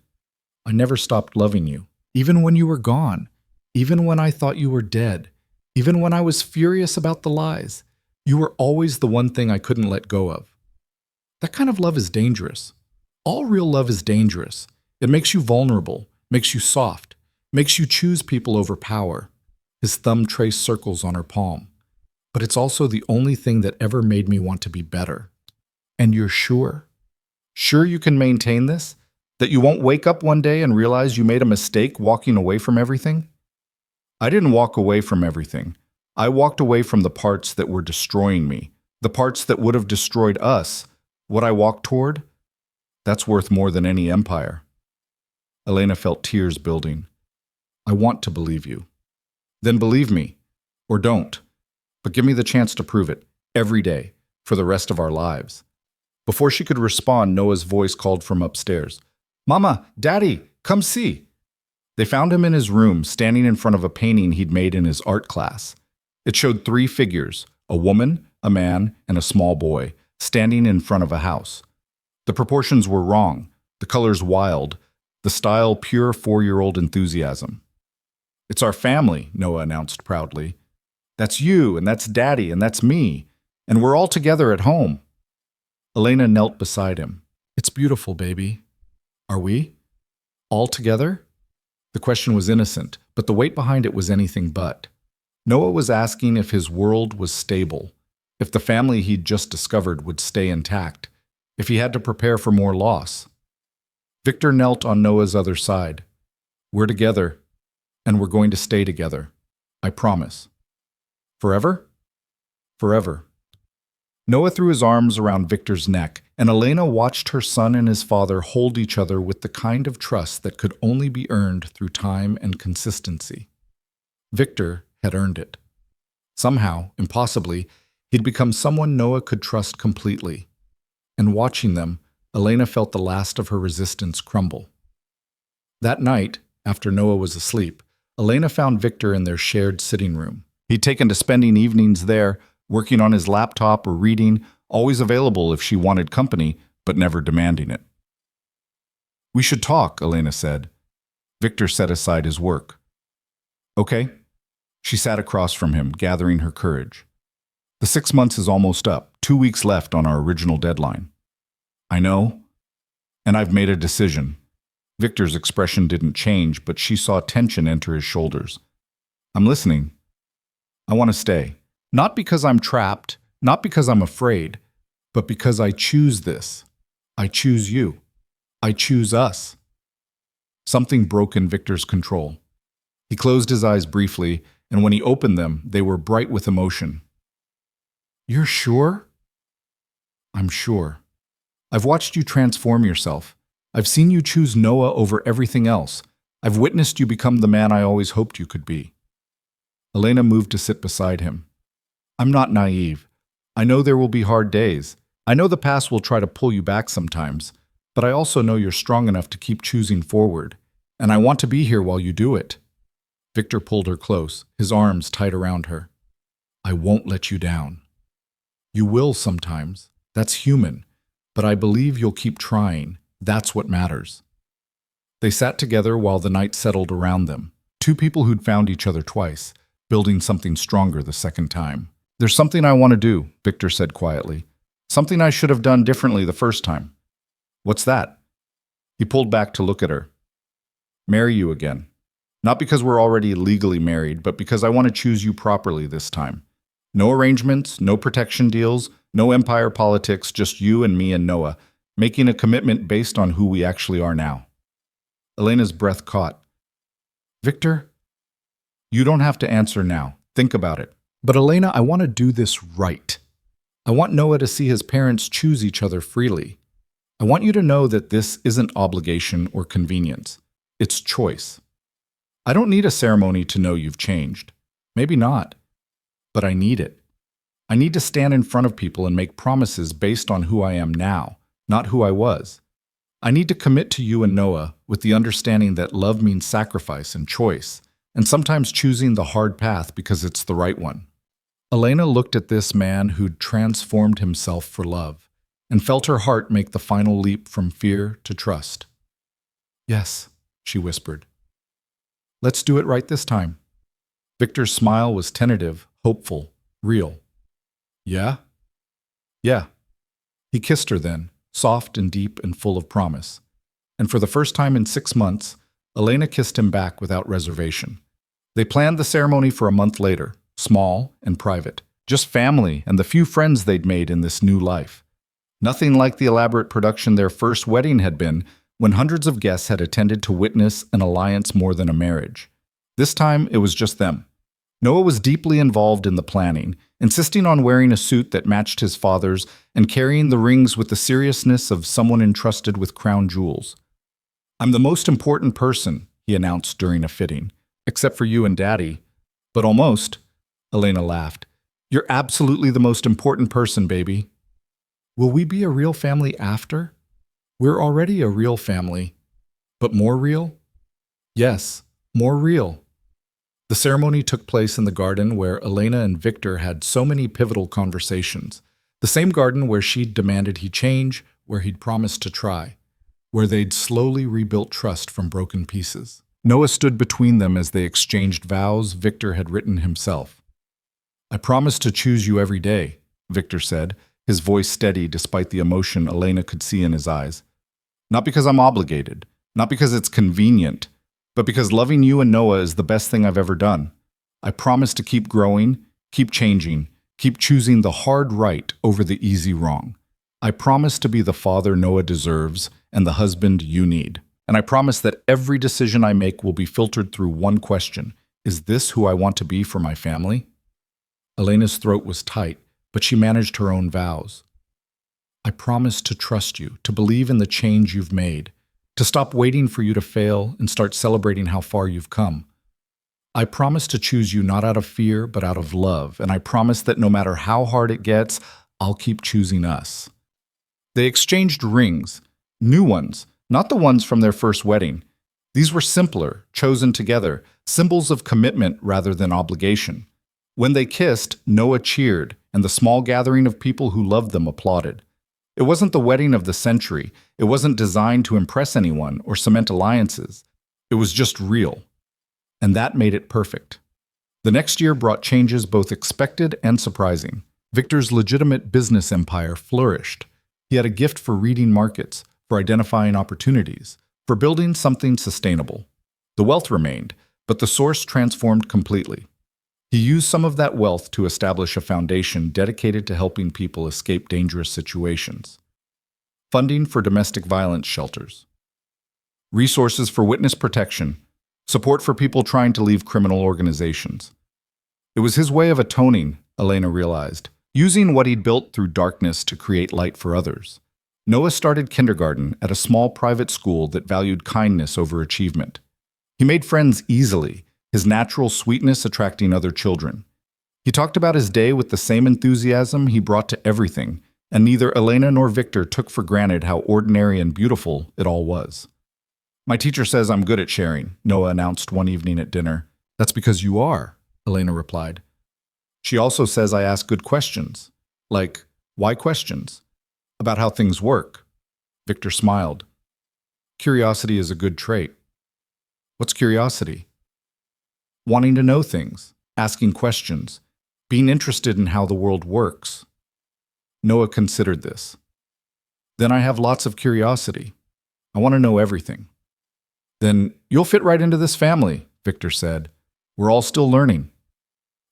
"I never stopped loving you. Even when you were gone, even when I thought you were dead, even when I was furious about the lies, you were always the one thing I couldn't let go of." That kind of love is dangerous. All real love is dangerous. It makes you vulnerable, makes you soft, makes you choose people over power. His thumb traced circles on her palm. "But it's also the only thing that ever made me want to be better." "And you're sure? Sure you can maintain this? That you won't wake up one day and realize you made a mistake walking away from everything?" "I didn't walk away from everything. I walked away from the parts that were destroying me, the parts that would have destroyed us. What I walked toward? That's worth more than any empire." Elena felt tears building. "I want to believe you." "Then believe me. Or don't. But give me the chance to prove it, every day, for the rest of our lives." Before she could respond, Noah's voice called from upstairs. "Mama, Daddy, come see." They found him in his room, standing in front of a painting he'd made in his art class. It showed 3 figures, a woman, a man, and a small boy, standing in front of a house. The proportions were wrong, the colors wild, the style pure 4-year-old enthusiasm. "It's our family," Noah announced proudly. "That's you, and that's Daddy, and that's me, and we're all together at home." Elena knelt beside him. "It's beautiful, baby. Are we? All together?" The question was innocent, but the weight behind it was anything but. Noah was asking if his world was stable, if the family he'd just discovered would stay intact, if he had to prepare for more loss. Victor knelt on Noah's other side. "We're together, and we're going to stay together. I promise." "Forever?" "Forever." Noah threw his arms around Victor's neck, and Elena watched her son and his father hold each other with the kind of trust that could only be earned through time and consistency. Victor had earned it. Somehow, impossibly, he'd become someone Noah could trust completely. And watching them, Elena felt the last of her resistance crumble. That night, after Noah was asleep, Elena found Victor in their shared sitting room. He'd taken to spending evenings there, working on his laptop or reading, always available if she wanted company, but never demanding it. "We should talk," Elena said. Victor set aside his work. "Okay." She sat across from him, gathering her courage. "The 6 months is almost up, 2 weeks left on our original deadline." "I know. And I've made a decision." Victor's expression didn't change, but she saw tension enter his shoulders. "I'm listening. I want to stay. Not because I'm trapped, not because I'm afraid, but because I choose this. I choose you. I choose us." Something broke in Victor's control. He closed his eyes briefly, and when he opened them, they were bright with emotion. "You're sure?" "I'm sure. I've watched you transform yourself. I've seen you choose Noah over everything else. I've witnessed you become the man I always hoped you could be." Elena moved to sit beside him. "I'm not naive. I know there will be hard days. I know the past will try to pull you back sometimes, but I also know you're strong enough to keep choosing forward, and I want to be here while you do it." Victor pulled her close, his arms tight around her. "I won't let you down. You will sometimes. That's human. But I believe you'll keep trying. That's what matters." They sat together while the night settled around them. Two people who'd found each other twice, building something stronger the second time. "There's something I want to do," Victor said quietly. "Something I should have done differently the first time." "What's that?" He pulled back to look at her. "Marry you again. Not because we're already legally married, but because I want to choose you properly this time. No arrangements, no protection deals, no empire politics, just you and me and Noah, making a commitment based on who we actually are now." Elena's breath caught. "Victor, you don't have to answer now. Think about it. But Elena, I want to do this right. I want Noah to see his parents choose each other freely. I want you to know that this isn't obligation or convenience. It's choice. I don't need a ceremony to know you've changed. Maybe not. But I need it. I need to stand in front of people and make promises based on who I am now, not who I was. I need to commit to you and Noah with the understanding that love means sacrifice and choice, and sometimes choosing the hard path because it's the right one." Elena looked at this man who'd transformed himself for love, and felt her heart make the final leap from fear to trust. "Yes," she whispered. "Let's do it right this time." Victor's smile was tentative, hopeful, real. "Yeah?" "Yeah." He kissed her then, soft and deep and full of promise. And for the first time in 6 months, Elena kissed him back without reservation. They planned the ceremony for a month later, small and private, just family and the few friends they'd made in this new life. Nothing like the elaborate production their first wedding had been, when hundreds of guests had attended to witness an alliance more than a marriage. This time, it was just them. Noah was deeply involved in the planning, insisting on wearing a suit that matched his father's and carrying the rings with the seriousness of someone entrusted with crown jewels. "I'm the most important person," he announced during a fitting, "except for you and Daddy." "But almost," Elena laughed. "You're absolutely the most important person, baby." "Will we be a real family after?" "We're already a real family." "But more real?" "Yes, more real." The ceremony took place in the garden where Elena and Victor had so many pivotal conversations. The same garden where she'd demanded he change, where he'd promised to try. where they'd slowly rebuilt trust from broken pieces. Noah stood between them as they exchanged vows Victor had written himself. "I promise to choose you every day," Victor said, his voice steady despite the emotion Elena could see in his eyes. "Not because I'm obligated, not because it's convenient, but because loving you and Noah is the best thing I've ever done. I promise to keep growing, keep changing, keep choosing the hard right over the easy wrong. I promise to be the father Noah deserves and the husband you need. And I promise that every decision I make will be filtered through one question: is this who I want to be for my family?" Elena's throat was tight, but she managed her own vows. "I promise to trust you, to believe in the change you've made, to stop waiting for you to fail and start celebrating how far you've come. I promise to choose you not out of fear, but out of love, and I promise that no matter how hard it gets, I'll keep choosing us." They exchanged rings, new ones, not the ones from their first wedding. These were simpler, chosen together, symbols of commitment rather than obligation. When they kissed, Noah cheered, and the small gathering of people who loved them applauded. It wasn't the wedding of the century. It wasn't designed to impress anyone or cement alliances. It was just real. And that made it perfect. The next year brought changes both expected and surprising. Victor's legitimate business empire flourished. He had a gift for reading markets, for identifying opportunities, for building something sustainable. The wealth remained, but the source transformed completely. He used some of that wealth to establish a foundation dedicated to helping people escape dangerous situations. Funding for domestic violence shelters. Resources for witness protection. Support for people trying to leave criminal organizations. It was his way of atoning, Elena realized, using what he'd built through darkness to create light for others. Noah started kindergarten at a small private school that valued kindness over achievement. He made friends easily, his natural sweetness attracting other children. He talked about his day with the same enthusiasm he brought to everything, and neither Elena nor Victor took for granted how ordinary and beautiful it all was. "My teacher says I'm good at sharing," Noah announced one evening at dinner. "That's because you are," Elena replied. "She also says I ask good questions. Like, why questions? About how things work." Victor smiled. "Curiosity is a good trait." "What's curiosity?" "Wanting to know things, asking questions, being interested in how the world works." Noah considered this. "Then I have lots of curiosity. I want to know everything." "Then you'll fit right into this family," Victor said. "We're all still learning."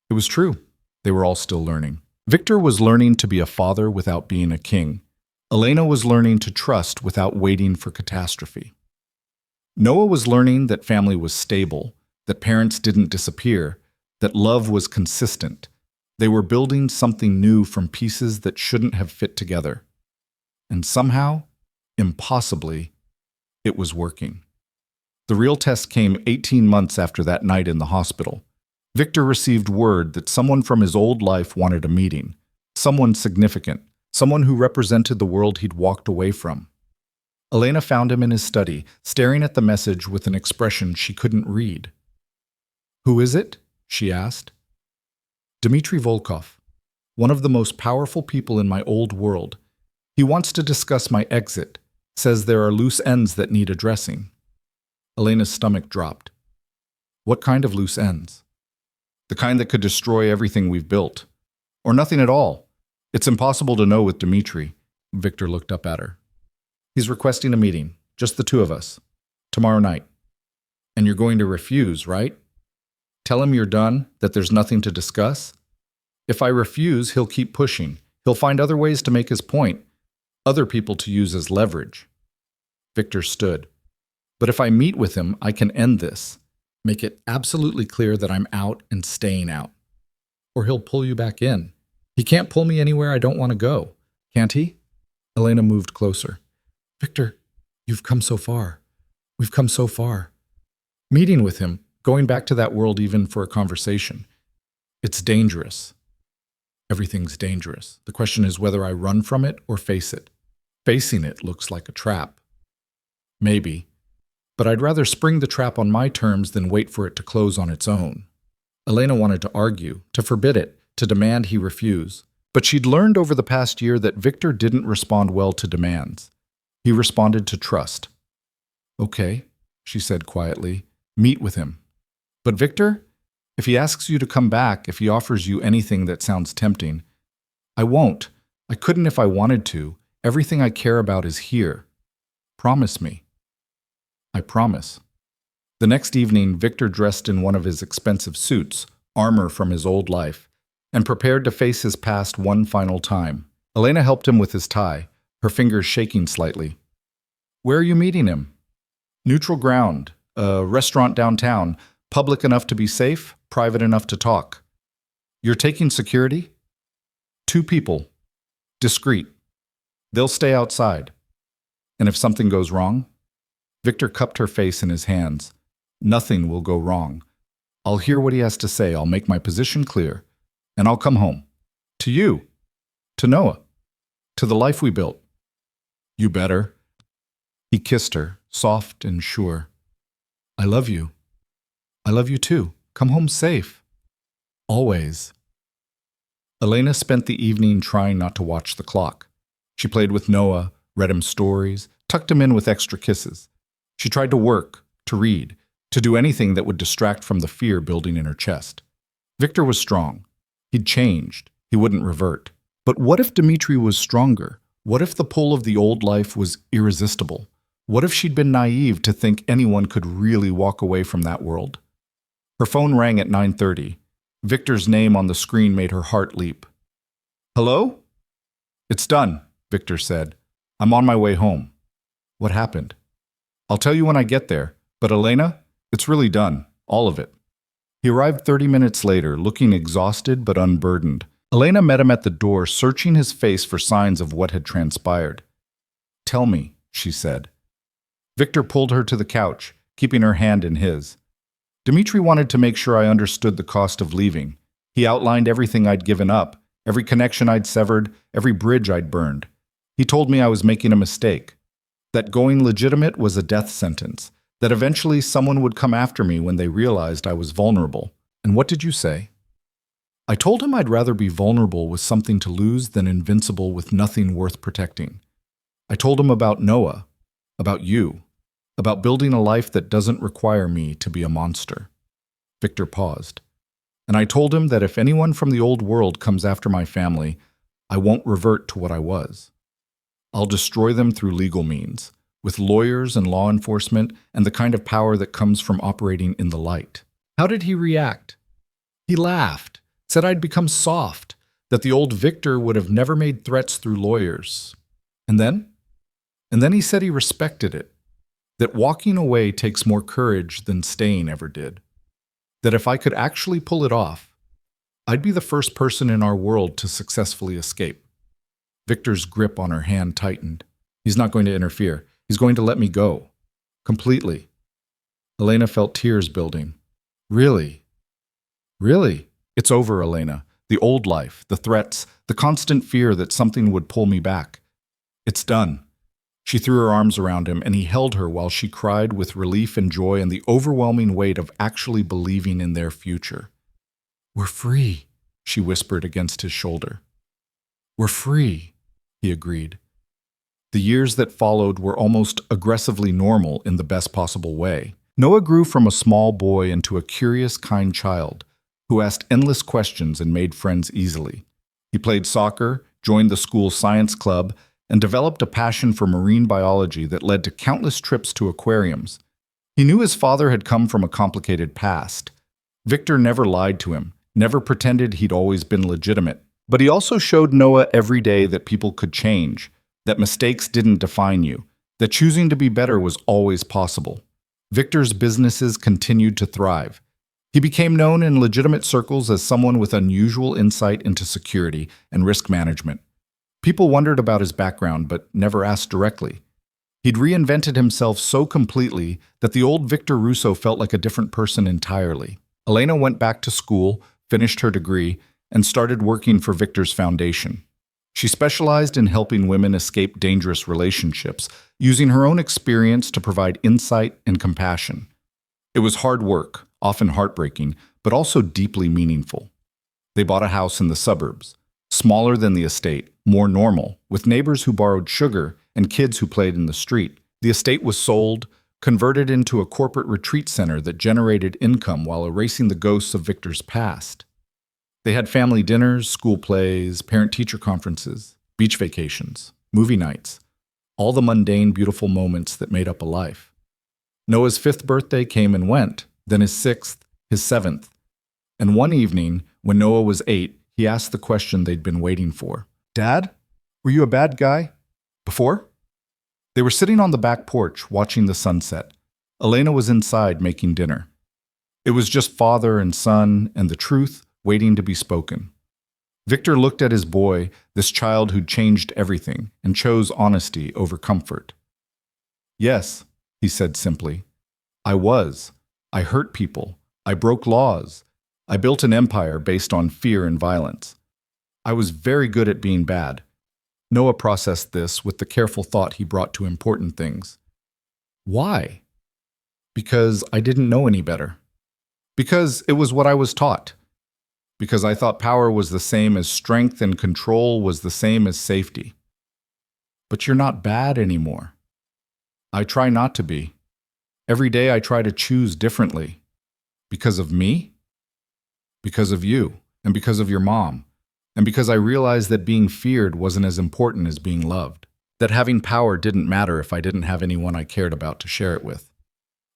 It was true. They were all still learning. Victor was learning to be a father without being a king. Elena was learning to trust without waiting for catastrophe. Noah was learning that family was stable, that parents didn't disappear, that love was consistent. They were building something new from pieces that shouldn't have fit together. And somehow, impossibly, it was working. The real test came 18 months after that night in the hospital. Victor received word that someone from his old life wanted a meeting, someone significant, someone who represented the world he'd walked away from. Elena found him in his study, staring at the message with an expression she couldn't read. "Who is it?" she asked. "Dmitry Volkov, one of the most powerful people in my old world. He wants to discuss my exit, says there are loose ends that need addressing." Elena's stomach dropped. "What kind of loose ends?" "The kind that could destroy everything we've built. Or nothing at all. It's impossible to know with Dmitry." Victor looked up at her. "He's requesting a meeting, just the two of us, tomorrow night. And you're going to refuse, right? Tell him you're done, that there's nothing to discuss. If I refuse, he'll keep pushing. He'll find other ways to make his point, other people to use as leverage." Victor stood. "But if I meet with him, I can end this. Make it absolutely clear that I'm out and staying out. Or he'll pull you back in. He can't pull me anywhere I don't want to go, can't he?" Elena moved closer. "Victor, you've come so far. We've come so far. Meeting with him, going back to that world even for a conversation. It's dangerous. Everything's dangerous. The question is whether I run from it or face it. Facing it looks like a trap. Maybe. But I'd rather spring the trap on my terms than wait for it to close on its own." Elena wanted to argue, to forbid it, to demand he refuse. But she'd learned over the past year that Victor didn't respond well to demands. He responded to trust. Okay, she said quietly. Meet with him. But Victor, if he asks you to come back, if he offers you anything that sounds tempting, I won't. I couldn't if I wanted to. Everything I care about is here. Promise me. I promise. The next evening, Victor dressed in one of his expensive suits, armor from his old life, and prepared to face his past one final time. Elena helped him with his tie, her fingers shaking slightly. Where are you meeting him? Neutral ground, a restaurant downtown, public enough to be safe, private enough to talk. You're taking security? 2 people. Discreet. They'll stay outside. And if something goes wrong? Victor cupped her face in his hands. Nothing will go wrong. I'll hear what he has to say, I'll make my position clear, and I'll come home. To you. To Noah. To the life we built. You better. He kissed her, soft and sure. I love you. I love you too. Come home safe. Always. Elena spent the evening trying not to watch the clock. She played with Noah, read him stories, tucked him in with extra kisses. She tried to work, to read, to do anything that would distract from the fear building in her chest. Victor was strong. He'd changed. He wouldn't revert. But what if Dmitri was stronger? What if the pull of the old life was irresistible? What if she'd been naive to think anyone could really walk away from that world? Her phone rang at 9:30. Victor's name on the screen made her heart leap. Hello? It's done, Victor said. I'm on my way home. What happened? I'll tell you when I get there, but Elena, it's really done, all of it. He arrived 30 minutes later, looking exhausted but unburdened. Elena met him at the door, searching his face for signs of what had transpired. Tell me, she said. Victor pulled her to the couch, keeping her hand in his. Dmitri wanted to make sure I understood the cost of leaving. He outlined everything I'd given up, every connection I'd severed, every bridge I'd burned. He told me I was making a mistake, that going legitimate was a death sentence, that eventually someone would come after me when they realized I was vulnerable. And what did you say? I told him I'd rather be vulnerable with something to lose than invincible with nothing worth protecting. I told him about Noah, about you, about building a life that doesn't require me to be a monster. Victor paused. And I told him that if anyone from the old world comes after my family, I won't revert to what I was. I'll destroy them through legal means, with lawyers and law enforcement and the kind of power that comes from operating in the light. How did he react? He laughed, said I'd become soft, that the old Victor would have never made threats through lawyers. And then he said he respected it, that walking away takes more courage than staying ever did, that if I could actually pull it off, I'd be the first person in our world to successfully escape. Victor's grip on her hand tightened. He's not going to interfere. He's going to let me go. Completely. Elena felt tears building. Really? Really? It's over, Elena. The old life, the threats, the constant fear that something would pull me back. It's done. She threw her arms around him, and he held her while she cried with relief and joy and the overwhelming weight of actually believing in their future. We're free, she whispered against his shoulder. We're free, he agreed. The years that followed were almost aggressively normal in the best possible way. Noah grew from a small boy into a curious, kind child who asked endless questions and made friends easily. He played soccer, joined the school science club, and developed a passion for marine biology that led to countless trips to aquariums. He knew his father had come from a complicated past. Victor never lied to him, never pretended he'd always been legitimate. But he also showed Noah every day that people could change, that mistakes didn't define you, that choosing to be better was always possible. Victor's businesses continued to thrive. He became known in legitimate circles as someone with unusual insight into security and risk management. People wondered about his background, but never asked directly. He'd reinvented himself so completely that the old Victor Russo felt like a different person entirely. Elena went back to school, finished her degree, and started working for Victor's foundation. She specialized in helping women escape dangerous relationships, using her own experience to provide insight and compassion. It was hard work, often heartbreaking, but also deeply meaningful. They bought a house in the suburbs, smaller than the estate, more normal, with neighbors who borrowed sugar and kids who played in the street. The estate was sold, converted into a corporate retreat center that generated income while erasing the ghosts of Victor's past. They had family dinners, school plays, parent-teacher conferences, beach vacations, movie nights, all the mundane, beautiful moments that made up a life. Noah's 5th birthday came and went, then his 6th, his 7th. And one evening, when Noah was 8, he asked the question they'd been waiting for. "Dad, were you a bad guy before?" They were sitting on the back porch, watching the sunset. Elena was inside making dinner. It was just father and son, and the truth waiting to be spoken. Victor looked at his boy, this child who'd changed everything, and chose honesty over comfort. "Yes," he said simply. "I was. I hurt people. I broke laws. I built an empire based on fear and violence. I was very good at being bad." Noah processed this with the careful thought he brought to important things. "Why?" "Because I didn't know any better. Because it was what I was taught. Because I thought power was the same as strength and control was the same as safety." "But you're not bad anymore." "I try not to be. Every day I try to choose differently. Because of me? Because of you, and because of your mom. And because I realized that being feared wasn't as important as being loved. That having power didn't matter if I didn't have anyone I cared about to share it with."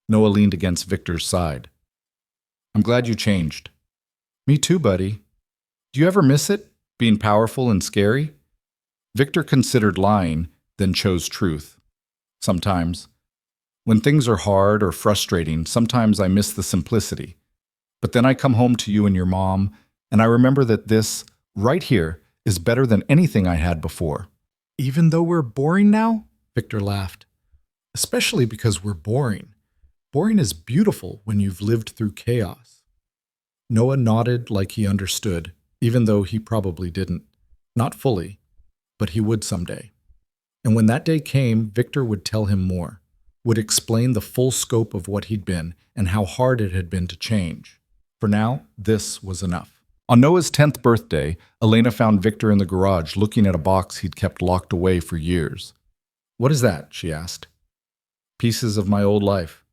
Noah leaned against Victor's side. "I'm glad you changed." "Me too, buddy. Do you ever miss it, being powerful and scary?" Victor considered lying, then chose truth. "Sometimes. When things are hard or frustrating, sometimes I miss the simplicity. But then I come home to you and your mom, and I remember that this, right here, is better than anything I had before." "Even though we're boring now?" Victor laughed. "Especially because we're boring. Boring is beautiful when you've lived through chaos." Noah nodded like he understood, even though he probably didn't. Not fully, but he would someday. And when that day came, Victor would tell him more, would explain the full scope of what he'd been and how hard it had been to change. For now, this was enough. On Noah's 10th birthday, Elena found Victor in the garage looking at a box he'd kept locked away for years. "What is that?" she asked. "Pieces of my old life.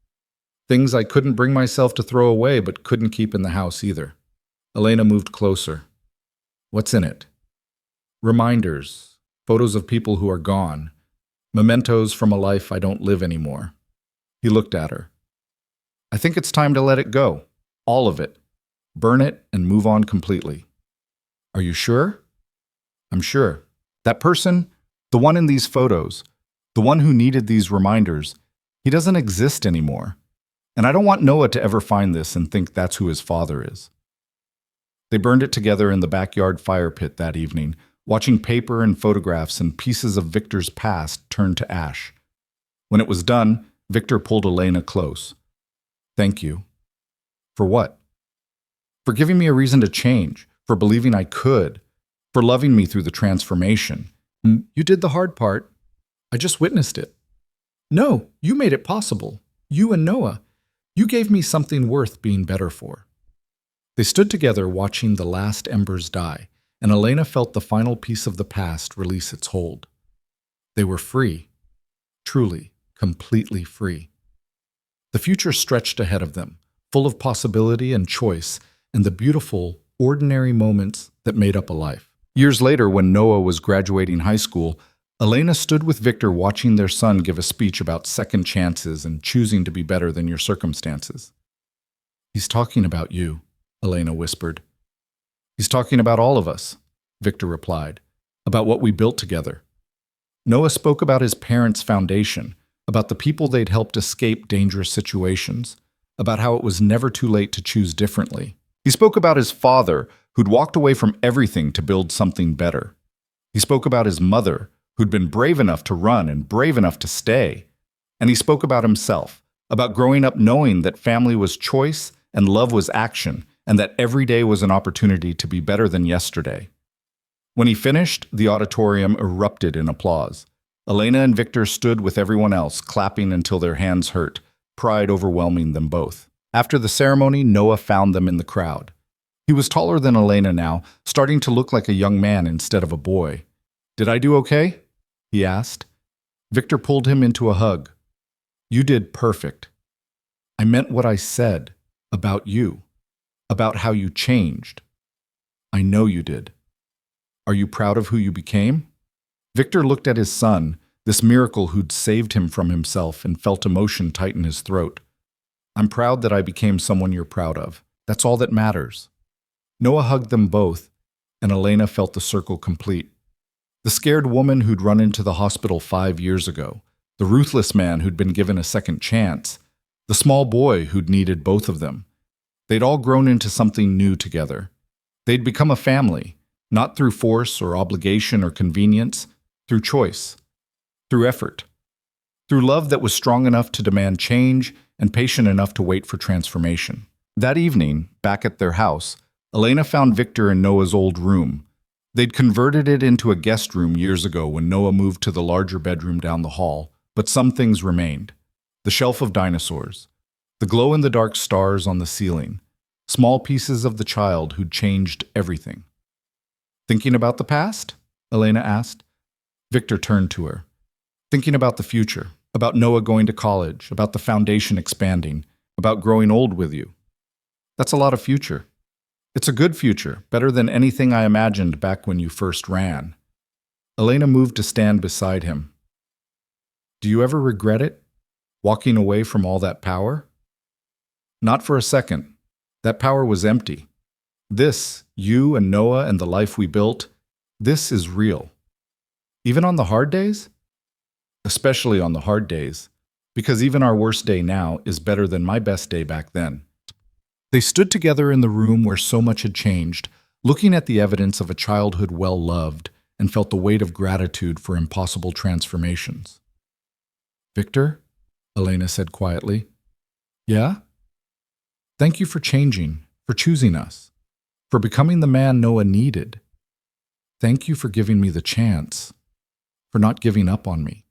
Things I couldn't bring myself to throw away but couldn't keep in the house either." Elena moved closer. "What's in it?" "Reminders, photos of people who are gone, mementos from a life I don't live anymore." He looked at her. "I think it's time to let it go. All of it. Burn it and move on completely." "Are you sure?" "I'm sure. That person, the one in these photos, the one who needed these reminders, he doesn't exist anymore. And I don't want Noah to ever find this and think that's who his father is." They burned it together in the backyard fire pit that evening, watching paper and photographs and pieces of Victor's past turn to ash. When it was done, Victor pulled Elena close. "Thank you." "For what?" "For giving me a reason to change, for believing I could, for loving me through the transformation." "You did the hard part. I just witnessed it." "No, you made it possible. You and Noah. You gave me something worth being better for." They stood together watching the last embers die, and Elena felt the final piece of the past release its hold. They were free. Truly, completely free. The future stretched ahead of them, full of possibility and choice, and the beautiful, ordinary moments that made up a life. Years later, when Noah was graduating high school, Elena stood with Victor watching their son give a speech about second chances and choosing to be better than your circumstances. "He's talking about you," Elena whispered. "He's talking about all of us," Victor replied, "about what we built together." Noah spoke about his parents' foundation, about the people they'd helped escape dangerous situations, about how it was never too late to choose differently. He spoke about his father, who'd walked away from everything to build something better. He spoke about his mother, who'd been brave enough to run and brave enough to stay. And he spoke about himself, about growing up knowing that family was choice and love was action, and that every day was an opportunity to be better than yesterday. When he finished, the auditorium erupted in applause. Elena and Victor stood with everyone else, clapping until their hands hurt, pride overwhelming them both. After the ceremony, Noah found them in the crowd. He was taller than Elena now, starting to look like a young man instead of a boy. "Did I do okay?" he asked. Victor pulled him into a hug. You did perfect. I meant what I said about you, about how you changed. I know you did. Are you proud of who you became? Victor looked at his son, this miracle who'd saved him from himself, and felt emotion tighten his throat. I'm proud that I became someone you're proud of. That's all that matters. Noah hugged them both, and Elena felt the circle complete. The scared woman who'd run into the hospital 5 years ago, the ruthless man who'd been given a second chance, the small boy who'd needed both of them. They'd all grown into something new together. They'd become a family, not through force or obligation or convenience, through choice, through effort, through love that was strong enough to demand change and patient enough to wait for transformation. That evening, back at their house, Elena found Victor in Noah's old room. They'd converted it into a guest room years ago when Noah moved to the larger bedroom down the hall, but some things remained. The shelf of dinosaurs, the glow-in-the-dark stars on the ceiling, small pieces of the child who'd changed everything. Thinking about the past? Elena asked. Victor turned to her. Thinking about the future, about Noah going to college, about the foundation expanding, about growing old with you. That's a lot of future. It's a good future, better than anything I imagined back when you first ran. Elena moved to stand beside him. Do you ever regret it? Walking away from all that power? Not for a second. That power was empty. This, you and Noah and the life we built, this is real. Even on the hard days? Especially on the hard days, because even our worst day now is better than my best day back then. They stood together in the room where so much had changed, looking at the evidence of a childhood well loved, and felt the weight of gratitude for impossible transformations. Victor? Elena said quietly. Yeah? Thank you for changing, for choosing us, for becoming the man Noah needed. Thank you for giving me the chance, for not giving up on me,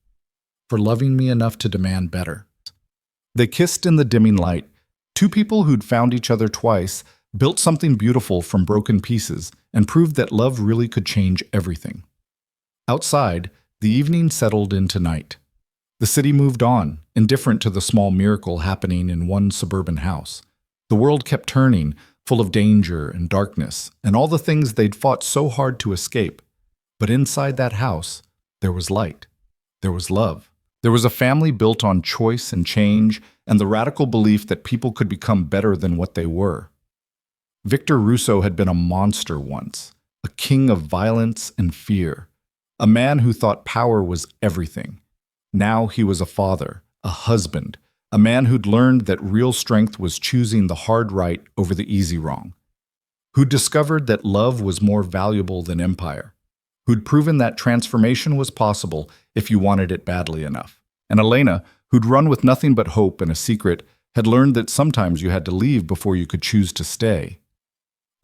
for loving me enough to demand better. They kissed in the dimming light. Two people who'd found each other twice, built something beautiful from broken pieces, and proved that love really could change everything. Outside, the evening settled into night. The city moved on, indifferent to the small miracle happening in one suburban house. The world kept turning, full of danger and darkness, and all the things they'd fought so hard to escape. But inside that house, there was light. There was love. There was a family built on choice and change, and the radical belief that people could become better than what they were. Victor Russo had been a monster once, a king of violence and fear, a man who thought power was everything. Now he was a father, a husband, a man who'd learned that real strength was choosing the hard right over the easy wrong, who'd discovered that love was more valuable than empire, who'd proven that transformation was possible if you wanted it badly enough. And Elena, who'd run with nothing but hope and a secret, had learned that sometimes you had to leave before you could choose to stay.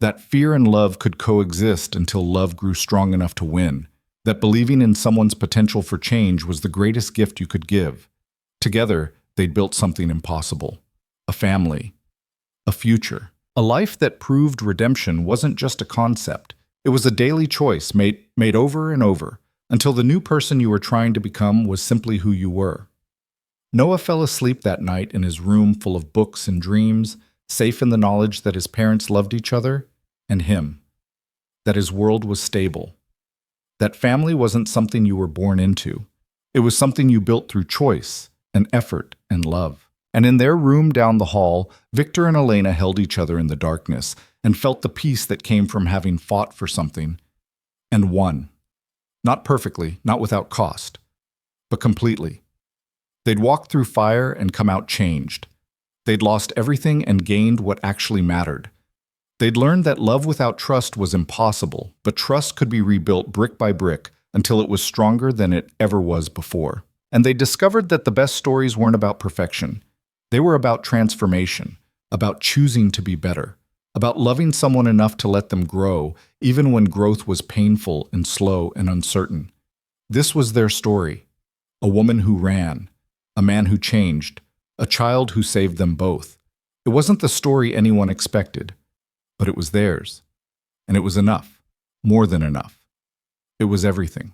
That fear and love could coexist until love grew strong enough to win, that believing in someone's potential for change was the greatest gift you could give. Together, they'd built something impossible. A family. A future. A life that proved redemption wasn't just a concept. It was a daily choice made over and over, until the new person you were trying to become was simply who you were. Noah fell asleep that night in his room full of books and dreams, safe in the knowledge that his parents loved each other and him, that his world was stable. That family wasn't something you were born into. It was something you built through choice and effort and love. And in their room down the hall, Victor and Elena held each other in the darkness and felt the peace that came from having fought for something and won. Not perfectly, not without cost, but completely. They'd walked through fire and come out changed. They'd lost everything and gained what actually mattered. They'd learned that love without trust was impossible, but trust could be rebuilt brick by brick until it was stronger than it ever was before. And they discovered that the best stories weren't about perfection. They were about transformation, about choosing to be better, about loving someone enough to let them grow, even when growth was painful and slow and uncertain. This was their story. A woman who ran, a man who changed, a child who saved them both. It wasn't the story anyone expected, but it was theirs. And it was enough, more than enough. It was everything.